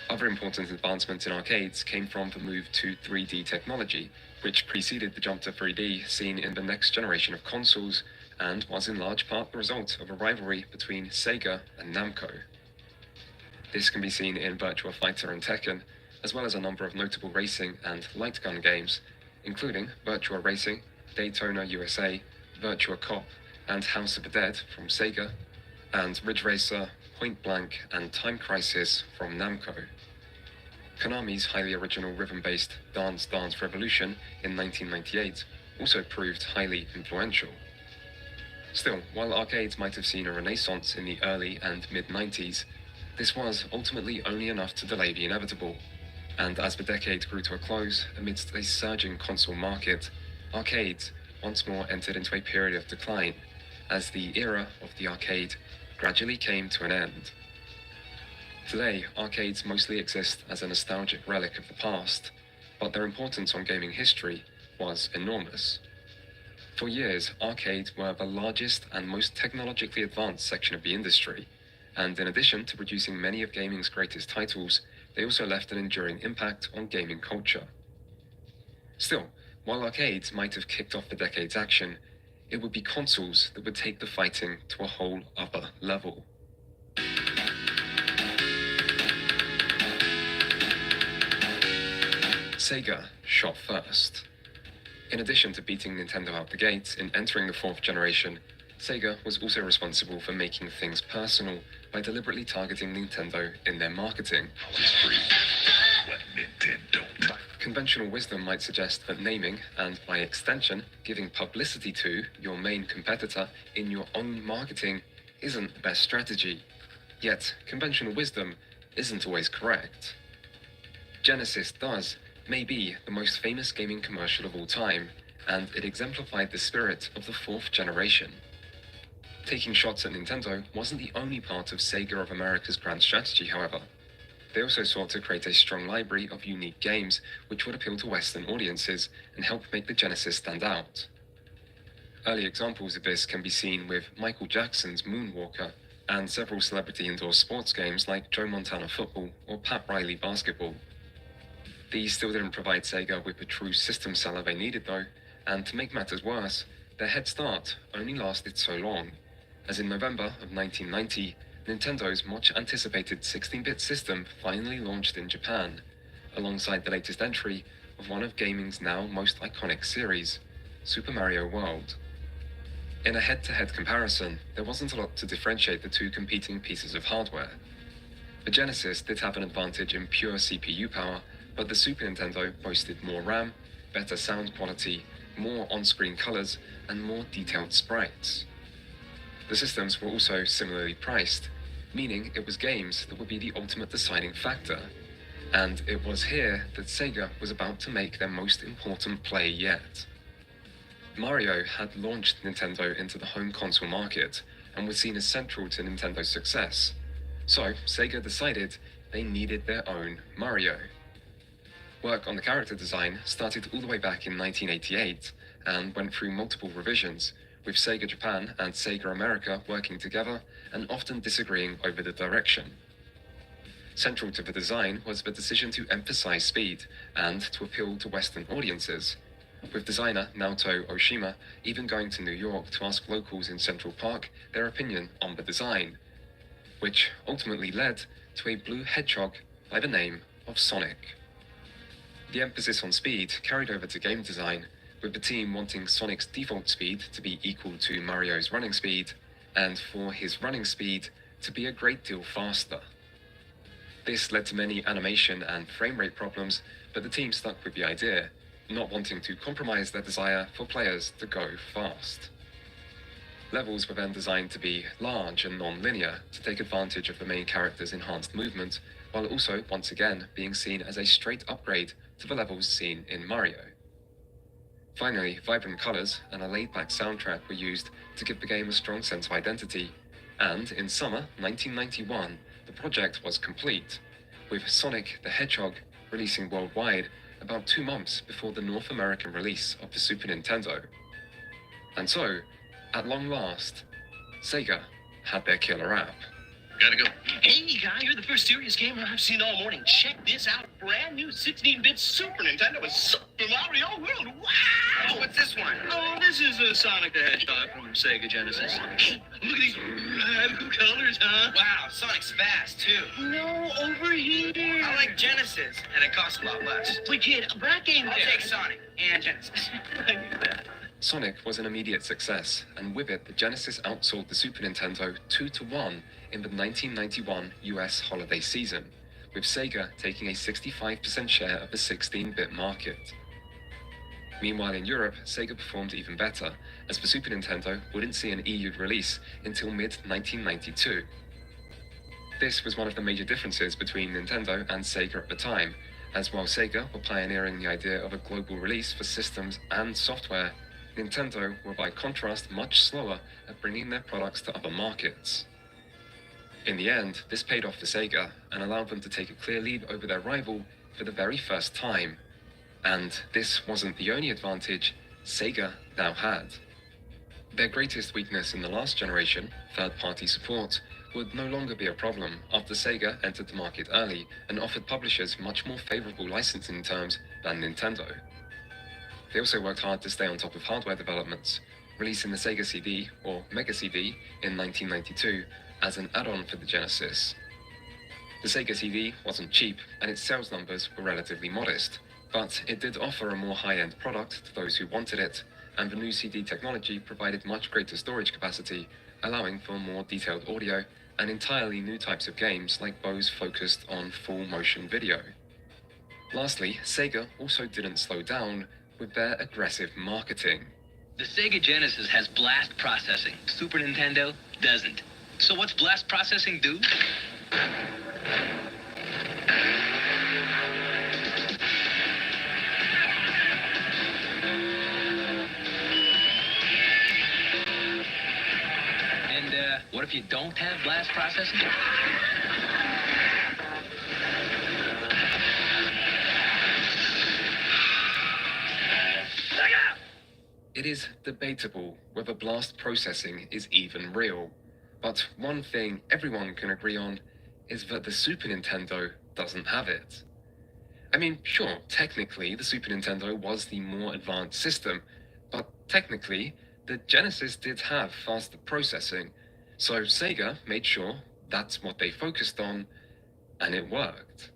Other important advancements in arcades came from the move to 3D technology, which preceded the jump to 3D seen in the next generation of consoles, and was in large part the result of a rivalry between Sega and Namco. This can be seen in Virtua Fighter and Tekken, as well as a number of notable racing and light gun games, including Virtua Racing, Daytona USA, Virtua Cop, and House of the Dead from Sega, and Ridge Racer, Point Blank, and Time Crisis from Namco. Konami's highly original rhythm-based Dance Dance Revolution in 1998 also proved highly influential. Still, while arcades might have seen a renaissance in the early and mid-90s, this was ultimately only enough to delay the inevitable, and as the decade grew to a close amidst a surging console market, arcades once more entered into a period of decline, as the era of the arcade gradually came to an end. Today, arcades mostly exist as a nostalgic relic of the past, but their importance on gaming history was enormous. For years, arcades were the largest and most technologically advanced section of the industry, and in addition to producing many of gaming's greatest titles, they also left an enduring impact on gaming culture. Still, while arcades might have kicked off the decade's action, it would be consoles that would take the fighting to a whole other level. Sega shot first. In addition to beating Nintendo out the gate in entering the fourth generation, Sega was also responsible for making things personal by deliberately targeting Nintendo in their marketing. Conventional wisdom might suggest that naming, and by extension, giving publicity to your main competitor in your own marketing isn't the best strategy. Yet, conventional wisdom isn't always correct. Genesis does, may be the most famous gaming commercial of all time, and it exemplified the spirit of the fourth generation. Taking shots at Nintendo wasn't the only part of Sega of America's grand strategy, however. They also sought to create a strong library of unique games which would appeal to Western audiences and help make the Genesis stand out. Early examples of this can be seen with Michael Jackson's Moonwalker and several celebrity-endorsed sports games like Joe Montana Football or Pat Riley Basketball. These still didn't provide Sega with the true system seller they needed though, and to make matters worse, their head start only lasted so long, as in November of 1990, Nintendo's much-anticipated 16-bit system finally launched in Japan, alongside the latest entry of one of gaming's now most iconic series, Super Mario World. In a head-to-head comparison, there wasn't a lot to differentiate the two competing pieces of hardware. The Genesis did have an advantage in pure CPU power, but the Super Nintendo boasted more RAM, better sound quality, more on-screen colors, and more detailed sprites. The systems were also similarly priced, meaning it was games that would be the ultimate deciding factor. And it was here that Sega was about to make their most important play yet. Mario had launched Nintendo into the home console market and was seen as central to Nintendo's success. So Sega decided they needed their own Mario. Work on the character design started all the way back in 1988 and went through multiple revisions, with Sega Japan and Sega America working together and often disagreeing over the direction. Central to the design was the decision to emphasize speed and to appeal to Western audiences, with designer Naoto Oshima even going to New York to ask locals in Central Park their opinion on the design, which ultimately led to a blue hedgehog by the name of Sonic. The emphasis on speed carried over to game design, with the team wanting Sonic's default speed to be equal to Mario's running speed, and for his running speed to be a great deal faster. This led to many animation and frame rate problems, but the team stuck with the idea, not wanting to compromise their desire for players to go fast. Levels were then designed to be large and non-linear to take advantage of the main character's enhanced movement, while also, once again, being seen as a straight upgrade to the levels seen in Mario. Finally, vibrant colors and a laid-back soundtrack were used to give the game a strong sense of identity, and in summer 1991, the project was complete, with Sonic the Hedgehog releasing worldwide about 2 months before the North American release of the Super Nintendo. And so, at long last, Sega had their killer app. Gotta go. Hey, guy, you're the first serious gamer I've seen all morning. Check this out. Brand new 16-bit Super Nintendo with Super Mario World. Wow! What's this one? Oh, this is Sonic the Hedgehog from Sega Genesis. Hey, look at these radical colors, huh? Wow, Sonic's fast, too. No, over here. I like Genesis, and it costs a lot less. Wait, kid, that game I'll there. take Sonic and Genesis. I knew that. Sonic was an immediate success, and with it, the Genesis outsold the Super Nintendo 2-1 in the 1991 US holiday season, with Sega taking a 65% share of the 16-bit market. Meanwhile, in Europe, Sega performed even better, as the Super Nintendo wouldn't see an EU release until mid-1992. This was one of the major differences between Nintendo and Sega at the time, as while Sega were pioneering the idea of a global release for systems and software, Nintendo were by contrast much slower at bringing their products to other markets. In the end, this paid off for Sega and allowed them to take a clear lead over their rival for the very first time. And this wasn't the only advantage Sega now had. Their greatest weakness in the last generation, third-party support, would no longer be a problem after Sega entered the market early and offered publishers much more favorable licensing terms than Nintendo. They also worked hard to stay on top of hardware developments, releasing the Sega CD, or Mega CD, in 1992 as an add-on for the Genesis. The Sega CD wasn't cheap, and its sales numbers were relatively modest, but it did offer a more high-end product to those who wanted it, and the new CD technology provided much greater storage capacity, allowing for more detailed audio and entirely new types of games like those focused on full-motion video. Lastly, Sega also didn't slow down with their aggressive marketing. The Sega Genesis has blast processing. Super Nintendo doesn't. So what's blast processing do? And what if you don't have blast processing? It is debatable whether blast processing is even real, but one thing everyone can agree on is that the Super Nintendo doesn't have it. I mean, sure, technically the Super Nintendo was the more advanced system, but technically the Genesis did have faster processing, so Sega made sure that's what they focused on, and it worked.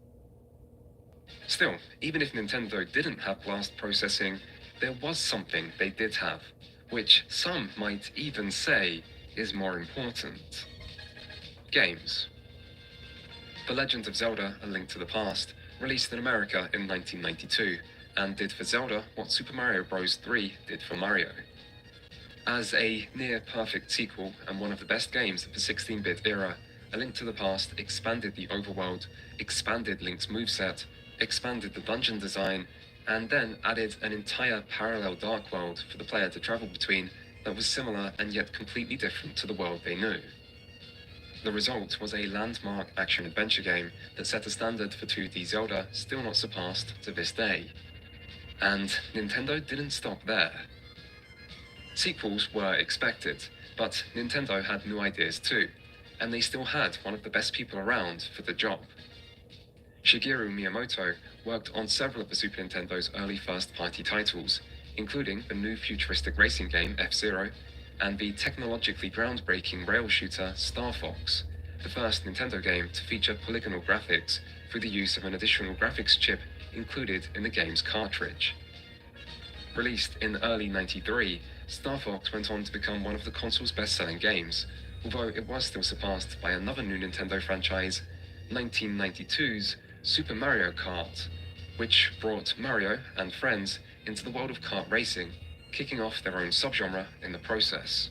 Still, even if Nintendo didn't have blast processing, there was something they did have, which some might even say is more important. Games. The Legend of Zelda: A Link to the Past released in America in 1992, and did for Zelda what Super Mario Bros. 3 did for Mario. As a near-perfect sequel and one of the best games of the 16-bit era, A Link to the Past expanded the overworld, expanded Link's moveset, expanded the dungeon design, and then added an entire parallel dark world for the player to travel between that was similar and yet completely different to the world they knew. The result was a landmark action-adventure game that set a standard for 2D Zelda still not surpassed to this day. And Nintendo didn't stop there. Sequels were expected, but Nintendo had new ideas too, and they still had one of the best people around for the job. Shigeru Miyamoto worked on several of the Super Nintendo's early first-party titles, including the new futuristic racing game F-Zero, and the technologically groundbreaking rail shooter Star Fox, the first Nintendo game to feature polygonal graphics through the use of an additional graphics chip included in the game's cartridge. Released in early '93, Star Fox went on to become one of the console's best-selling games, although it was still surpassed by another new Nintendo franchise, 1992's Super Mario Kart, which brought Mario and friends into the world of kart racing, kicking off their own subgenre in the process.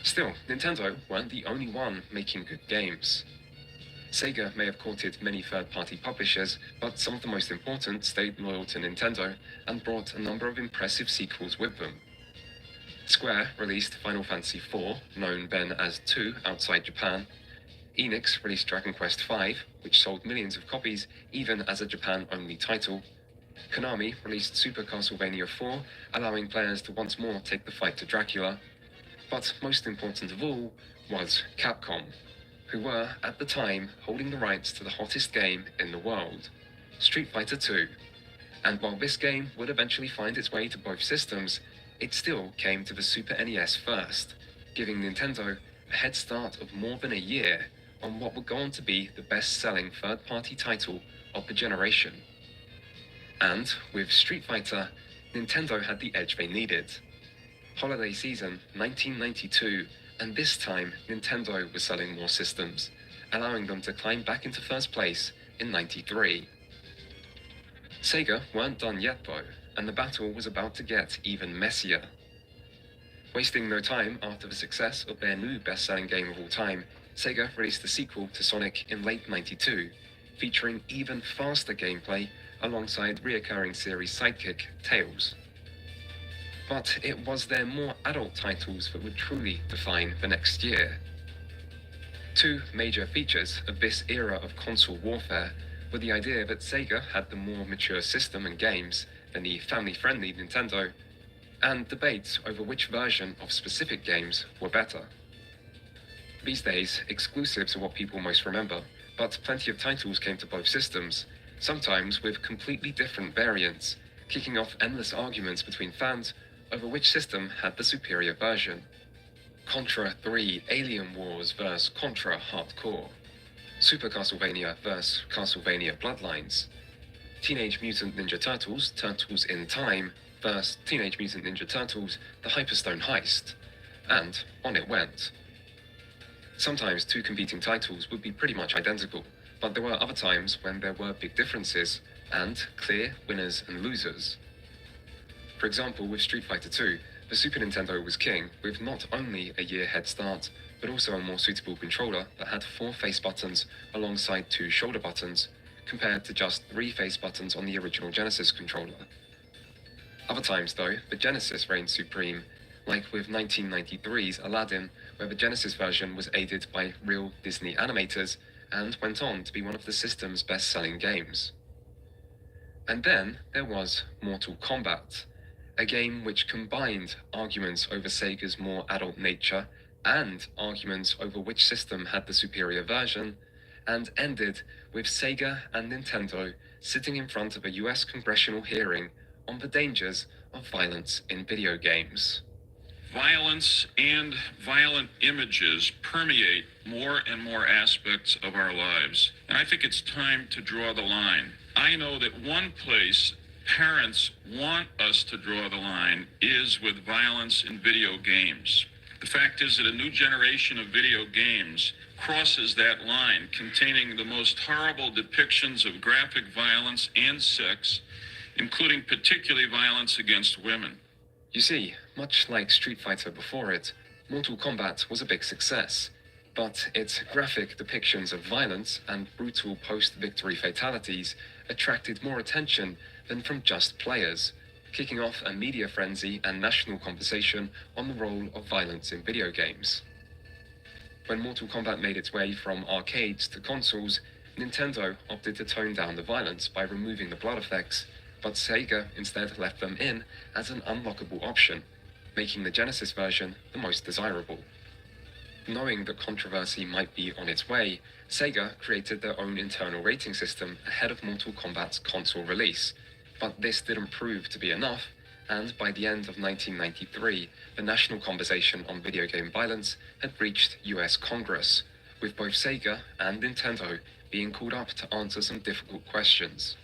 Still, Nintendo weren't the only one making good games. Sega may have courted many third-party publishers, but some of the most important stayed loyal to Nintendo and brought a number of impressive sequels with them. Square released Final Fantasy IV, known then as 2 outside Japan. Enix released Dragon Quest V, which sold millions of copies even as a Japan-only title. Konami released Super Castlevania IV, allowing players to once more take the fight to Dracula. But most important of all was Capcom, who were, at the time, holding the rights to the hottest game in the world, Street Fighter II. And while this game would eventually find its way to both systems, it still came to the Super NES first, giving Nintendo a head start of more than a year on what would go on to be the best-selling third-party title of the generation. And with Street Fighter, Nintendo had the edge they needed. Holiday season 1992, and this time Nintendo was selling more systems, allowing them to climb back into first place in '93. Sega weren't done yet though, and the battle was about to get even messier. Wasting no time after the success of their new best-selling game of all time, Sega released the sequel to Sonic in late '92, featuring even faster gameplay alongside reoccurring series sidekick Tails. But it was their more adult titles that would truly define the next year. Two major features of this era of console warfare were the idea that Sega had the more mature system and games than the family-friendly Nintendo, and debates over which version of specific games were better. These days, exclusives are what people most remember, but plenty of titles came to both systems, sometimes with completely different variants, kicking off endless arguments between fans over which system had the superior version. Contra 3 Alien Wars vs. Contra Hardcore. Super Castlevania vs. Castlevania Bloodlines. Teenage Mutant Ninja Turtles, Turtles in Time vs. Teenage Mutant Ninja Turtles, The Hyperstone Heist. And on it went. Sometimes two competing titles would be pretty much identical, but there were other times when there were big differences, and clear winners and losers. For example, with Street Fighter II, the Super Nintendo was king, with not only a year head start, but also a more suitable controller that had 4 face buttons alongside 2 shoulder buttons, compared to just 3 face buttons on the original Genesis controller. Other times, though, the Genesis reigned supreme, like with 1993's Aladdin, where the Genesis version was aided by real Disney animators, and went on to be one of the system's best-selling games. And then there was Mortal Kombat, a game which combined arguments over Sega's more adult nature and arguments over which system had the superior version, and ended with Sega and Nintendo sitting in front of a US congressional hearing on the dangers of violence in video games. Violence and violent images permeate more and more aspects of our lives, and I think it's time to draw the line. I know that one place parents want us to draw the line is with violence in video games. The fact is that a new generation of video games crosses that line, containing the most horrible depictions of graphic violence and sex, including particularly violence against women. You see, much like Street Fighter before it, Mortal Kombat was a big success, but its graphic depictions of violence and brutal post-victory fatalities attracted more attention than from just players, kicking off a media frenzy and national conversation on the role of violence in video games. When Mortal Kombat made its way from arcades to consoles, Nintendo opted to tone down the violence by removing the blood effects, but Sega instead left them in as an unlockable option, making the Genesis version the most desirable. Knowing that controversy might be on its way, Sega created their own internal rating system ahead of Mortal Kombat's console release, but this didn't prove to be enough, and by the end of 1993, the national conversation on video game violence had reached US Congress, with both Sega and Nintendo being called up to answer some difficult questions.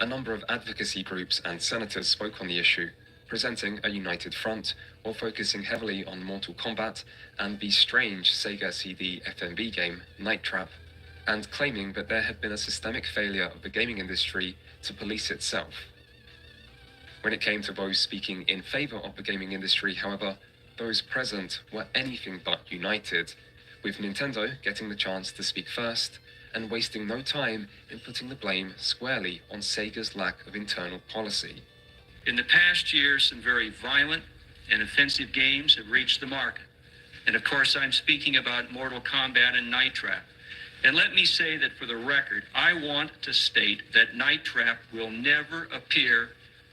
A number of advocacy groups and senators spoke on the issue, presenting a united front while focusing heavily on Mortal Kombat and the strange Sega CD FMV game Night Trap, and claiming that there had been a systemic failure of the gaming industry to police itself. When it came to those speaking in favor of the gaming industry, however, those present were anything but united, with Nintendo getting the chance to speak first and wasting no time in putting the blame squarely on Sega's lack of internal policy. In the past year, some very violent and offensive games have reached the market. And of course, I'm speaking about Mortal Kombat and Night Trap. And let me say that for the record, I want to state that Night Trap will never appear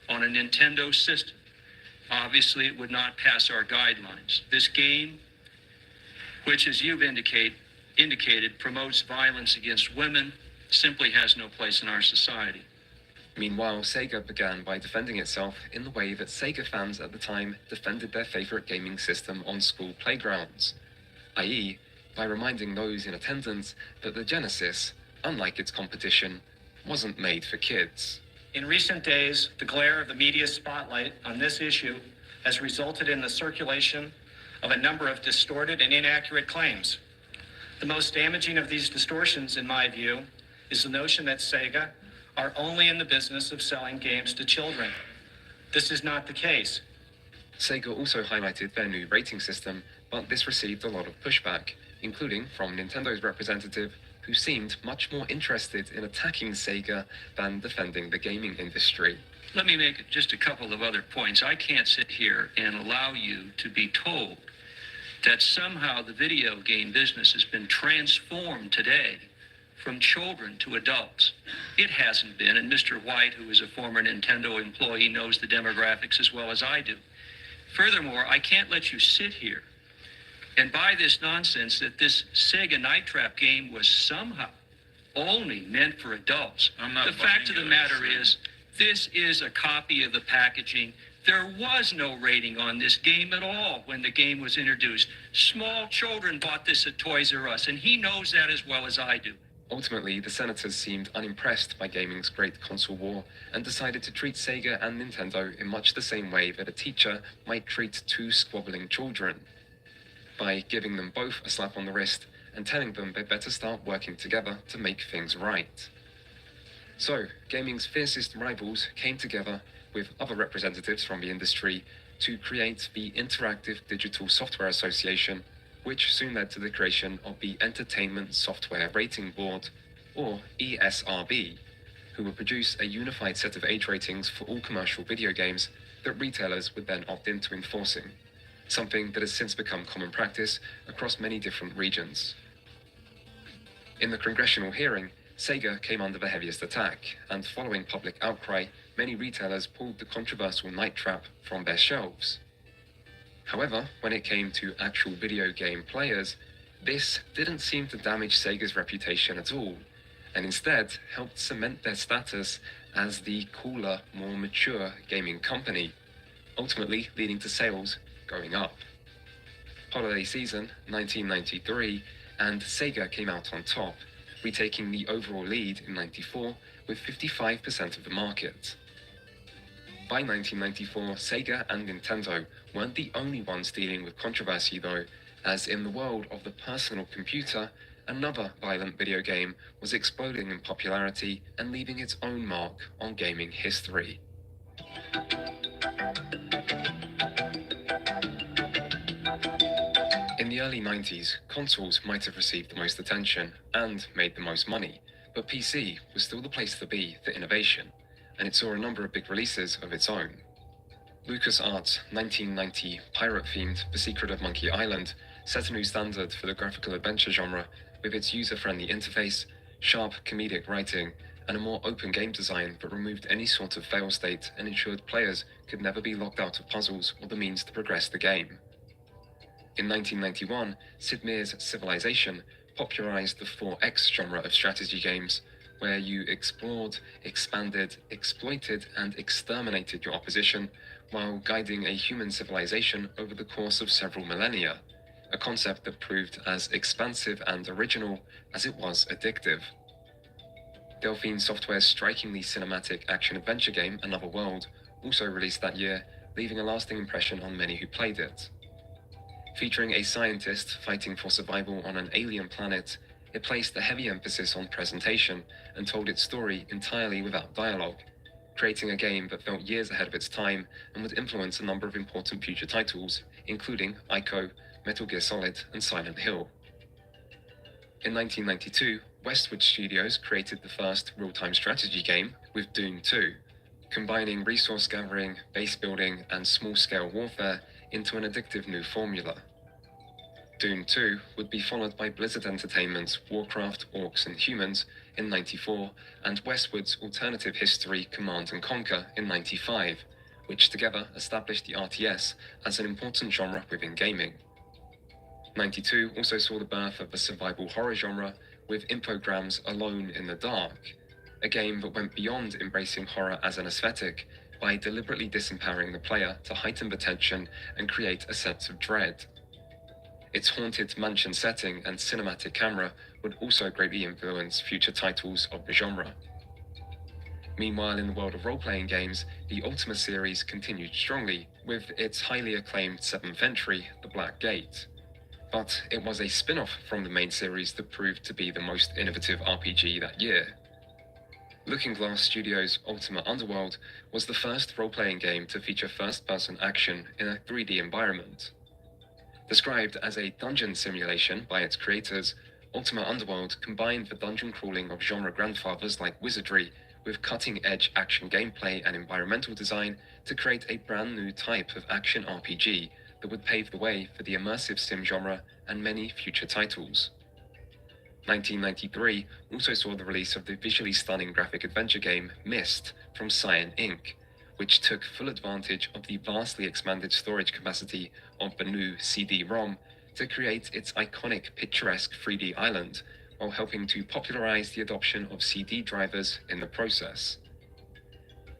on a Nintendo system. Obviously, it would not pass our guidelines. This game, which as you've indicated, promotes violence against women, simply has no place in our society. Meanwhile, Sega began by defending itself in the way that Sega fans at the time defended their favorite gaming system on school playgrounds, i.e., by reminding those in attendance that the Genesis, unlike its competition, wasn't made for kids. In recent days, the glare of the media spotlight on this issue has resulted in the circulation of a number of distorted and inaccurate claims. The most damaging of these distortions, in my view, is the notion that Sega are only in the business of selling games to children. This is not the case. Sega also highlighted their new rating system, but this received a lot of pushback, including from Nintendo's representative, who seemed much more interested in attacking Sega than defending the gaming industry. Let me make just a couple of other points. I can't sit here and allow you to be told that somehow the video game business has been transformed today from children to adults. It hasn't been, and Mr. White, who is a former Nintendo employee, knows the demographics as well as I do. Furthermore, I can't let you sit here and buy this nonsense that this Sega Night Trap game was somehow only meant for adults. The fact of the matter is, this is a copy of the packaging. There was no rating on this game at all when the game was introduced. Small children bought this at Toys R Us, and he knows that as well as I do. Ultimately, the senators seemed unimpressed by gaming's great console war and decided to treat Sega and Nintendo in much the same way that a teacher might treat two squabbling children, by giving them both a slap on the wrist and telling them they'd better start working together to make things right. So, gaming's fiercest rivals came together with other representatives from the industry to create the Interactive Digital Software Association, which soon led to the creation of the Entertainment Software Rating Board, or ESRB, who would produce a unified set of age ratings for all commercial video games that retailers would then opt into enforcing, something that has since become common practice across many different regions. In the congressional hearing, Sega came under the heaviest attack, and following public outcry, many retailers pulled the controversial Night Trap from their shelves. However, when it came to actual video game players, this didn't seem to damage Sega's reputation at all, and instead helped cement their status as the cooler, more mature gaming company, ultimately leading to sales going up. Holiday season 1993, and Sega came out on top, retaking the overall lead in '94 with 55% of the market. By 1994, Sega and Nintendo weren't the only ones dealing with controversy though, as in the world of the personal computer, another violent video game was exploding in popularity and leaving its own mark on gaming history. In the early 90s, consoles might have received the most attention and made the most money, but PC was still the place to be for innovation, and it saw a number of big releases of its own. LucasArts' 1990 pirate-themed The Secret of Monkey Island set a new standard for the graphical adventure genre with its user-friendly interface, sharp comedic writing, and a more open game design that removed any sort of fail state and ensured players could never be locked out of puzzles or the means to progress the game. In 1991, Sid Meier's Civilization popularized the 4X genre of strategy games, where you explored, expanded, exploited, and exterminated your opposition while guiding a human civilization over the course of several millennia, a concept that proved as expansive and original as it was addictive. Delphine Software's strikingly cinematic action-adventure game, Another World, also released that year, leaving a lasting impression on many who played it. Featuring a scientist fighting for survival on an alien planet, it placed a heavy emphasis on presentation and told its story entirely without dialogue, creating a game that felt years ahead of its time and would influence a number of important future titles, including Ico, Metal Gear Solid, and Silent Hill. In 1992, Westwood Studios created the first real-time strategy game with Doom 2, combining resource gathering, base building, and small-scale warfare into an addictive new formula. Doom 2 would be followed by Blizzard Entertainment's Warcraft, Orcs and Humans in '94 and Westwood's alternative history Command & Conquer in '95, which together established the RTS as an important genre within gaming. '92 also saw the birth of the survival horror genre with Infogram's Alone in the Dark, a game that went beyond embracing horror as an aesthetic by deliberately disempowering the player to heighten the tension and create a sense of dread. Its haunted mansion setting and cinematic camera would also greatly influence future titles of the genre. Meanwhile, in the world of role-playing games, the Ultima series continued strongly, with its highly acclaimed 7th entry, The Black Gate. But it was a spin-off from the main series that proved to be the most innovative RPG that year. Looking Glass Studios' Ultima Underworld was the first role-playing game to feature first-person action in a 3D environment. Described as a dungeon simulation by its creators, Ultima Underworld combined the dungeon crawling of genre grandfathers like Wizardry with cutting-edge action gameplay and environmental design to create a brand new type of action RPG that would pave the way for the immersive sim genre and many future titles. 1993 also saw the release of the visually stunning graphic adventure game Myst from Cyan Inc., which took full advantage of the vastly expanded storage capacity of the new CD-ROM to create its iconic picturesque 3D island, while helping to popularize the adoption of CD drivers in the process.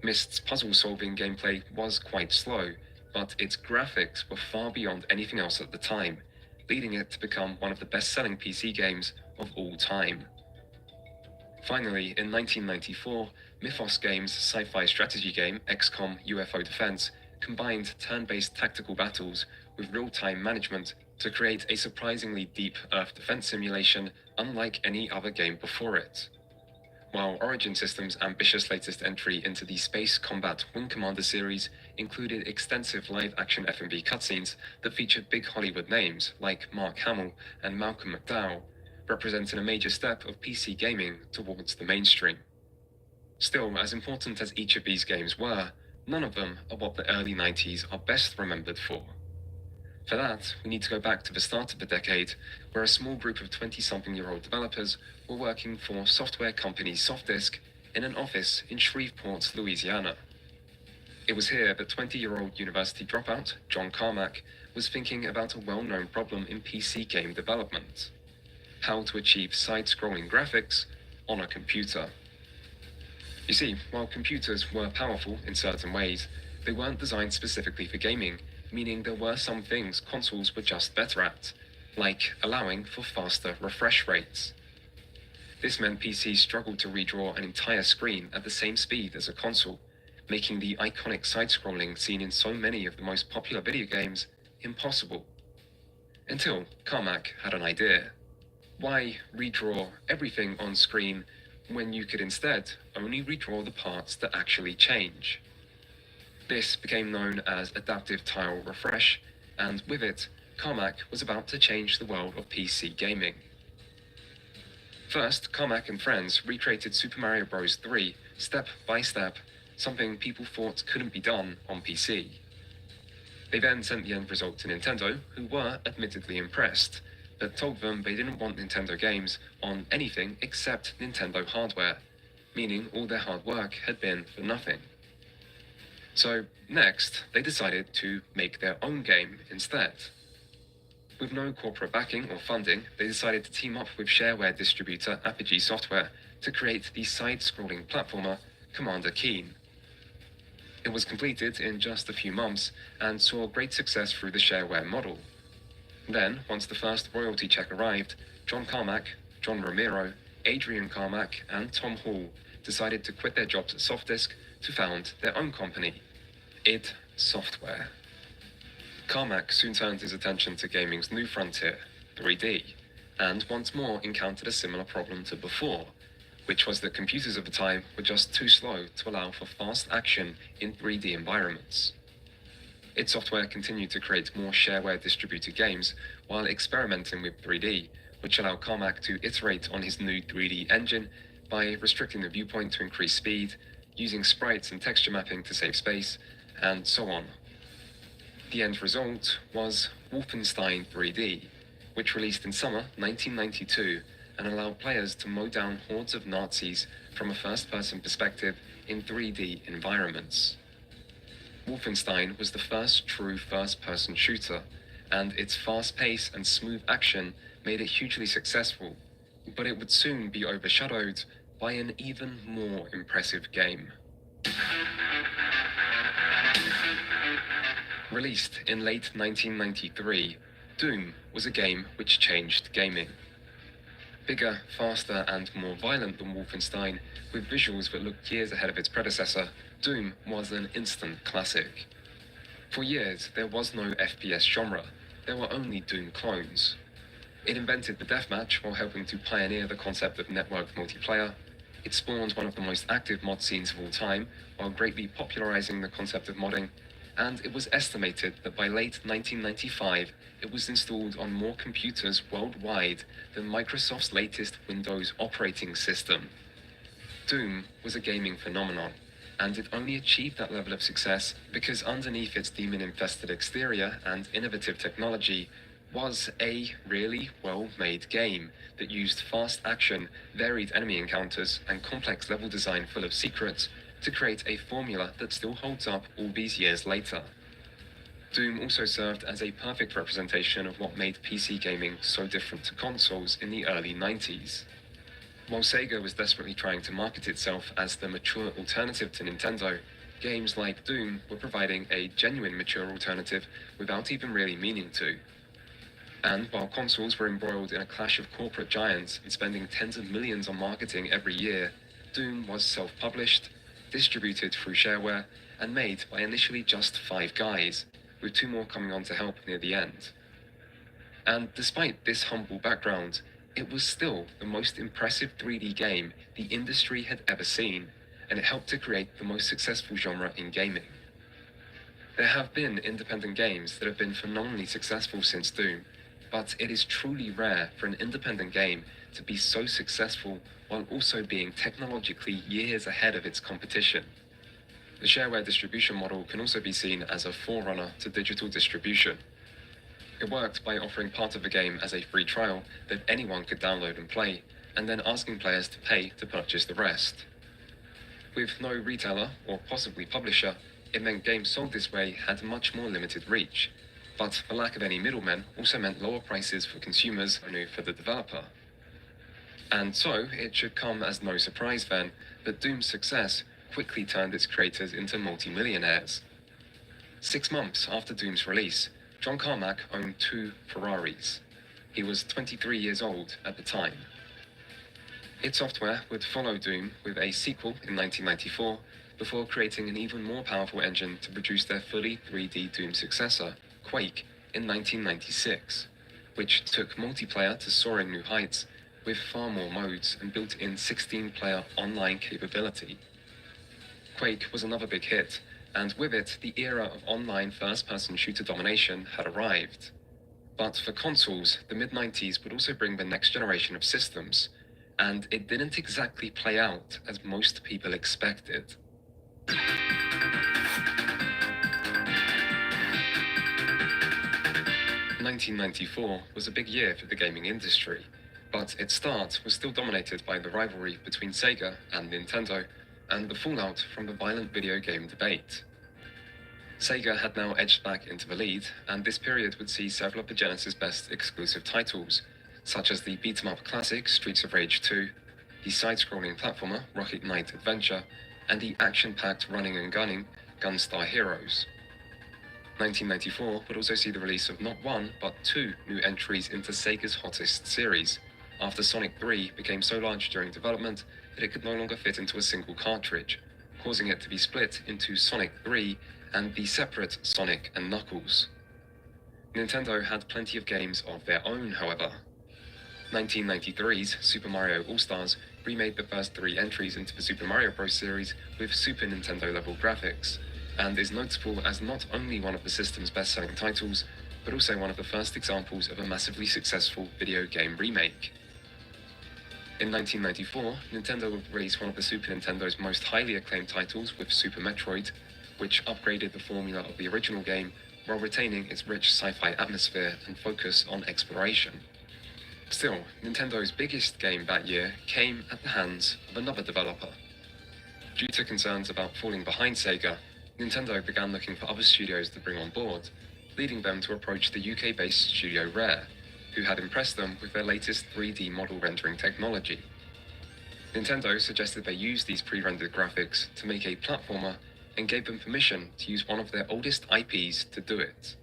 Myst's puzzle-solving gameplay was quite slow, but its graphics were far beyond anything else at the time, leading it to become one of the best-selling PC games of all time. Finally, in 1994, Mythos Games' sci-fi strategy game XCOM UFO Defense combined turn-based tactical battles with real-time management to create a surprisingly deep Earth defense simulation unlike any other game before it. While Origin Systems' ambitious latest entry into the Space Combat Wing Commander series included extensive live-action F&B cutscenes that featured big Hollywood names like Mark Hamill and Malcolm McDowell, representing a major step of PC gaming towards the mainstream. Still, as important as each of these games were, none of them are what the early 90s are best remembered for. For that, we need to go back to the start of the decade, where a small group of 20-something-year-old developers were working for software company Softdisk in an office in Shreveport, Louisiana. It was here that 20-year-old university dropout John Carmack was thinking about a well-known problem in PC game development: how to achieve side-scrolling graphics on a computer. You see, while computers were powerful in certain ways, they weren't designed specifically for gaming, meaning there were some things consoles were just better at, like allowing for faster refresh rates. This meant PCs struggled to redraw an entire screen at the same speed as a console, making the iconic side-scrolling seen in so many of the most popular video games impossible. Until Carmack had an idea. Why redraw everything on screen when you could instead only redraw the parts that actually change? This became known as adaptive tile refresh, and with it, Carmack was about to change the world of PC gaming. First, Carmack and friends recreated Super Mario Bros. 3 step by step, something people thought couldn't be done on PC. They then sent the end result to Nintendo, who were admittedly impressed, but told them they didn't want Nintendo games on anything except Nintendo hardware, meaning all their hard work had been for nothing. So next, they decided to make their own game instead. With no corporate backing or funding, they decided to team up with shareware distributor Apogee Software to create the side-scrolling platformer Commander Keen. It was completed in just a few months and saw great success through the shareware model. Then, once the first royalty check arrived, John Carmack, John Romero, Adrian Carmack and Tom Hall decided to quit their jobs at Softdisk to found their own company, id Software. Carmack soon turned his attention to gaming's new frontier, 3D, and once more encountered a similar problem to before, which was that computers of the time were just too slow to allow for fast action in 3D environments. id Software continued to create more shareware distributed games while experimenting with 3D, which allowed Carmack to iterate on his new 3D engine by restricting the viewpoint to increase speed, using sprites and texture mapping to save space, and so on. The end result was Wolfenstein 3D, which released in summer 1992 and allowed players to mow down hordes of Nazis from a first-person perspective in 3D environments. Wolfenstein was the first true first-person shooter, and its fast pace and smooth action made it hugely successful, but it would soon be overshadowed by an even more impressive game. Released in late 1993, Doom was a game which changed gaming. Bigger, faster, and more violent than Wolfenstein, with visuals that looked years ahead of its predecessor, Doom was an instant classic. For years, there was no FPS genre. There were only Doom clones. It invented the deathmatch while helping to pioneer the concept of networked multiplayer. It spawned one of the most active mod scenes of all time, while greatly popularizing the concept of modding, and it was estimated that by late 1995, it was installed on more computers worldwide than Microsoft's latest Windows operating system. Doom was a gaming phenomenon, and it only achieved that level of success because underneath its demon-infested exterior and innovative technology was a really well-made game that used fast action, varied enemy encounters, and complex level design full of secrets to create a formula that still holds up all these years later. Doom also served as a perfect representation of what made PC gaming so different to consoles in the early 90s. While Sega was desperately trying to market itself as the mature alternative to Nintendo, games like Doom were providing a genuine mature alternative without even really meaning to. And while consoles were embroiled in a clash of corporate giants and spending tens of millions on marketing every year, Doom was self-published, distributed through shareware, and made by initially just 5 guys, with 2 more coming on to help near the end. And despite this humble background, it was still the most impressive 3D game the industry had ever seen, and it helped to create the most successful genre in gaming. There have been independent games that have been phenomenally successful since Doom, but it is truly rare for an independent game to be so successful while also being technologically years ahead of its competition. The shareware distribution model can also be seen as a forerunner to digital distribution. It worked by offering part of the game as a free trial that anyone could download and play, and then asking players to pay to purchase the rest. With no retailer or possibly publisher, it meant games sold this way had much more limited reach, but the lack of any middlemen also meant lower prices for consumers and for the developer. And so, it should come as no surprise then that Doom's success quickly turned its creators into multi-millionaires. 6 months after Doom's release, John Carmack owned 2 Ferraris. He was 23 years old at the time. id Software would follow Doom with a sequel in 1994, before creating an even more powerful engine to produce their fully 3D Doom successor, Quake, in 1996, which took multiplayer to soaring new heights, with far more modes and built-in 16-player online capability. Quake was another big hit, and with it, the era of online first-person shooter domination had arrived. But for consoles, the mid-90s would also bring the next generation of systems, and it didn't exactly play out as most people expected. 1994 was a big year for the gaming industry, but its start was still dominated by the rivalry between Sega and Nintendo, and the fallout from the violent video game debate. Sega had now edged back into the lead, and this period would see several of the Genesis' best exclusive titles, such as the beat-em-up classic Streets of Rage 2, the side-scrolling platformer Rocket Knight Adventure, and the action-packed running and gunning Gunstar Heroes. 1994 would also see the release of not 1, but 2 new entries into Sega's hottest series, after Sonic 3 became so large during development that it could no longer fit into a single cartridge, causing it to be split into Sonic 3 and the separate Sonic and Knuckles. Nintendo had plenty of games of their own, however. 1993's Super Mario All-Stars remade the first 3 entries into the Super Mario Bros. Series with Super Nintendo-level graphics, and is notable as not only one of the system's best-selling titles, but also one of the first examples of a massively successful video game remake. In 1994, Nintendo would release one of the Super Nintendo's most highly acclaimed titles with Super Metroid, which upgraded the formula of the original game while retaining its rich sci-fi atmosphere and focus on exploration. Still, Nintendo's biggest game that year came at the hands of another developer. Due to concerns about falling behind Sega, Nintendo began looking for other studios to bring on board, leading them to approach the UK-based studio Rare, who had impressed them with their latest 3D model rendering technology. Nintendo suggested they use these pre-rendered graphics to make a platformer and gave them permission to use one of their oldest IPs to do it.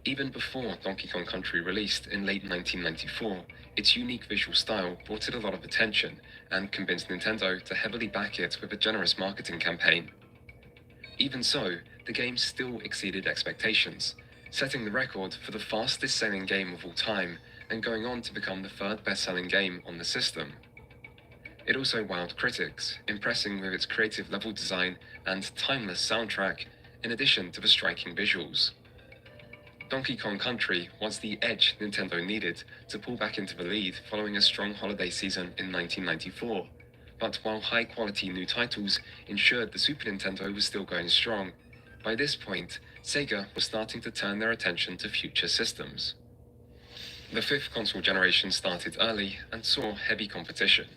Even before Donkey Kong Country released in late 1994, its unique visual style brought it a lot of attention and convinced Nintendo to heavily back it with a generous marketing campaign. Even so, the game still exceeded expectations, setting the record for the fastest-selling game of all time and going on to become the 3rd best-selling game on the system. It also wowed critics, impressing with its creative level design and timeless soundtrack, in addition to the striking visuals. Donkey Kong Country was the edge Nintendo needed to pull back into the lead following a strong holiday season in 1994. But while high-quality new titles ensured the Super Nintendo was still going strong, by this point, Sega was starting to turn their attention to future systems. The 5th console generation started early and saw heavy competition.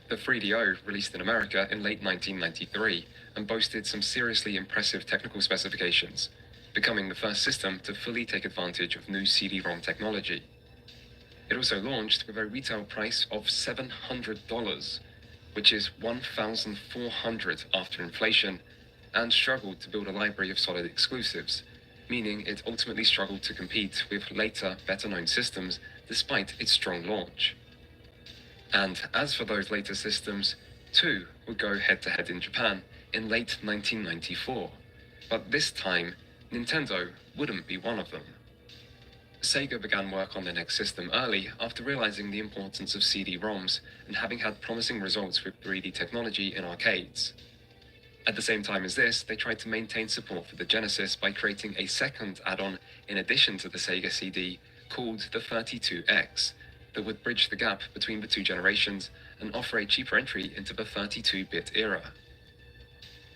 The 3DO released in America in late 1993 and boasted some seriously impressive technical specifications, becoming the first system to fully take advantage of new CD-ROM technology. It also launched with a retail price of $700, which is $1,400 after inflation, and struggled to build a library of solid exclusives, meaning it ultimately struggled to compete with later, better-known systems despite its strong launch. And as for those later systems, 2 would go head-to-head in Japan in late 1994, but this time, Nintendo wouldn't be one of them. Sega began work on their next system early after realizing the importance of CD-ROMs and having had promising results with 3D technology in arcades. At the same time as this, they tried to maintain support for the Genesis by creating a second add-on in addition to the Sega CD called the 32X that would bridge the gap between the 2 generations and offer a cheaper entry into the 32-bit era.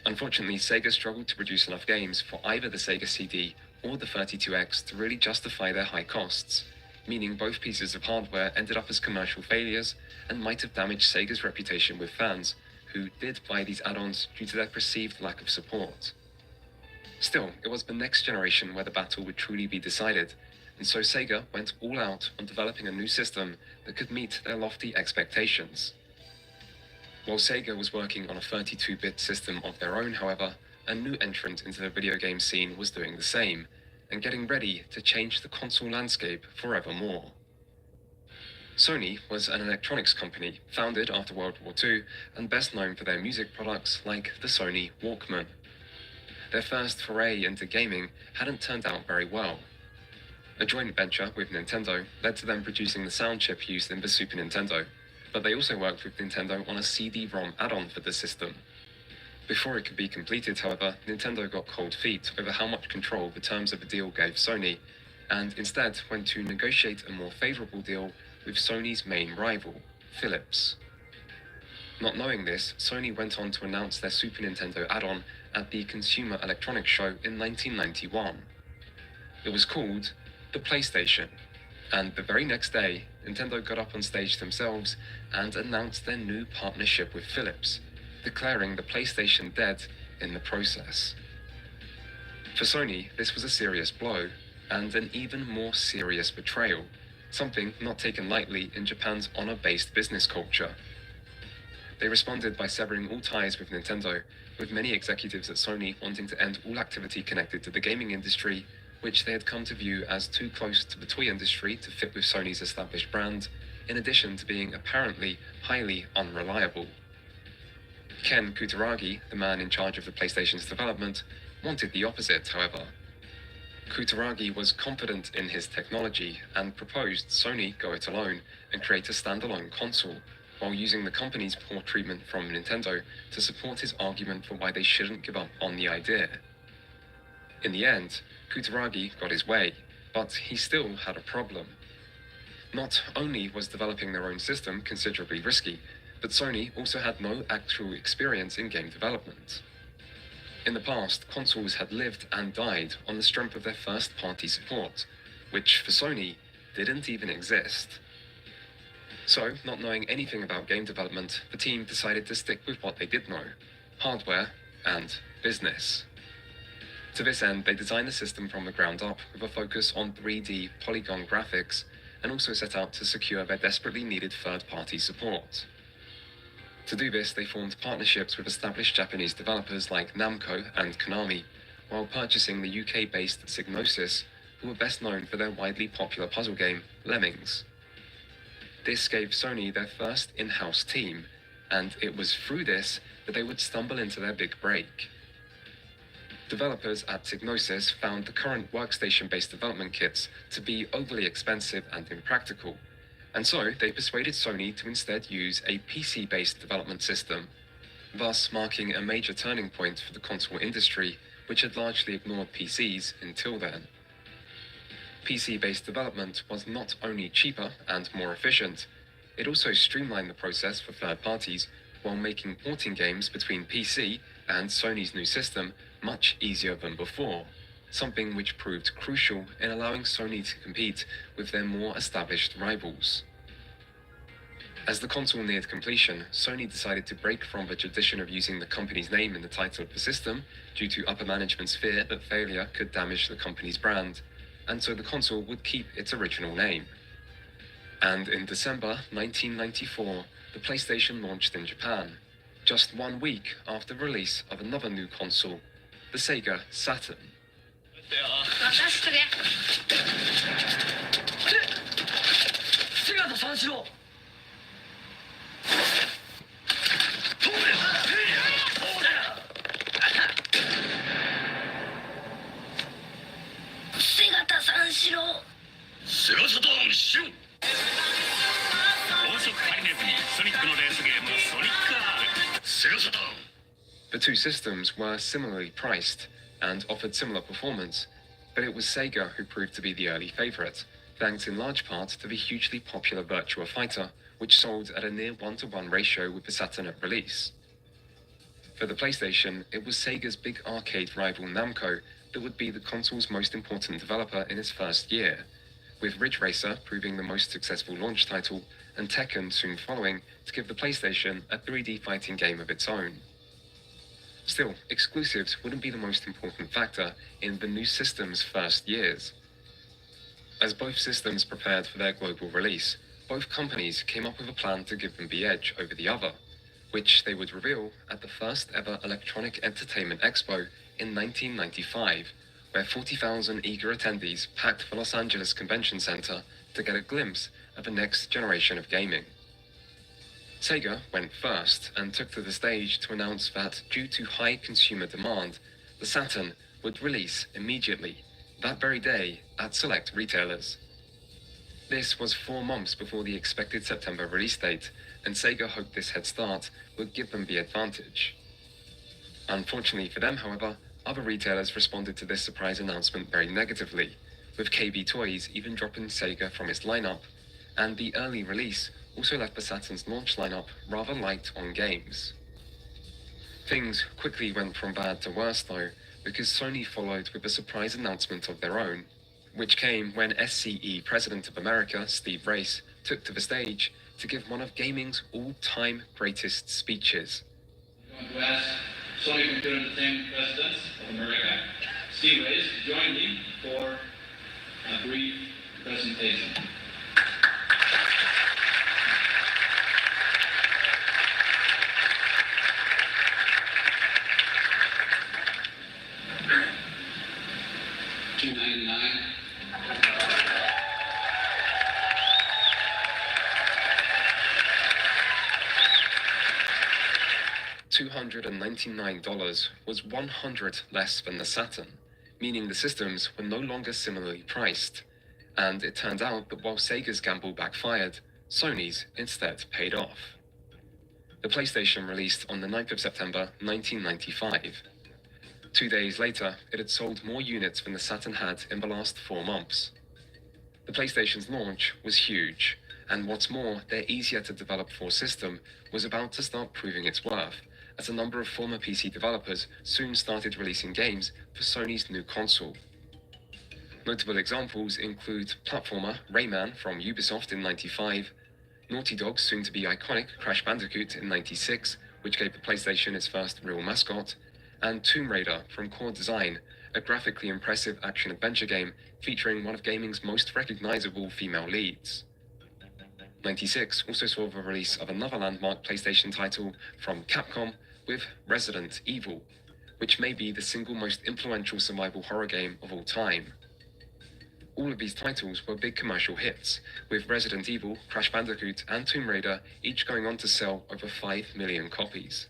Unfortunately, Sega struggled to produce enough games for either the Sega CD or the 32X to really justify their high costs, meaning both pieces of hardware ended up as commercial failures and might have damaged Sega's reputation with fans, who did buy these add-ons due to their perceived lack of support. Still, it was the next generation where the battle would truly be decided, and so Sega went all out on developing a new system that could meet their lofty expectations. While Sega was working on a 32-bit system of their own, however, a new entrant into the video game scene was doing the same, and getting ready to change the console landscape forevermore. Sony was an electronics company founded after World War II and best known for their music products like the Sony Walkman. Their first foray into gaming hadn't turned out very well. A joint venture with Nintendo led to them producing the sound chip used in the Super Nintendo, but they also worked with Nintendo on a CD-ROM add-on for the system. Before it could be completed, however, Nintendo got cold feet over how much control the terms of the deal gave Sony, and instead went to negotiate a more favorable deal with Sony's main rival, Philips. Not knowing this, Sony went on to announce their Super Nintendo add-on at the Consumer Electronics Show in 1991. It was called the PlayStation, and the very next day, Nintendo got up on stage themselves and announced their new partnership with Philips, declaring the PlayStation dead in the process. For Sony, this was a serious blow, and an even more serious betrayal, something not taken lightly in Japan's honor-based business culture. They responded by severing all ties with Nintendo, with many executives at Sony wanting to end all activity connected to the gaming industry, which they had come to view as too close to the toy industry to fit with Sony's established brand, in addition to being apparently highly unreliable. Ken Kutaragi, the man in charge of the PlayStation's development, wanted the opposite, however. Kutaragi was confident in his technology and proposed Sony go it alone and create a standalone console, while using the company's poor treatment from Nintendo to support his argument for why they shouldn't give up on the idea. In the end, Kutaragi got his way, but he still had a problem. Not only was developing their own system considerably risky, but Sony also had no actual experience in game development. In the past, consoles had lived and died on the strength of their first-party support, which for Sony didn't even exist. So, not knowing anything about game development, the team decided to stick with what they did know: hardware and business. To this end, they designed the system from the ground up with a focus on 3D polygon graphics, and also set out to secure their desperately needed third-party support. To do this, they formed partnerships with established Japanese developers like Namco and Konami, while purchasing the UK-based Psygnosis, who were best known for their widely popular puzzle game, Lemmings. This gave Sony their first in-house team, and it was through this that they would stumble into their big break. Developers at Psygnosis found the current workstation-based development kits to be overly expensive and impractical, and so they persuaded Sony to instead use a PC-based development system, thus marking a major turning point for the console industry, which had largely ignored PCs until then. PC-based development was not only cheaper and more efficient, it also streamlined the process for third parties while making porting games between PC and Sony's new system much easier than before, something which proved crucial in allowing Sony to compete with their more established rivals. As the console neared completion, Sony decided to break from the tradition of using the company's name in the title of the system due to upper management's fear that failure could damage the company's brand, and so the console would keep its original name. And in December 1994, the PlayStation launched in Japan, just 1 week after the release of another new console, the Sega Saturn. The two systems were similarly priced and offered similar performance, but it was Sega who proved to be the early favorite, thanks in large part to the hugely popular Virtua Fighter, which sold at a near 1-to-1 ratio with the Saturn at release. For the PlayStation, it was Sega's big arcade rival Namco that would be the console's most important developer in its first year, with Ridge Racer proving the most successful launch title, and Tekken soon following to give the PlayStation a 3D fighting game of its own. Still, exclusives wouldn't be the most important factor in the new system's first years. As both systems prepared for their global release, both companies came up with a plan to give them the edge over the other, which they would reveal at the first ever Electronic Entertainment Expo in 1995, where 40,000 eager attendees packed the Los Angeles Convention Center to get a glimpse of the next generation of gaming. Sega went first and took to the stage to announce that, due to high consumer demand, the Saturn would release immediately, that very day, at select retailers. This was 4 months before the expected September release date, and Sega hoped this head start would give them the advantage. Unfortunately for them, however, other retailers responded to this surprise announcement very negatively, with KB Toys even dropping Sega from its lineup, and the early release also left the Saturn's launch lineup rather light on games. Things quickly went from bad to worse though, because Sony followed with a surprise announcement of their own, which came when SCE President of America, Steve Race, took to the stage to give one of gaming's all-time greatest speeches. to ask Sony Computer Entertainment Presidents of America, Seaways, to join me for a brief presentation. $299 was 100 less than the Saturn, meaning the systems were no longer similarly priced. And it turned out that while Sega's gamble backfired, Sony's instead paid off. The PlayStation released on the 9th of September 1995. 2 days later, it had sold more units than the Saturn had in the last 4 months. The PlayStation's launch was huge, and what's more, their easier-to-develop-for system was about to start proving its worth, as a number of former PC developers soon started releasing games for Sony's new console. Notable examples include platformer Rayman from Ubisoft in '95, Naughty Dog's soon-to-be iconic Crash Bandicoot in '96, which gave the PlayStation its first real mascot, and Tomb Raider from Core Design, a graphically impressive action-adventure game featuring one of gaming's most recognizable female leads. '96 also saw the release of another landmark PlayStation title from Capcom with Resident Evil, which may be the single most influential survival horror game of all time. All of these titles were big commercial hits, with Resident Evil, Crash Bandicoot, and Tomb Raider each going on to sell over 5 million copies.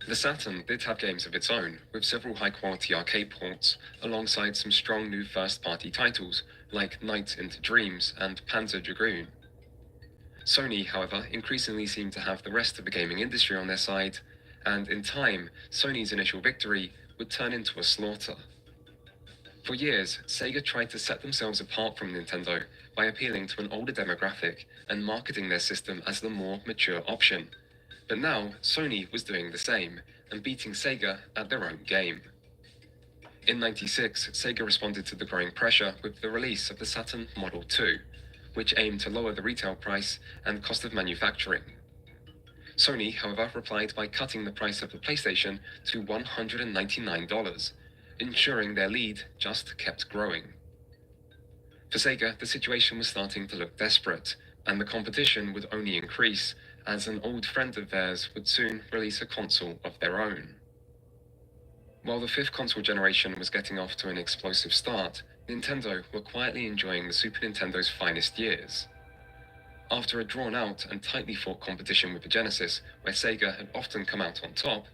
The Saturn did have games of its own, with several high-quality arcade ports, alongside some strong new first-party titles like Night into Dreams and Panzer Dragoon. Sony, however, increasingly seemed to have the rest of the gaming industry on their side, and in time, Sony's initial victory would turn into a slaughter. For years, Sega tried to set themselves apart from Nintendo by appealing to an older demographic and marketing their system as the more mature option. But now, Sony was doing the same, and beating Sega at their own game. In '96, Sega responded to the growing pressure with the release of the Saturn Model 2, which aimed to lower the retail price and cost of manufacturing. Sony, however, replied by cutting the price of the PlayStation to $199, ensuring their lead just kept growing. For Sega, the situation was starting to look desperate, and the competition would only increase, as an old friend of theirs would soon release a console of their own. While the fifth console generation was getting off to an explosive start, Nintendo were quietly enjoying the Super Nintendo's finest years. After a drawn-out and tightly fought competition with the Genesis, where Sega had often come out on top,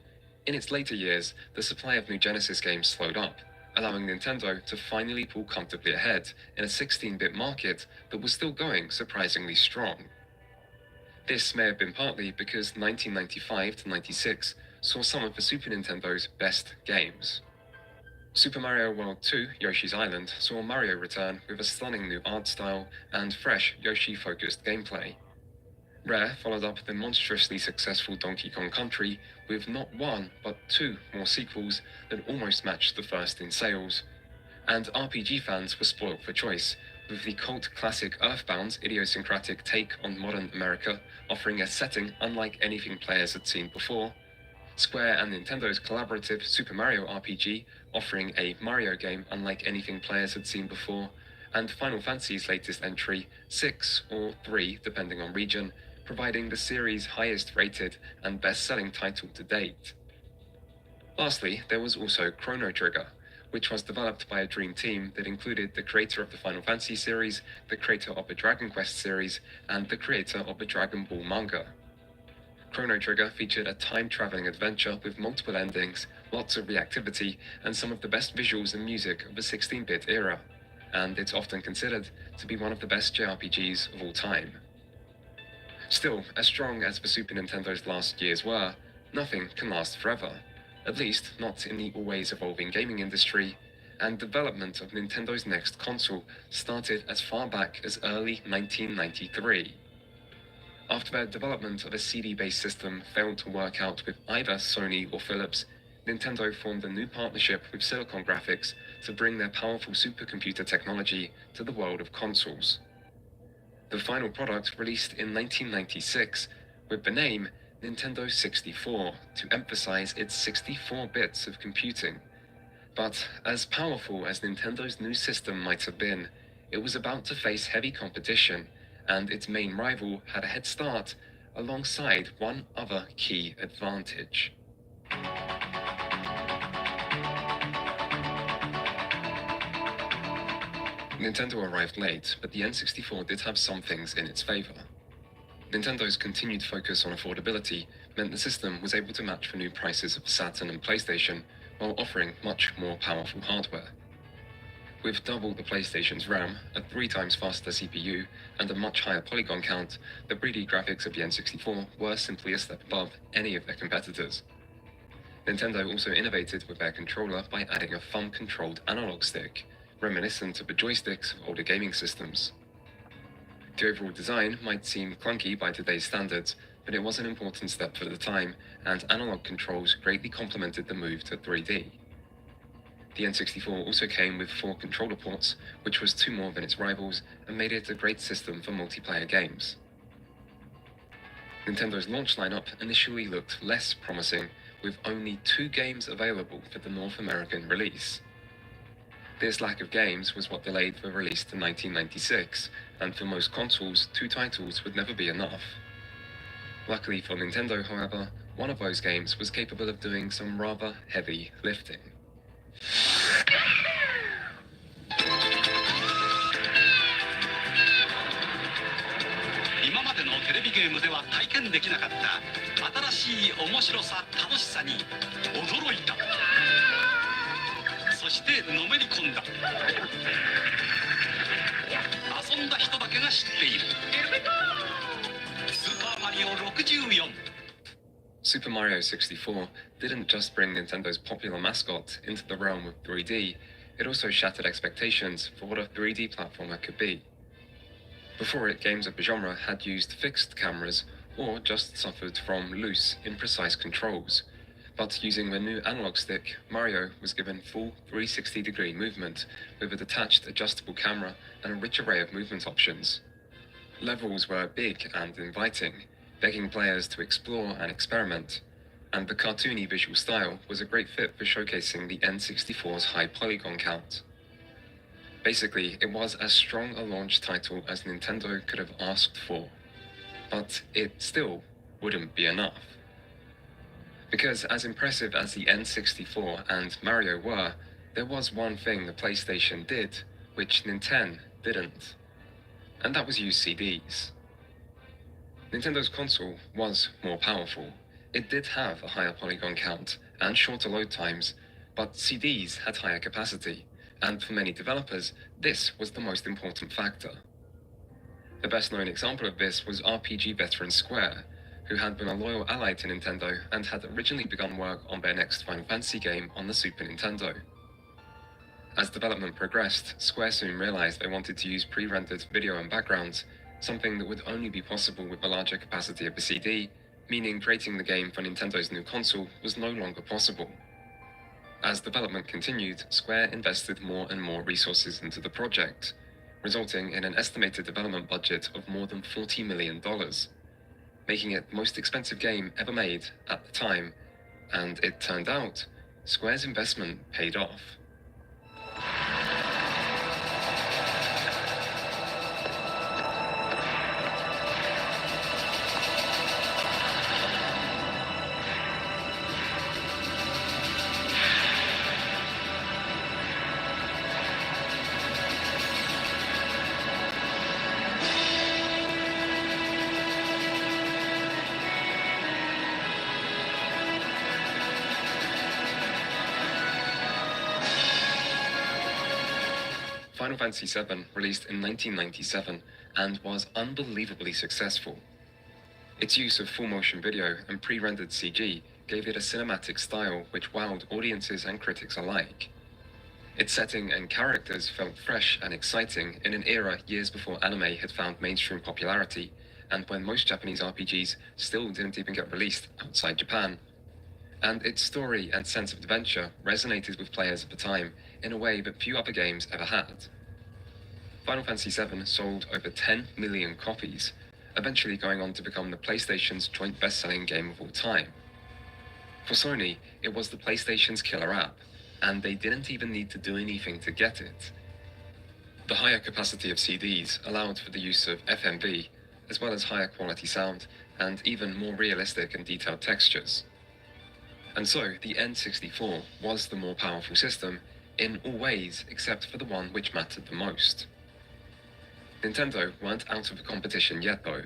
in its later years, the supply of new Genesis games slowed up, allowing Nintendo to finally pull comfortably ahead in a 16-bit market that was still going surprisingly strong. This may have been partly because 1995 to '96 saw some of the Super Nintendo's best games. Super Mario World 2, Yoshi's Island, saw Mario return with a stunning new art style and fresh Yoshi-focused gameplay. Rare followed up the monstrously successful Donkey Kong Country with not one, but 2 more sequels that almost matched the first in sales. And RPG fans were spoiled for choice, with the cult classic Earthbound's idiosyncratic take on modern America offering a setting unlike anything players had seen before, Square and Nintendo's collaborative Super Mario RPG offering a Mario game unlike anything players had seen before, and Final Fantasy's latest entry, 6 or 3 depending on region, providing the series' highest rated and best-selling title to date. Lastly, there was also Chrono Trigger, which was developed by a dream team that included the creator of the Final Fantasy series, the creator of the Dragon Quest series, and the creator of the Dragon Ball manga. Chrono Trigger featured a time-traveling adventure with multiple endings, lots of reactivity, and some of the best visuals and music of the 16-bit era, and it's often considered to be one of the best JRPGs of all time. Still, as strong as the Super Nintendo's last years were, nothing can last forever, at least not in the always evolving gaming industry, and development of Nintendo's next console started as far back as early 1993. After their development of a CD-based system failed to work out with either Sony or Philips, Nintendo formed a new partnership with Silicon Graphics to bring their powerful supercomputer technology to the world of consoles. The final product released in 1996 with the name Nintendo 64 to emphasize its 64 bits of computing. But as powerful as Nintendo's new system might have been, it was about to face heavy competition, and its main rival had a head start alongside one other key advantage. Nintendo arrived late, but the N64 did have some things in its favor. Nintendo's continued focus on affordability meant the system was able to match the new prices of Saturn and PlayStation while offering much more powerful hardware. With double the PlayStation's RAM, a 3 times faster CPU, and a much higher polygon count, the 3D graphics of the N64 were simply a step above any of their competitors. Nintendo also innovated with their controller by adding a thumb-controlled analog stick, reminiscent of the joysticks of older gaming systems. The overall design might seem clunky by today's standards, but it was an important step for the time, and analog controls greatly complemented the move to 3D. The N64 also came with 4 controller ports, which was 2 more than its rivals, and made it a great system for multiplayer games. Nintendo's launch lineup initially looked less promising, with only 2 games available for the North American release. This lack of games was what delayed the release to 1996, and for most consoles, 2 titles would never be enough. Luckily for Nintendo, however, one of those games was capable of doing some rather heavy lifting. 今までのテレビゲームでは体験できなかった新しい面白さ、楽しさに驚いた。そしてのめり込んだ。遊んだ人だけが知っている。スーパーマリオ64。Super Mario 64 didn't just bring Nintendo's popular mascot into the realm of 3D, it also shattered expectations for what a 3D platformer could be. Before it, games of the genre had used fixed cameras or just suffered from loose, imprecise controls. But using the new analog stick, Mario was given full 360-degree movement with a detached adjustable camera and a rich array of movement options. Levels were big and inviting, begging players to explore and experiment, and the cartoony visual style was a great fit for showcasing the N64's high polygon count. Basically, it was as strong a launch title as Nintendo could have asked for, but it still wouldn't be enough. Because as impressive as the N64 and Mario were, there was one thing the PlayStation did, which Nintendo didn't, and that was use CDs. Nintendo's console was more powerful. It did have a higher polygon count and shorter load times, but CDs had higher capacity, and for many developers, this was the most important factor. The best-known example of this was RPG veteran Square, who had been a loyal ally to Nintendo and had originally begun work on their next Final Fantasy game on the Super Nintendo. As development progressed, Square soon realized they wanted to use pre-rendered video and backgrounds, something that would only be possible with the larger capacity of the CD, meaning creating the game for Nintendo's new console was no longer possible. As development continued, Square invested more and more resources into the project, resulting in an estimated development budget of more than $40 million, making it the most expensive game ever made at the time, and it turned out, Square's investment paid off. Final Fantasy VII released in 1997 and was unbelievably successful. Its use of full-motion video and pre-rendered CG gave it a cinematic style which wowed audiences and critics alike. Its setting and characters felt fresh and exciting in an era years before anime had found mainstream popularity, and when most Japanese RPGs still didn't even get released outside Japan. And its story and sense of adventure resonated with players at the time in a way that few other games ever had. Final Fantasy VII sold over 10 million copies, eventually going on to become the PlayStation's joint best-selling game of all time. For Sony, it was the PlayStation's killer app, and they didn't even need to do anything to get it. The higher capacity of CDs allowed for the use of FMV, as well as higher quality sound, and even more realistic and detailed textures. And so, the N64 was the more powerful system in all ways except for the one which mattered the most. Nintendo weren't out of the competition yet though,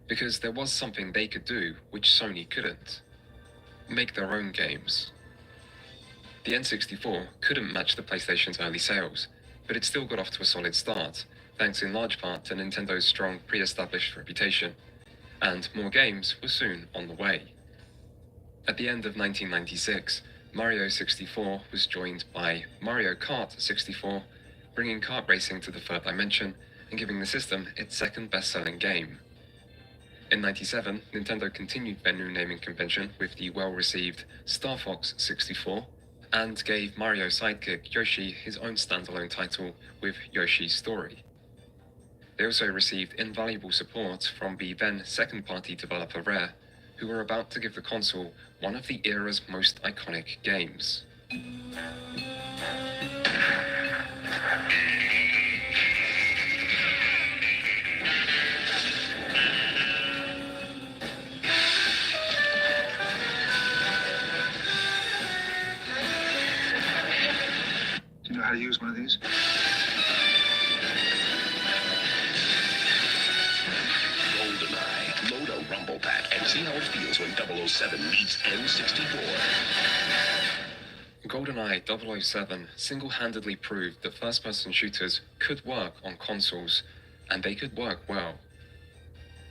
because there was something they could do which Sony couldn't. Make their own games. The N64 couldn't match the PlayStation's early sales, but it still got off to a solid start, thanks in large part to Nintendo's strong pre-established reputation, and more games were soon on the way. At the end of 1996, Mario 64 was joined by Mario Kart 64, bringing kart racing to the third dimension and giving the system its second best-selling game. In 97, Nintendo continued their new naming convention with the well-received Star Fox 64, and gave Mario sidekick Yoshi his own standalone title with Yoshi's Story. They also received invaluable support from the then second-party developer Rare, who were about to give the console one of the era's most iconic games. Do you know how to use one of these? GoldenEye. Load a rumble pack and see how it feels when 007 meets N64. GoldenEye 007 single-handedly proved that first-person shooters could work on consoles, and they could work well.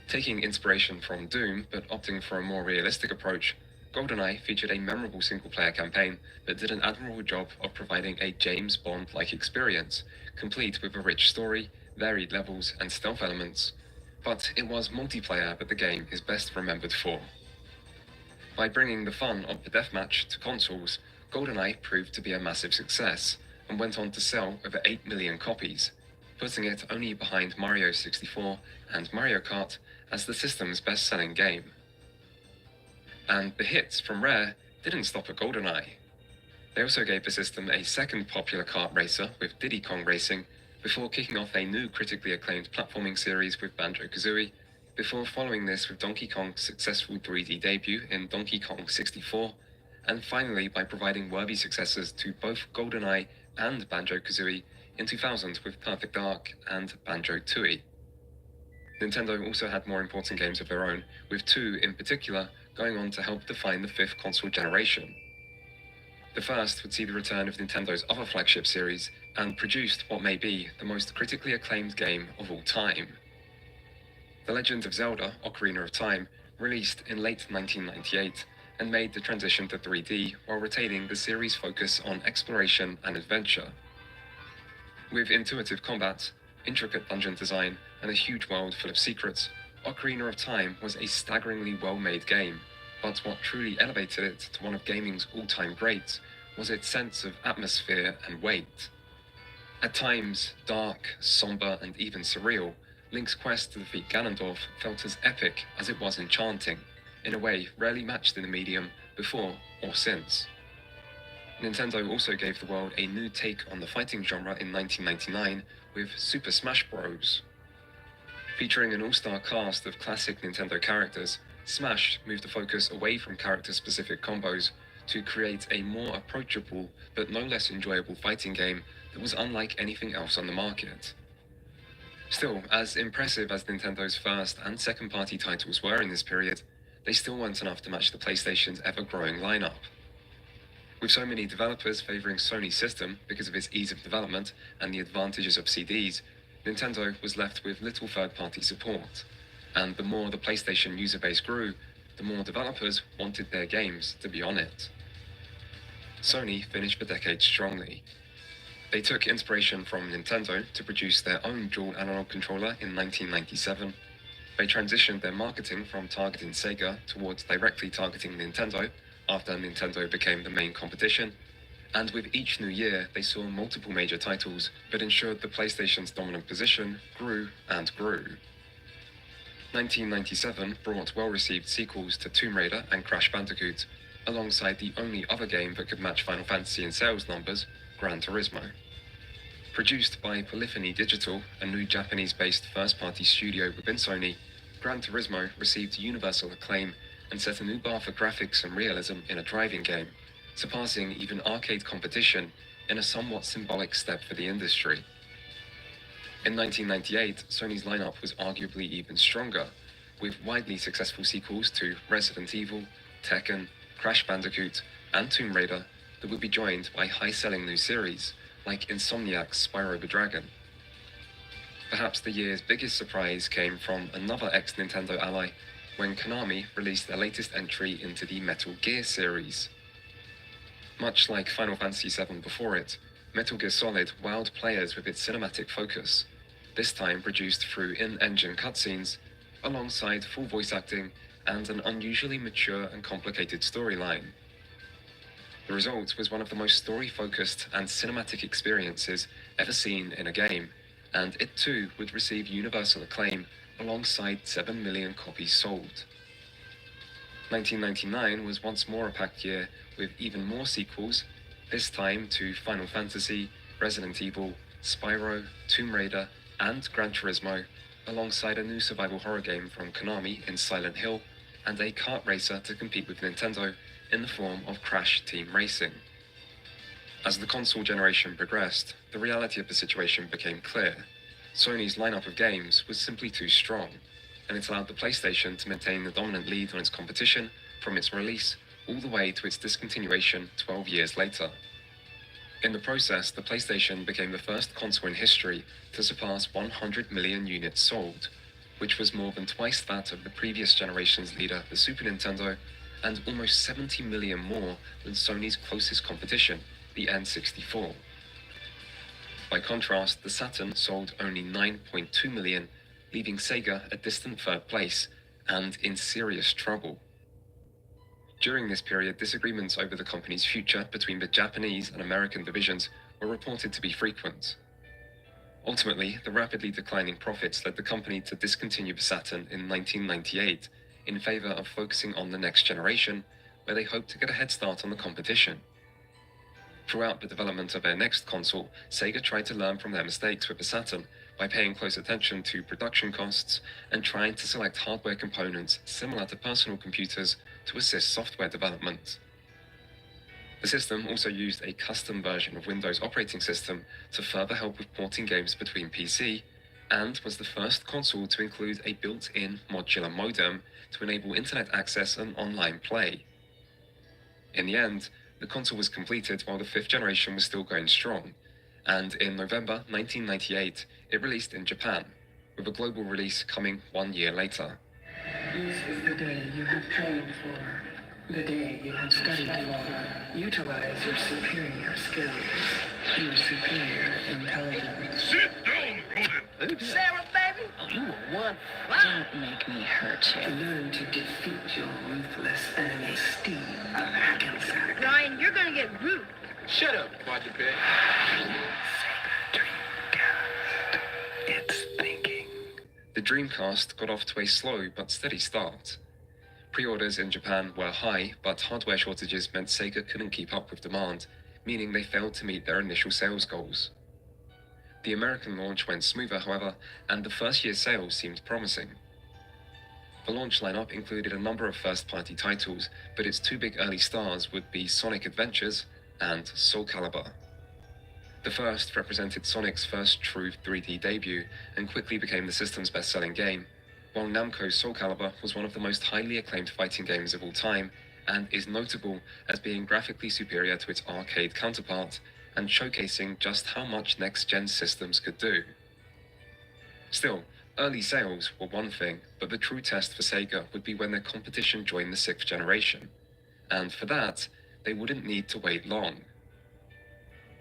Taking inspiration from Doom, but opting for a more realistic approach, GoldenEye featured a memorable single-player campaign that did an admirable job of providing a James Bond-like experience, complete with a rich story, varied levels, and stealth elements. But it was multiplayer that the game is best remembered for. By bringing the fun of the deathmatch to consoles, GoldenEye proved to be a massive success, and went on to sell over 8 million copies, putting it only behind Mario 64 and Mario Kart as the system's best-selling game. And the hits from Rare didn't stop at GoldenEye. They also gave the system a second popular kart racer with Diddy Kong Racing, before kicking off a new critically acclaimed platforming series with Banjo-Kazooie, before following this with Donkey Kong's successful 3D debut in Donkey Kong 64, and finally by providing worthy successors to both GoldenEye and Banjo-Kazooie in 2000 with Perfect Dark and Banjo-Tooie. Nintendo also had more important games of their own, with two in particular going on to help define the fifth console generation. The first would see the return of Nintendo's other flagship series, and produced what may be the most critically acclaimed game of all time. The Legend of Zelda: Ocarina of Time released in late 1998, and made the transition to 3D while retaining the series' focus on exploration and adventure. With intuitive combat, intricate dungeon design, and a huge world full of secrets, Ocarina of Time was a staggeringly well-made game, but what truly elevated it to one of gaming's all-time greats was its sense of atmosphere and weight. At times, dark, somber, and even surreal, Link's quest to defeat Ganondorf felt as epic as it was enchanting, in a way rarely matched in the medium before or since. Nintendo also gave the world a new take on the fighting genre in 1999 with Super Smash Bros. Featuring an all-star cast of classic Nintendo characters, Smash moved the focus away from character-specific combos to create a more approachable but no less enjoyable fighting game that was unlike anything else on the market. Still, as impressive as Nintendo's first and second-party titles were in this period, they still weren't enough to match the PlayStation's ever-growing lineup. With so many developers favoring Sony's system because of its ease of development and the advantages of CDs, Nintendo was left with little third-party support. And the more the PlayStation user base grew, the more developers wanted their games to be on it. Sony finished the decade strongly. They took inspiration from Nintendo to produce their own dual analog controller in 1997. They transitioned their marketing from targeting Sega towards directly targeting Nintendo after Nintendo became the main competition, and with each new year they saw multiple major titles that ensured the PlayStation's dominant position grew and grew. 1997 brought well-received sequels to Tomb Raider and Crash Bandicoot, alongside the only other game that could match Final Fantasy in sales numbers, Gran Turismo. Produced by Polyphony Digital, a new Japanese-based first-party studio within Sony, Gran Turismo received universal acclaim and set a new bar for graphics and realism in a driving game, surpassing even arcade competition in a somewhat symbolic step for the industry. In 1998, Sony's lineup was arguably even stronger, with widely successful sequels to Resident Evil, Tekken, Crash Bandicoot, and Tomb Raider that would be joined by high-selling new series, like Insomniac's Spyro the Dragon. Perhaps the year's biggest surprise came from another ex-Nintendo ally, when Konami released their latest entry into the Metal Gear series. Much like Final Fantasy VII before it, Metal Gear Solid wowed players with its cinematic focus, this time produced through in-engine cutscenes, alongside full voice acting and an unusually mature and complicated storyline. The result was one of the most story-focused and cinematic experiences ever seen in a game, and it too would receive universal acclaim alongside 7 million copies sold. 1999 was once more a packed year with even more sequels, this time to Final Fantasy, Resident Evil, Spyro, Tomb Raider, and Gran Turismo, alongside a new survival horror game from Konami in Silent Hill, and a kart racer to compete with Nintendo in the form of Crash Team Racing. As the console generation progressed, the reality of the situation became clear. Sony's lineup of games was simply too strong, and it allowed the PlayStation to maintain the dominant lead on its competition from its release all the way to its discontinuation 12 years later. In the process, the PlayStation became the first console in history to surpass 100 million units sold, which was more than twice that of the previous generation's leader, the Super Nintendo, and almost 70 million more than Sony's closest competition, the N64. By contrast, the Saturn sold only 9.2 million, leaving Sega a distant third place, and in serious trouble. During this period, disagreements over the company's future between the Japanese and American divisions were reported to be frequent. Ultimately, the rapidly declining profits led the company to discontinue the Saturn in 1998 in favor of focusing on the next generation, where they hoped to get a head start on the competition. Throughout the development of their next console, Sega tried to learn from their mistakes with the Saturn by paying close attention to production costs and trying to select hardware components similar to personal computers to assist software development. The system also used a custom version of Windows operating system to further help with porting games between PC, and was the first console to include a built-in modular modem to enable internet access and online play. In the end, the console was completed while the fifth generation was still going strong, and in November 1998, it released in Japan, with a global release coming 1 year later. This is the day you have trained for, the day you have studied for. Utilize your superior skills, your superior intelligence. Sit down, rodent! Sarah, baby! You were one. Don't make me hurt you. Learn to defeat your ruthless enemy, Steve Hackensack. Ryan, you're gonna get rude. Shut up, quadruped. It's thinking. The Dreamcast got off to a slow but steady start. Pre-orders in Japan were high, but hardware shortages meant Sega couldn't keep up with demand, meaning they failed to meet their initial sales goals. The American launch went smoother, however, and the first year's sales seemed promising. The launch lineup included a number of first-party titles, but its two big early stars would be Sonic Adventures and Soul Calibur. The first represented Sonic's first true 3D debut and quickly became the system's best-selling game, while Namco's Soul Calibur was one of the most highly acclaimed fighting games of all time and is notable as being graphically superior to its arcade counterpart and showcasing just how much next-gen systems could do. Still, early sales were one thing, but the true test for Sega would be when their competition joined the sixth generation, and for that, they wouldn't need to wait long.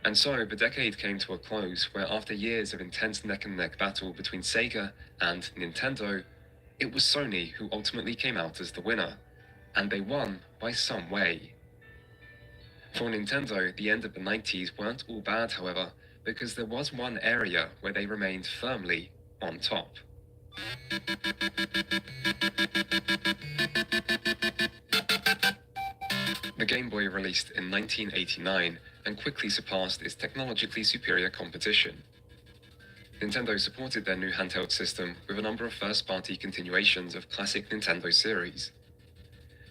And so, the decade came to a close where after years of intense neck-and-neck battle between Sega and Nintendo, it was Sony who ultimately came out as the winner, and they won by some way. For Nintendo, the end of the 90s weren't all bad, however, because there was one area where they remained firmly on top. The Game Boy released in 1989 and quickly surpassed its technologically superior competition. Nintendo supported their new handheld system with a number of first-party continuations of classic Nintendo series.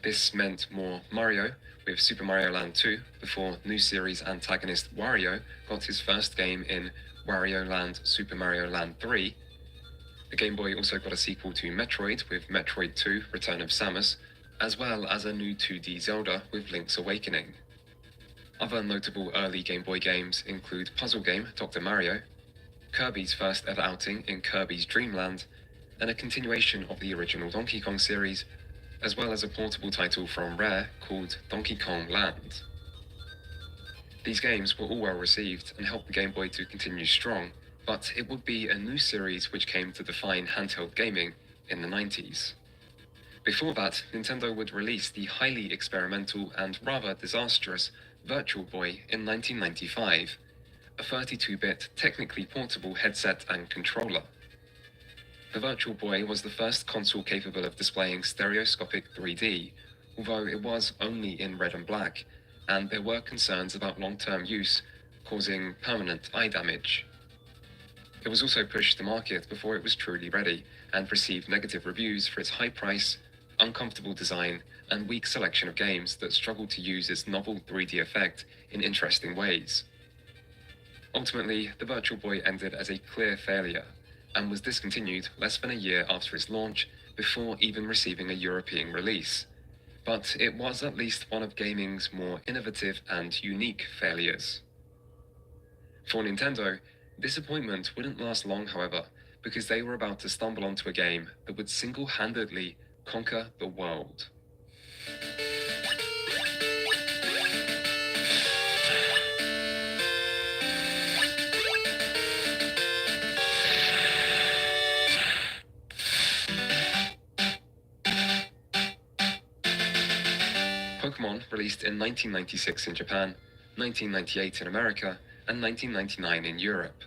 This meant more Mario, with Super Mario Land 2, before new series antagonist Wario got his first game in Wario Land Super Mario Land 3. The Game Boy also got a sequel to Metroid with Metroid 2 Return of Samus, as well as a new 2D Zelda with Link's Awakening. Other notable early Game Boy games include puzzle game Dr. Mario, Kirby's first ever outing in Kirby's Dream Land, and a continuation of the original Donkey Kong series, as well as a portable title from Rare called Donkey Kong Land. These games were all well received and helped the Game Boy to continue strong, but it would be a new series which came to define handheld gaming in the 90s. Before that, Nintendo would release the highly experimental and rather disastrous Virtual Boy in 1995, a 32-bit, technically portable headset and controller. The Virtual Boy was the first console capable of displaying stereoscopic 3D, although it was only in red and black, and there were concerns about long-term use, causing permanent eye damage. It was also pushed to market before it was truly ready, and received negative reviews for its high price, uncomfortable design, and weak selection of games that struggled to use its novel 3D effect in interesting ways. Ultimately, the Virtual Boy ended as a clear failure, and was discontinued less than a year after its launch, before even receiving a European release. But it was at least one of gaming's more innovative and unique failures. For Nintendo, disappointment wouldn't last long, however, because they were about to stumble onto a game that would single-handedly conquer the world. Pokemon released in 1996 in Japan, 1998 in America, and 1999 in Europe.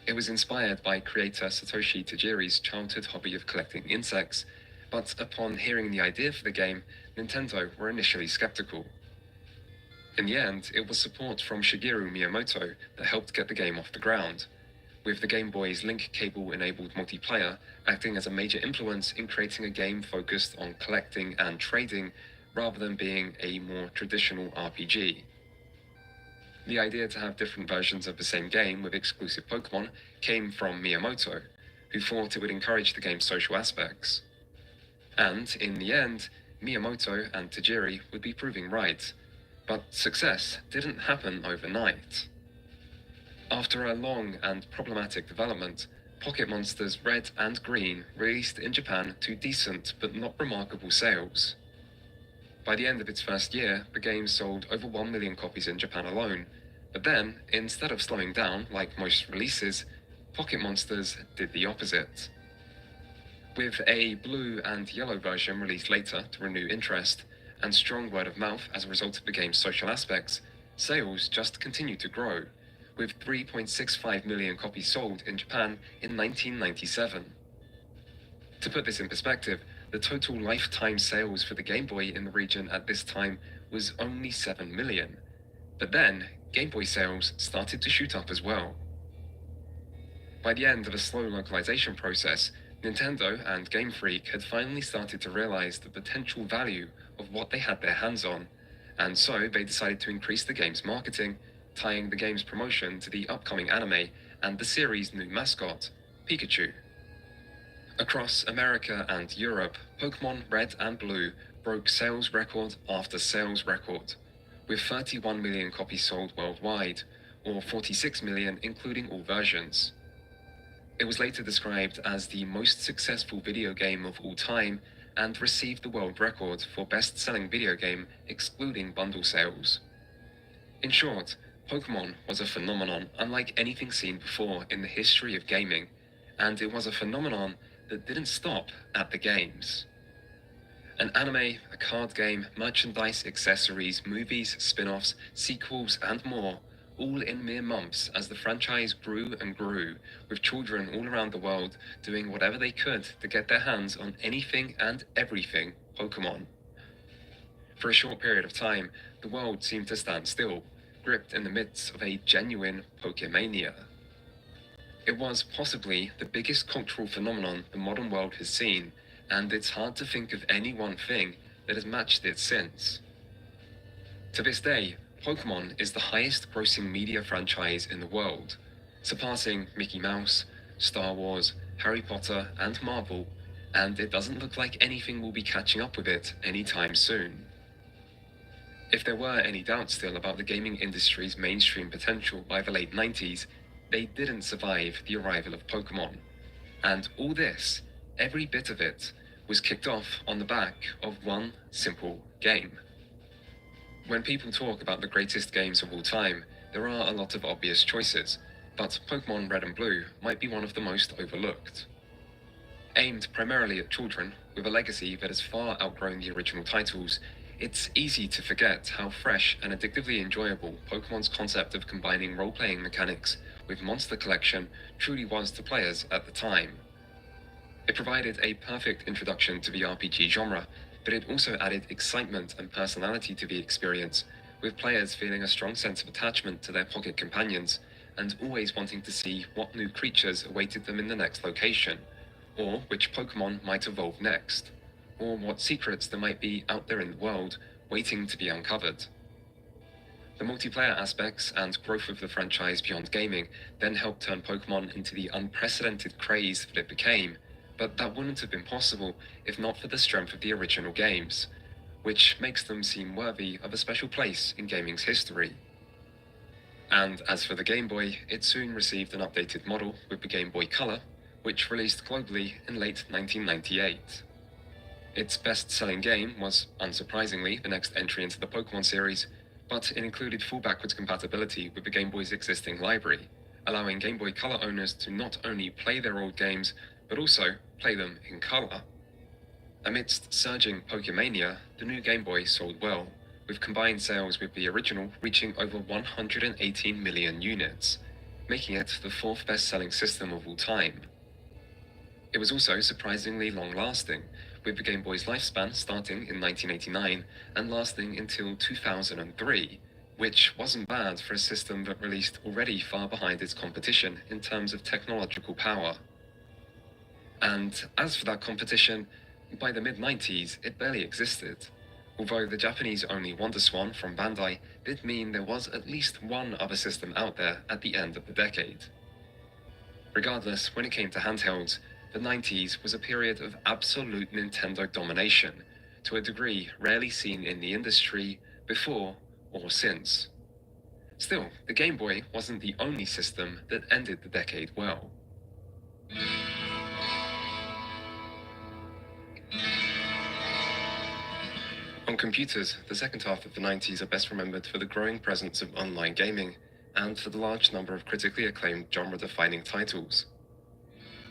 It was inspired by creator Satoshi Tajiri's childhood hobby of collecting insects, but upon hearing the idea for the game, Nintendo were initially skeptical. In the end, it was support from Shigeru Miyamoto that helped get the game off the ground, with the Game Boy's link cable-enabled multiplayer acting as a major influence in creating a game focused on collecting and trading rather than being a more traditional RPG. The idea to have different versions of the same game with exclusive Pokemon came from Miyamoto, who thought it would encourage the game's social aspects. And, in the end, Miyamoto and Tajiri would be proving right, but success didn't happen overnight. After a long and problematic development, Pocket Monsters Red and Green released in Japan to decent but not remarkable sales. By the end of its first year, the game sold over 1 million copies in Japan alone, but then, instead of slowing down like most releases, Pocket Monsters did the opposite. With a blue and yellow version released later to renew interest, and strong word of mouth as a result of the game's social aspects, sales just continued to grow, with 3.65 million copies sold in Japan in 1997. To put this in perspective, the total lifetime sales for the Game Boy in the region at this time was only 7 million. But then, Game Boy sales started to shoot up as well. By the end of a slow localization process, Nintendo and Game Freak had finally started to realize the potential value of what they had their hands on, and so they decided to increase the game's marketing, tying the game's promotion to the upcoming anime and the series' new mascot, Pikachu. Across America and Europe, Pokemon Red and Blue broke sales record after sales record, with 31 million copies sold worldwide, or 46 million including all versions. It was later described as the most successful video game of all time and received the world record for best-selling video game excluding bundle sales. In short, Pokemon was a phenomenon unlike anything seen before in the history of gaming, and it was a phenomenon that didn't stop at the games. An anime, a card game, merchandise, accessories, movies, spin-offs, sequels, and more all in mere months as the franchise grew and grew, with children all around the world doing whatever they could to get their hands on anything and everything Pokemon. For a short period of time, the world seemed to stand still, gripped in the midst of a genuine Pokemania. It was possibly the biggest cultural phenomenon the modern world has seen, and it's hard to think of any one thing that has matched it since. To this day, Pokemon is the highest grossing media franchise in the world, surpassing Mickey Mouse, Star Wars, Harry Potter, and Marvel, and it doesn't look like anything will be catching up with it anytime soon. If there were any doubts still about the gaming industry's mainstream potential by the late 90s, they didn't survive the arrival of Pokemon. And all this, every bit of it, was kicked off on the back of one simple game. When people talk about the greatest games of all time, there are a lot of obvious choices, but Pokemon Red and Blue might be one of the most overlooked. Aimed primarily at children, with a legacy that has far outgrown the original titles, it's easy to forget how fresh and addictively enjoyable Pokemon's concept of combining role-playing mechanics with monster collection truly was to players at the time. It provided a perfect introduction to the RPG genre, but it also added excitement and personality to the experience, with players feeling a strong sense of attachment to their pocket companions, and always wanting to see what new creatures awaited them in the next location, or which Pokemon might evolve next, or what secrets there might be out there in the world waiting to be uncovered. The multiplayer aspects and growth of the franchise beyond gaming then helped turn Pokemon into the unprecedented craze that it became, but that wouldn't have been possible if not for the strength of the original games, which makes them seem worthy of a special place in gaming's history. And as for the Game Boy, it soon received an updated model with the Game Boy Color, which released globally in late 1998. Its best-selling game was, unsurprisingly, the next entry into the Pokemon series, but it included full backwards compatibility with the Game Boy's existing library, allowing Game Boy Color owners to not only play their old games, but also play them in color. Amidst surging Pokemania, the new Game Boy sold well, with combined sales with the original reaching over 118 million units, making it the fourth best-selling system of all time. It was also surprisingly long-lasting, with the Game Boy's lifespan starting in 1989 and lasting until 2003, which wasn't bad for a system that released already far behind its competition in terms of technological power. And as for that competition, by the mid-90s it barely existed, although the Japanese-only WonderSwan from Bandai did mean there was at least one other system out there at the end of the decade. Regardless, when it came to handhelds, the 90s was a period of absolute Nintendo domination, to a degree rarely seen in the industry before or since. Still, the Game Boy wasn't the only system that ended the decade well. On computers, the second half of the 90s are best remembered for the growing presence of online gaming, and for the large number of critically acclaimed genre-defining titles.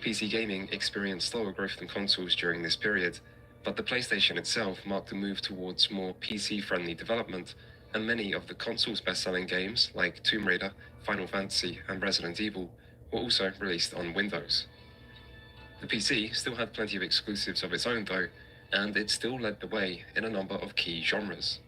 PC gaming experienced slower growth than consoles during this period, but the PlayStation itself marked a move towards more PC-friendly development, and many of the console's best-selling games, like Tomb Raider, Final Fantasy, and Resident Evil, were also released on Windows. The PC still had plenty of exclusives of its own though, and it still led the way in a number of key genres.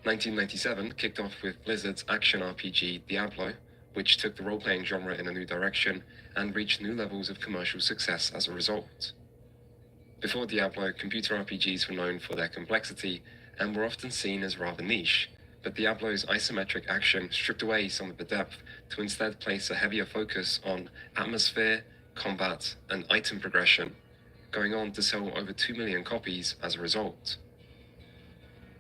1997 kicked off with Blizzard's action RPG Diablo, which took the role-playing genre in a new direction and reached new levels of commercial success as a result. Before Diablo, computer RPGs were known for their complexity and were often seen as rather niche, but Diablo's isometric action stripped away some of the depth to instead place a heavier focus on atmosphere, combat, and item progression, going on to sell over 2 million copies as a result.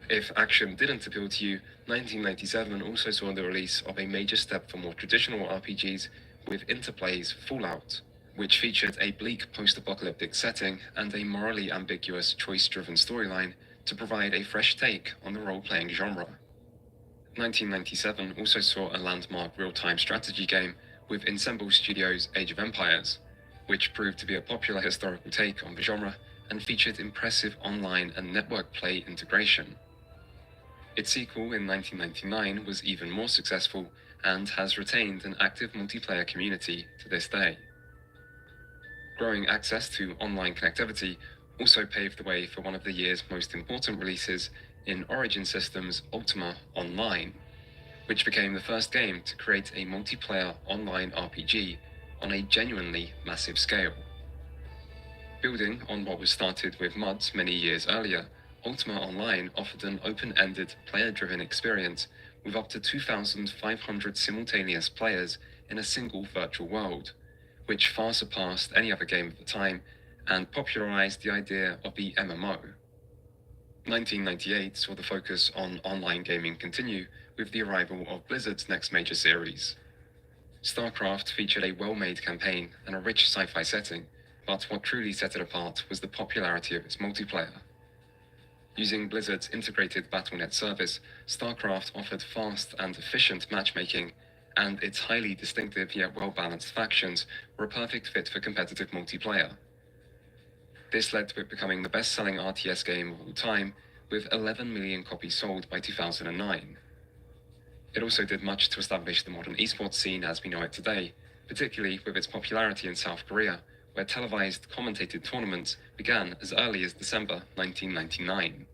If action didn't appeal to you, 1997 also saw the release of a major step for more traditional RPGs with Interplay's Fallout, which featured a bleak post-apocalyptic setting and a morally ambiguous choice-driven storyline to provide a fresh take on the role-playing genre. 1997 also saw a landmark real-time strategy game with Ensemble Studios' Age of Empires, which proved to be a popular historical take on the genre and featured impressive online and network play integration. Its sequel in 1999 was even more successful and has retained an active multiplayer community to this day. Growing access to online connectivity also paved the way for one of the year's most important releases in Origin Systems' Ultima Online, which became the first game to create a multiplayer online RPG on a genuinely massive scale. Building on what was started with mods many years earlier, Ultima Online offered an open-ended, player-driven experience with up to 2,500 simultaneous players in a single virtual world, which far surpassed any other game of the time and popularized the idea of the MMO. 1998 saw the focus on online gaming continue with the arrival of Blizzard's next major series. StarCraft featured a well-made campaign and a rich sci-fi setting, but what truly set it apart was the popularity of its multiplayer. Using Blizzard's integrated BattleNet service, StarCraft offered fast and efficient matchmaking, and its highly distinctive yet well-balanced factions were a perfect fit for competitive multiplayer. This led to it becoming the best-selling RTS game of all time, with 11 million copies sold by 2009. It also did much to establish the modern esports scene as we know it today, particularly with its popularity in South Korea, where televised commentated tournaments began as early as December 1999.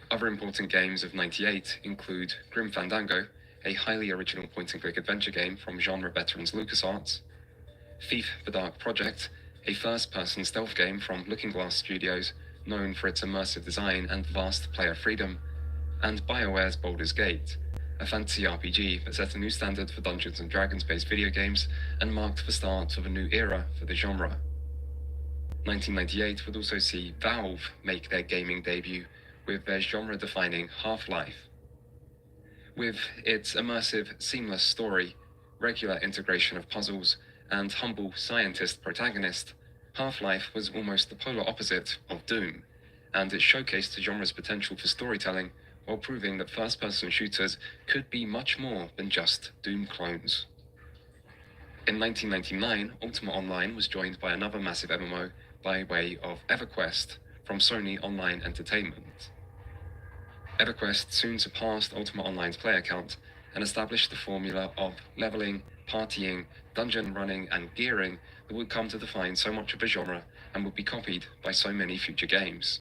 Other important games of '98 include Grim Fandango, a highly original point-and-click adventure game from genre veterans LucasArts, Thief: The Dark Project, a first-person stealth game from Looking Glass Studios, known for its immersive design and vast player freedom, and BioWare's Baldur's Gate, a fantasy RPG that set a new standard for Dungeons & Dragons-based video games and marked the start of a new era for the genre. 1998 would also see Valve make their gaming debut with their genre-defining Half-Life. With its immersive, seamless story, regular integration of puzzles, and humble scientist protagonist, Half-Life was almost the polar opposite of Doom, and it showcased the genre's potential for storytelling while proving that first-person shooters could be much more than just Doom clones. In 1999, Ultima Online was joined by another massive MMO by way of EverQuest from Sony Online Entertainment. EverQuest soon surpassed Ultima Online's player count and established the formula of leveling, partying, dungeon running, and gearing that would come to define so much of the genre and would be copied by so many future games.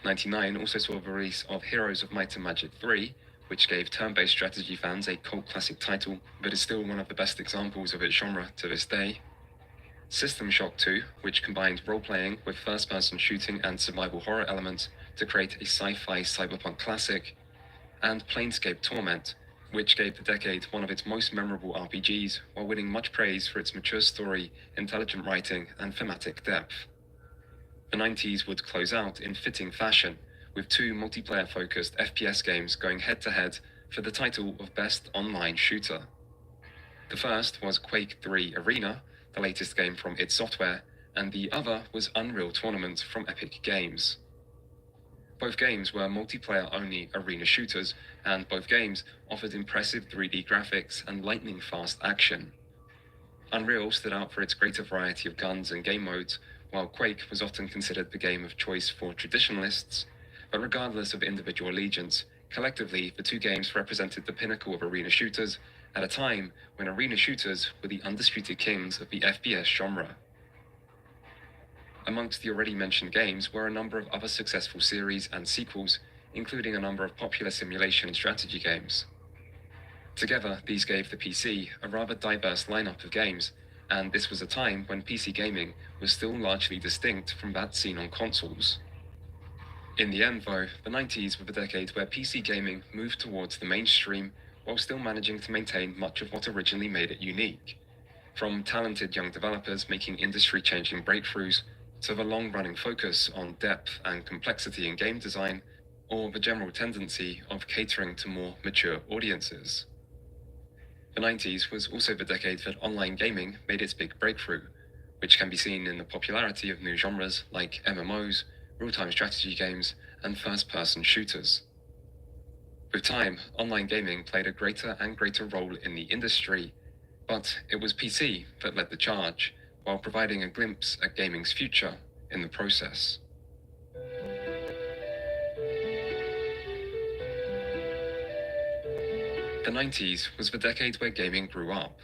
99 also saw the release of Heroes of Might and Magic 3, which gave turn-based strategy fans a cult classic title that is still one of the best examples of its genre to this day. System Shock 2, which combined role-playing with first-person shooting and survival horror elements to create a sci-fi cyberpunk classic, and Planescape Torment, which gave the decade one of its most memorable RPGs while winning much praise for its mature story, intelligent writing, and thematic depth. The 90s would close out in fitting fashion, with two multiplayer-focused FPS games going head-to-head for the title of Best Online Shooter. The first was Quake 3 Arena, the latest game from id Software, and the other was Unreal Tournament from Epic Games. Both games were multiplayer-only arena shooters, and both games offered impressive 3D graphics and lightning-fast action. Unreal stood out for its greater variety of guns and game modes, while Quake was often considered the game of choice for traditionalists, but regardless of individual allegiance, collectively the two games represented the pinnacle of arena shooters at a time when arena shooters were the undisputed kings of the FPS genre. Amongst the already mentioned games were a number of other successful series and sequels, including a number of popular simulation and strategy games. Together, these gave the PC a rather diverse lineup of games, and this was a time when PC gaming was still largely distinct from that seen on consoles. In the end, though, the 90s were the decade where PC gaming moved towards the mainstream while still managing to maintain much of what originally made it unique. From talented young developers making industry-changing breakthroughs, to the long-running focus on depth and complexity in game design, or the general tendency of catering to more mature audiences. The 90s was also the decade that online gaming made its big breakthrough, which can be seen in the popularity of new genres like MMOs, real-time strategy games, and first-person shooters. With time, online gaming played a greater and greater role in the industry, but it was PC that led the charge, while providing a glimpse at gaming's future in the process. The 90s was the decade where gaming grew up.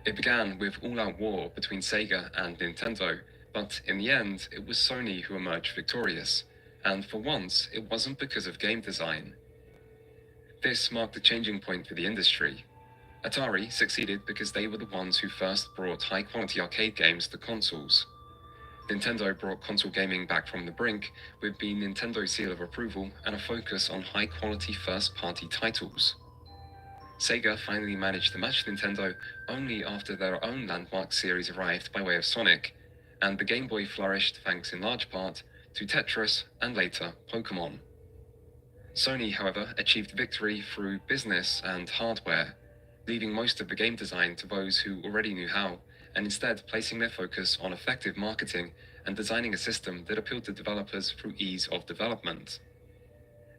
It began with all-out war between Sega and Nintendo, but in the end, it was Sony who emerged victorious, and for once, it wasn't because of game design. This marked a changing point for the industry. Atari succeeded because they were the ones who first brought high-quality arcade games to consoles. Nintendo brought console gaming back from the brink with the Nintendo seal of approval and a focus on high-quality first-party titles. Sega finally managed to match Nintendo only after their own landmark series arrived by way of Sonic, and the Game Boy flourished thanks in large part to Tetris and later Pokemon. Sony, however, achieved victory through business and hardware, leaving most of the game design to those who already knew how, and instead placing their focus on effective marketing and designing a system that appealed to developers through ease of development.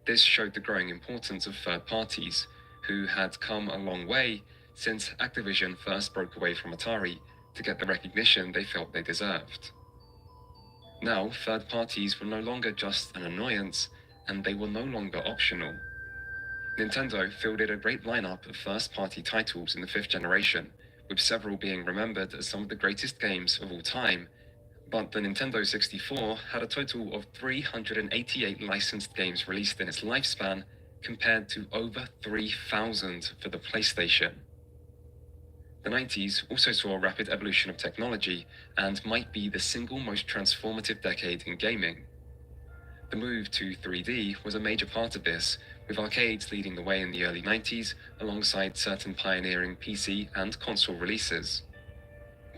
This showed the growing importance of third parties, who had come a long way since Activision first broke away from Atari to get the recognition they felt they deserved. Now, third parties were no longer just an annoyance, and they were no longer optional. Nintendo fielded a great lineup of first-party titles in the 5th generation, with several being remembered as some of the greatest games of all time, but the Nintendo 64 had a total of 388 licensed games released in its lifespan, compared to over 3,000 for the PlayStation. The 90s also saw a rapid evolution of technology and might be the single most transformative decade in gaming. The move to 3D was a major part of this, with arcades leading the way in the early 90s alongside certain pioneering PC and console releases.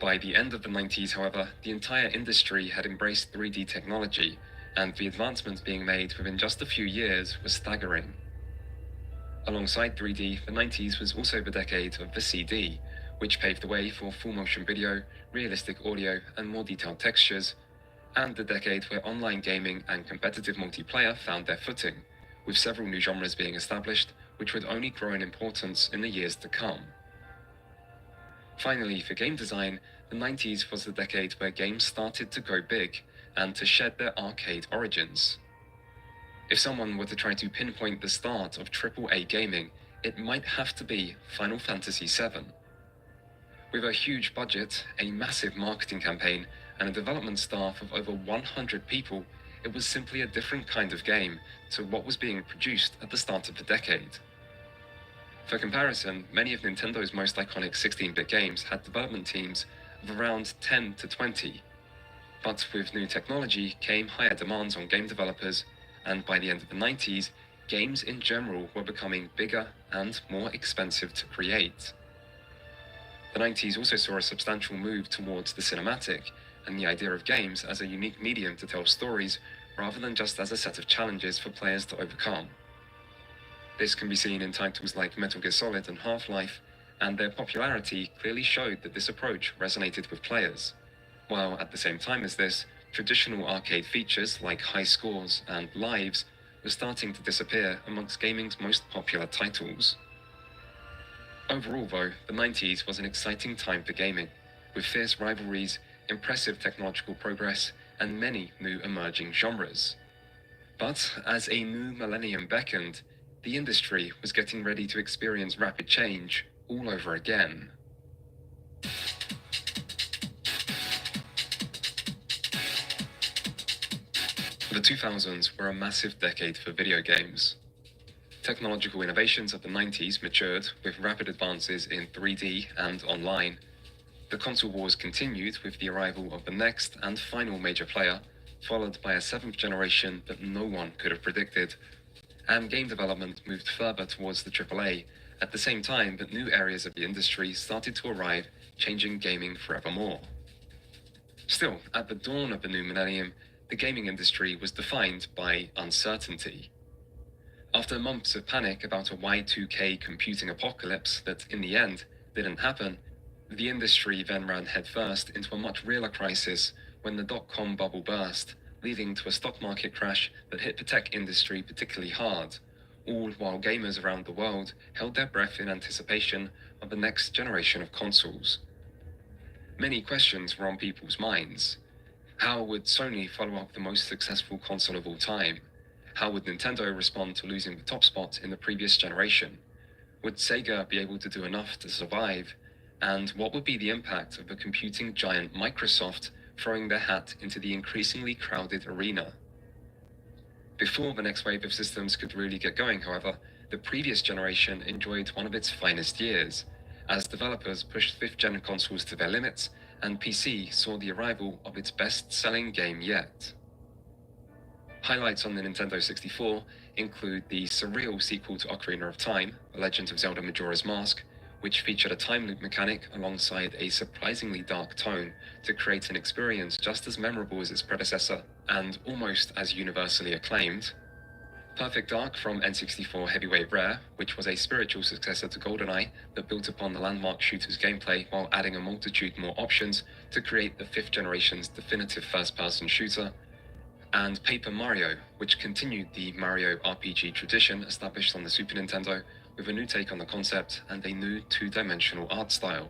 By the end of the 90s, however, the entire industry had embraced 3D technology, and the advancements being made within just a few years was staggering. Alongside 3D, the 90s was also the decade of the CD, which paved the way for full-motion video, realistic audio, and more detailed textures, and the decade where online gaming and competitive multiplayer found their footing, with several new genres being established, which would only grow in importance in the years to come. Finally, for game design, the 90s was the decade where games started to go big and to shed their arcade origins. If someone were to try to pinpoint the start of AAA gaming, it might have to be Final Fantasy VII. With a huge budget, a massive marketing campaign, and a development staff of over 100 people, it was simply a different kind of game to what was being produced at the start of the decade. For comparison, many of Nintendo's most iconic 16-bit games had development teams of around 10 to 20. But with new technology came higher demands on game developers, and by the end of the 90s, games in general were becoming bigger and more expensive to create. The 90s also saw a substantial move towards the cinematic, and the idea of games as a unique medium to tell stories rather than just as a set of challenges for players to overcome. This can be seen in titles like Metal Gear Solid and Half-Life, and their popularity clearly showed that this approach resonated with players, while at the same time as this, traditional arcade features like high scores and lives were starting to disappear amongst gaming's most popular titles. Overall though, the 90s was an exciting time for gaming, with fierce rivalries, impressive technological progress, and many new emerging genres. But as a new millennium beckoned, the industry was getting ready to experience rapid change all over again. The 2000s were a massive decade for video games. Technological innovations of the 90s matured with rapid advances in 3D and online. The console wars continued with the arrival of the next and final major player, followed by a 7th generation that no one could have predicted. And game development moved further towards the AAA, at the same time that new areas of the industry started to arrive, changing gaming forevermore. Still, at the dawn of the new millennium, the gaming industry was defined by uncertainty. After months of panic about a Y2K computing apocalypse that, in the end, didn't happen, the industry then ran headfirst into a much realer crisis when the dot-com bubble burst, leading to a stock market crash that hit the tech industry particularly hard, all while gamers around the world held their breath in anticipation of the next generation of consoles. Many questions were on people's minds. How would Sony follow up the most successful console of all time? How would Nintendo respond to losing the top spot in the previous generation? Would Sega be able to do enough to survive? And what would be the impact of the computing giant Microsoft throwing their hat into the increasingly crowded arena? Before the next wave of systems could really get going, however, the previous generation enjoyed one of its finest years, as developers pushed 5th-gen consoles to their limits, and PC saw the arrival of its best-selling game yet. Highlights on the Nintendo 64 include the surreal sequel to Ocarina of Time, The Legend of Zelda Majora's Mask, which featured a time loop mechanic alongside a surprisingly dark tone to create an experience just as memorable as its predecessor and almost as universally acclaimed. Perfect Dark from N64 Heavyweight Rare, which was a spiritual successor to GoldenEye that built upon the landmark shooter's gameplay while adding a multitude more options to create the 5th generation's definitive first-person shooter. And Paper Mario, which continued the Mario RPG tradition established on the Super Nintendo with a new take on the concept and a new two-dimensional art style.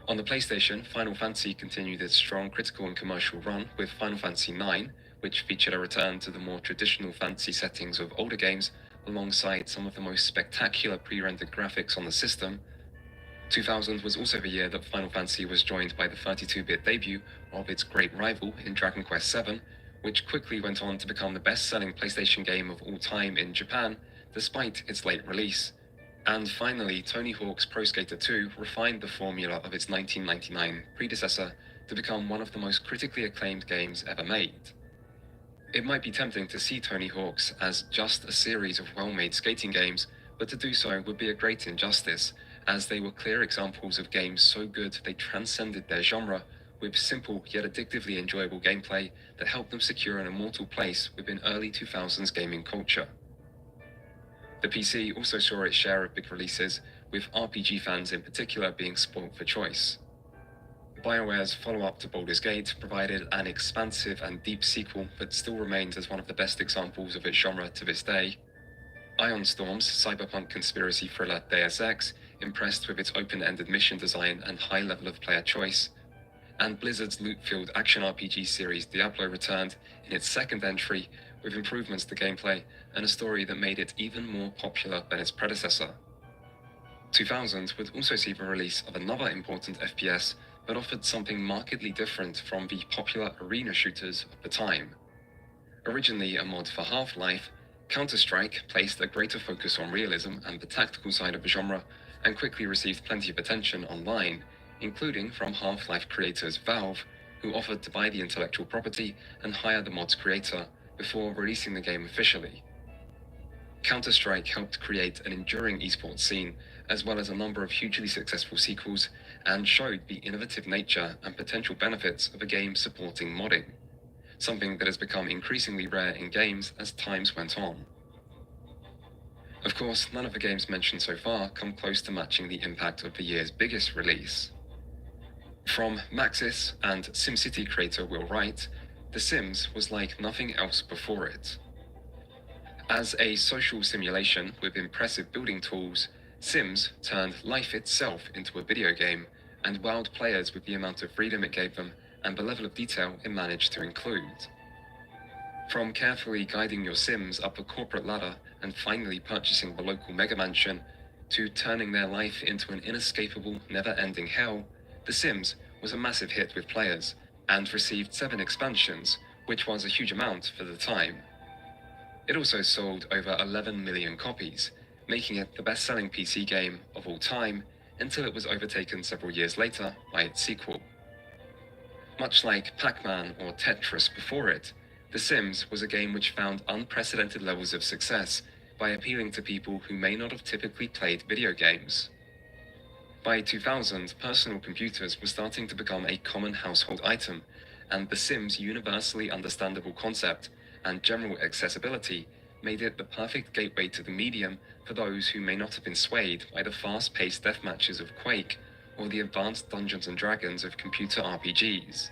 On the PlayStation, Final Fantasy continued its strong critical and commercial run with Final Fantasy IX, which featured a return to the more traditional fantasy settings of older games alongside some of the most spectacular pre-rendered graphics on the system. 2000 was also the year that Final Fantasy was joined by the 32-bit debut of its great rival in Dragon Quest VII, which quickly went on to become the best-selling PlayStation game of all time in Japan, despite its late release. And finally, Tony Hawk's Pro Skater 2 refined the formula of its 1999 predecessor to become one of the most critically acclaimed games ever made. It might be tempting to see Tony Hawk's as just a series of well-made skating games, but to do so would be a great injustice, as they were clear examples of games so good they transcended their genre, with simple yet addictively enjoyable gameplay that helped them secure an immortal place within early 2000s gaming culture. The PC also saw its share of big releases, with RPG fans in particular being spoilt for choice. BioWare's follow-up to Baldur's Gate provided an expansive and deep sequel that still remains as one of the best examples of its genre to this day. Ion Storm's cyberpunk conspiracy thriller Deus Ex impressed with its open-ended mission design and high level of player choice, and Blizzard's loot-filled action RPG series Diablo returned in its second entry with improvements to gameplay and a story that made it even more popular than its predecessor. 2000 would also see the release of another important FPS that offered something markedly different from the popular arena shooters of the time. Originally a mod for Half-Life, Counter-Strike placed a greater focus on realism and the tactical side of the genre, and quickly received plenty of attention online, including from Half-Life creators Valve, who offered to buy the intellectual property and hire the mod's creator before releasing the game officially. Counter-Strike helped create an enduring esports scene, as well as a number of hugely successful sequels, and showed the innovative nature and potential benefits of a game supporting modding, something that has become increasingly rare in games as times went on. Of course, none of the games mentioned so far come close to matching the impact of the year's biggest release. From Maxis and SimCity creator Will Wright, The Sims was like nothing else before it. As a social simulation with impressive building tools, Sims turned life itself into a video game and wowed players with the amount of freedom it gave them and the level of detail it managed to include. From carefully guiding your Sims up a corporate ladder and finally purchasing the local mega mansion, to turning their life into an inescapable, never-ending hell, The Sims was a massive hit with players and received 7 expansions, which was a huge amount for the time. It also sold over 11 million copies, making it the best-selling PC game of all time until it was overtaken several years later by its sequel. Much like Pac-Man or Tetris before it, The Sims was a game which found unprecedented levels of success by appealing to people who may not have typically played video games. By 2000, personal computers were starting to become a common household item, and The Sims' universally understandable concept and general accessibility made it the perfect gateway to the medium for those who may not have been swayed by the fast-paced deathmatches of Quake or the advanced Dungeons & Dragons of computer RPGs.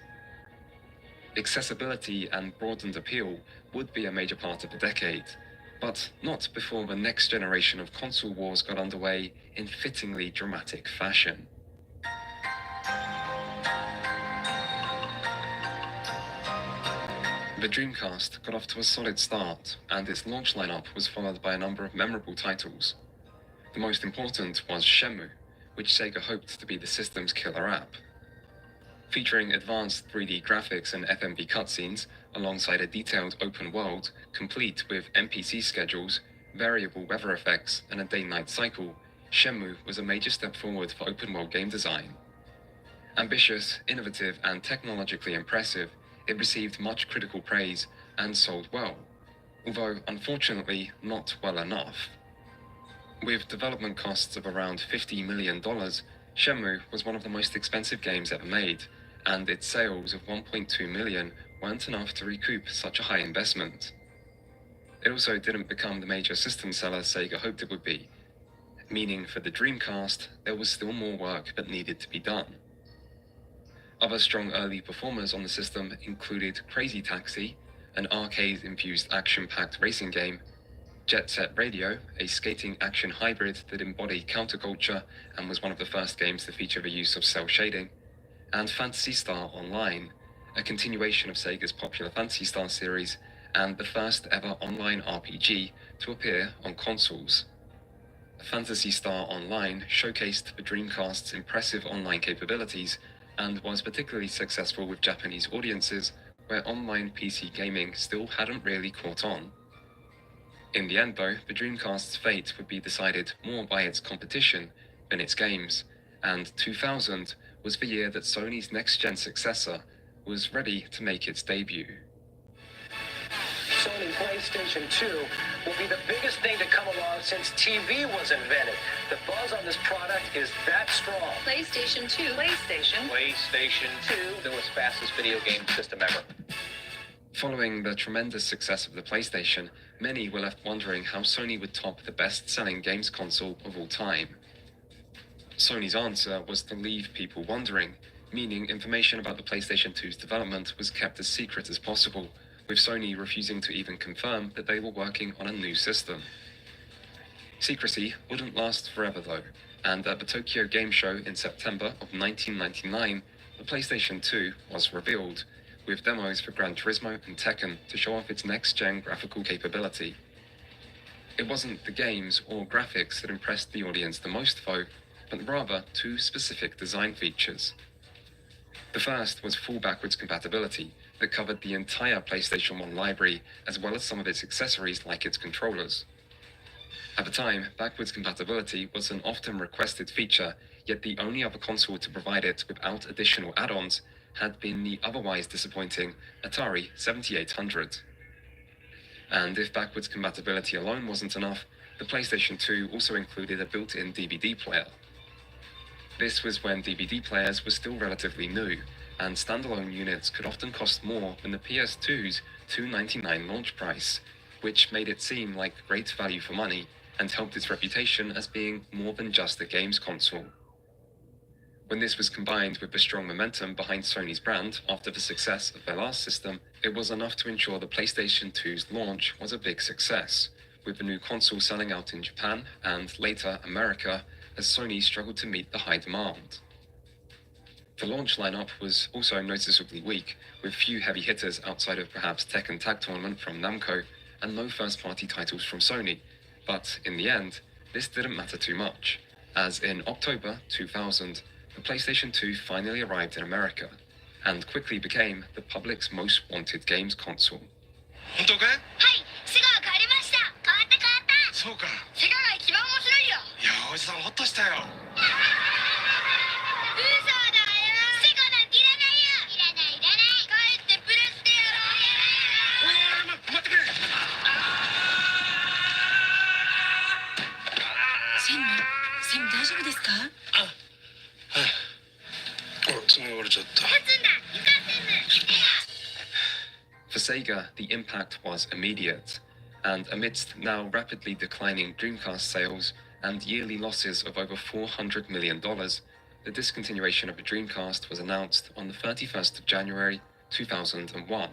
Accessibility and broadened appeal would be a major part of the decade, but not before the next generation of console wars got underway in fittingly dramatic fashion. The Dreamcast got off to a solid start, and its launch lineup was followed by a number of memorable titles. The most important was Shenmue, which Sega hoped to be the system's killer app. Featuring advanced 3D graphics and FMV cutscenes, alongside a detailed open world, complete with NPC schedules, variable weather effects, and a day-night cycle, Shenmue was a major step forward for open-world game design. Ambitious, innovative, and technologically impressive, it received much critical praise and sold well, although unfortunately not well enough. With development costs of around $50 million, Shenmue was one of the most expensive games ever made, and its sales of 1.2 million weren't enough to recoup such a high investment. It also didn't become the major system seller Sega hoped it would be, meaning for the Dreamcast, there was still more work that needed to be done. Other strong early performers on the system included Crazy Taxi, an arcade-infused action-packed racing game, Jet Set Radio, a skating action hybrid that embodied counterculture and was one of the first games to feature the use of cel shading, and Phantasy Star Online, a continuation of Sega's popular Phantasy Star series and the first ever online RPG to appear on consoles. Phantasy Star Online showcased the Dreamcast's impressive online capabilities and was particularly successful with Japanese audiences where online PC gaming still hadn't really caught on. In the end though, the Dreamcast's fate would be decided more by its competition than its games, and 2000 was the year that Sony's next-gen successor was ready to make its debut. Sony PlayStation 2 will be the biggest thing to come along since TV was invented. The buzz on this product is that strong. PlayStation 2. PlayStation 2, the fastest video game system ever. Following the tremendous success of the PlayStation, many were left wondering how Sony would top the best-selling games console of all time. Sony's answer was to leave people wondering, meaning information about the PlayStation 2's development was kept as secret as possible, with Sony refusing to even confirm that they were working on a new system. Secrecy wouldn't last forever though, and at the Tokyo Game Show in September of 1999, the PlayStation 2 was revealed, with demos for Gran Turismo and Tekken to show off its next-gen graphical capability. It wasn't the games or graphics that impressed the audience the most though, but rather two specific design features. The first was full backwards compatibility that covered the entire PlayStation 1 library as well as some of its accessories like its controllers. At the time, backwards compatibility was an often requested feature, yet the only other console to provide it without additional add-ons had been the otherwise disappointing Atari 7800. And if backwards compatibility alone wasn't enough, the PlayStation 2 also included a built-in DVD player. This was when DVD players were still relatively new, and standalone units could often cost more than the PS2's $299 launch price, which made it seem like great value for money and helped its reputation as being more than just a games console. When this was combined with the strong momentum behind Sony's brand after the success of their last system, it was enough to ensure the PlayStation 2's launch was a big success, with the new console selling out in Japan and later America as Sony struggled to meet the high demand. The launch lineup was also noticeably weak, with few heavy hitters outside of perhaps Tekken Tag Tournament from Namco and no first-party titles from Sony, but in the end, this didn't matter too much, as in October 2000, the PlayStation 2 finally arrived in America, and quickly became the public's most wanted games console. 本当かい？はい、セガが変わりました。変わった。そうか。セガが一番面白いよ。いや、おじさんホッとしたよ。嘘だよ。セガなんていらないよ。いらない。帰ってプレステやろう。待ってくれ。専務大丈夫ですか？爪が折れちゃった。For Sega, the impact was immediate, and amidst now rapidly declining Dreamcast sales and yearly losses of over $400 million, the discontinuation of the Dreamcast was announced on the 31st of January 2001.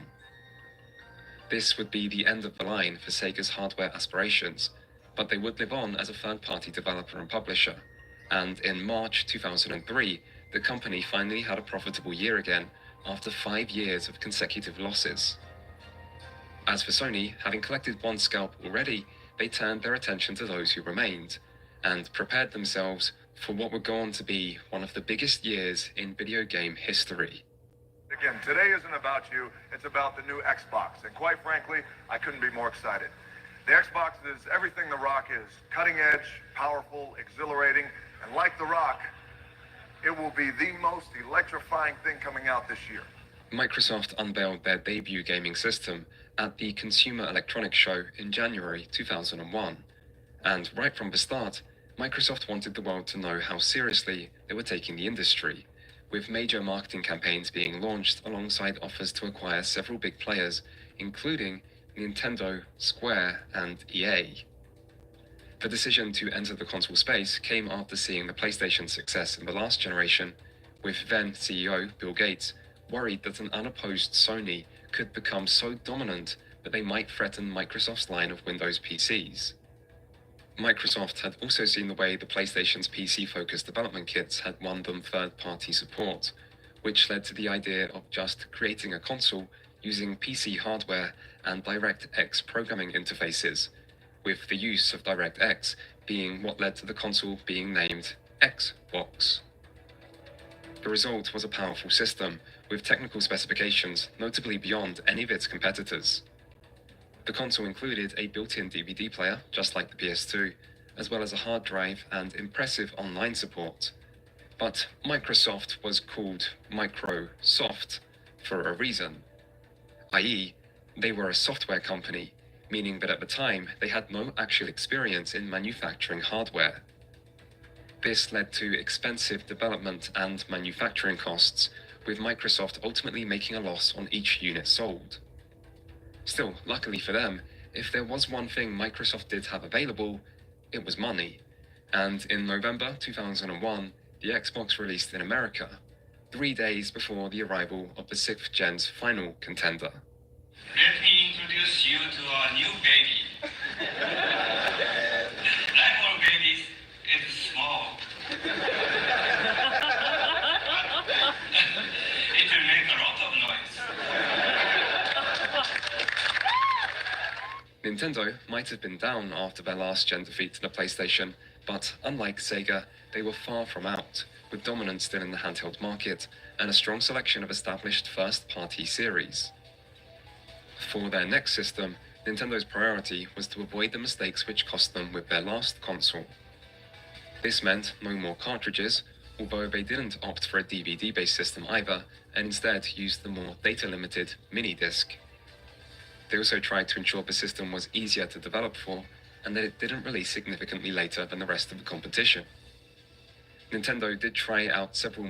This would be the end of the line for Sega's hardware aspirations, but they would live on as a third-party developer and publisher, and in March 2003, the company finally had a profitable year again after 5 years of consecutive losses. As for Sony, having collected one scalp already, they turned their attention to those who remained, and prepared themselves for what would go on to be one of the biggest years in video game history. Again, today isn't about you, it's about the new Xbox. And quite frankly, I couldn't be more excited. The Xbox is everything The Rock is. Cutting edge, powerful, exhilarating, and like The Rock, it will be the most electrifying thing coming out this year. Microsoft unveiled their debut gaming system at the Consumer Electronics Show in January 2001. And right from the start, Microsoft wanted the world to know how seriously they were taking the industry, with major marketing campaigns being launched alongside offers to acquire several big players, including Nintendo, Square, and EA. The decision to enter the console space came after seeing the PlayStation's success in the last generation, with then CEO Bill Gates worried that an unopposed Sony could become so dominant that they might threaten Microsoft's line of Windows PCs. Microsoft had also seen the way the PlayStation's PC-focused development kits had won them third-party support, which led to the idea of just creating a console using PC hardware and DirectX programming interfaces, with the use of DirectX being what led to the console being named Xbox. The result was a powerful system, with technical specifications notably beyond any of its competitors. The console included a built-in DVD player, just like the PS2, as well as a hard drive and impressive online support. But Microsoft was called Microsoft for a reason, i.e., they were a software company, meaning that at the time they had no actual experience in manufacturing hardware. This led to expensive development and manufacturing costs, with Microsoft ultimately making a loss on each unit sold. Still, luckily for them, if there was one thing Microsoft did have available, it was money. And in November 2001, the Xbox released in America, 3 days before the arrival of the 6th gen's final contender. Let me introduce you to our new baby. Like all babies, it's small. It will make a lot of noise. Nintendo might have been down after their last gen defeat to the PlayStation, but unlike Sega, they were far from out, with dominance still in the handheld market and a strong selection of established first-party series. For their next system, Nintendo's priority was to avoid the mistakes which cost them with their last console. This meant no more cartridges, although they didn't opt for a DVD-based system either, and instead used the more data-limited mini-disc. They also tried to ensure the system was easier to develop for, and that it didn't release significantly later than the rest of the competition. Nintendo did try out several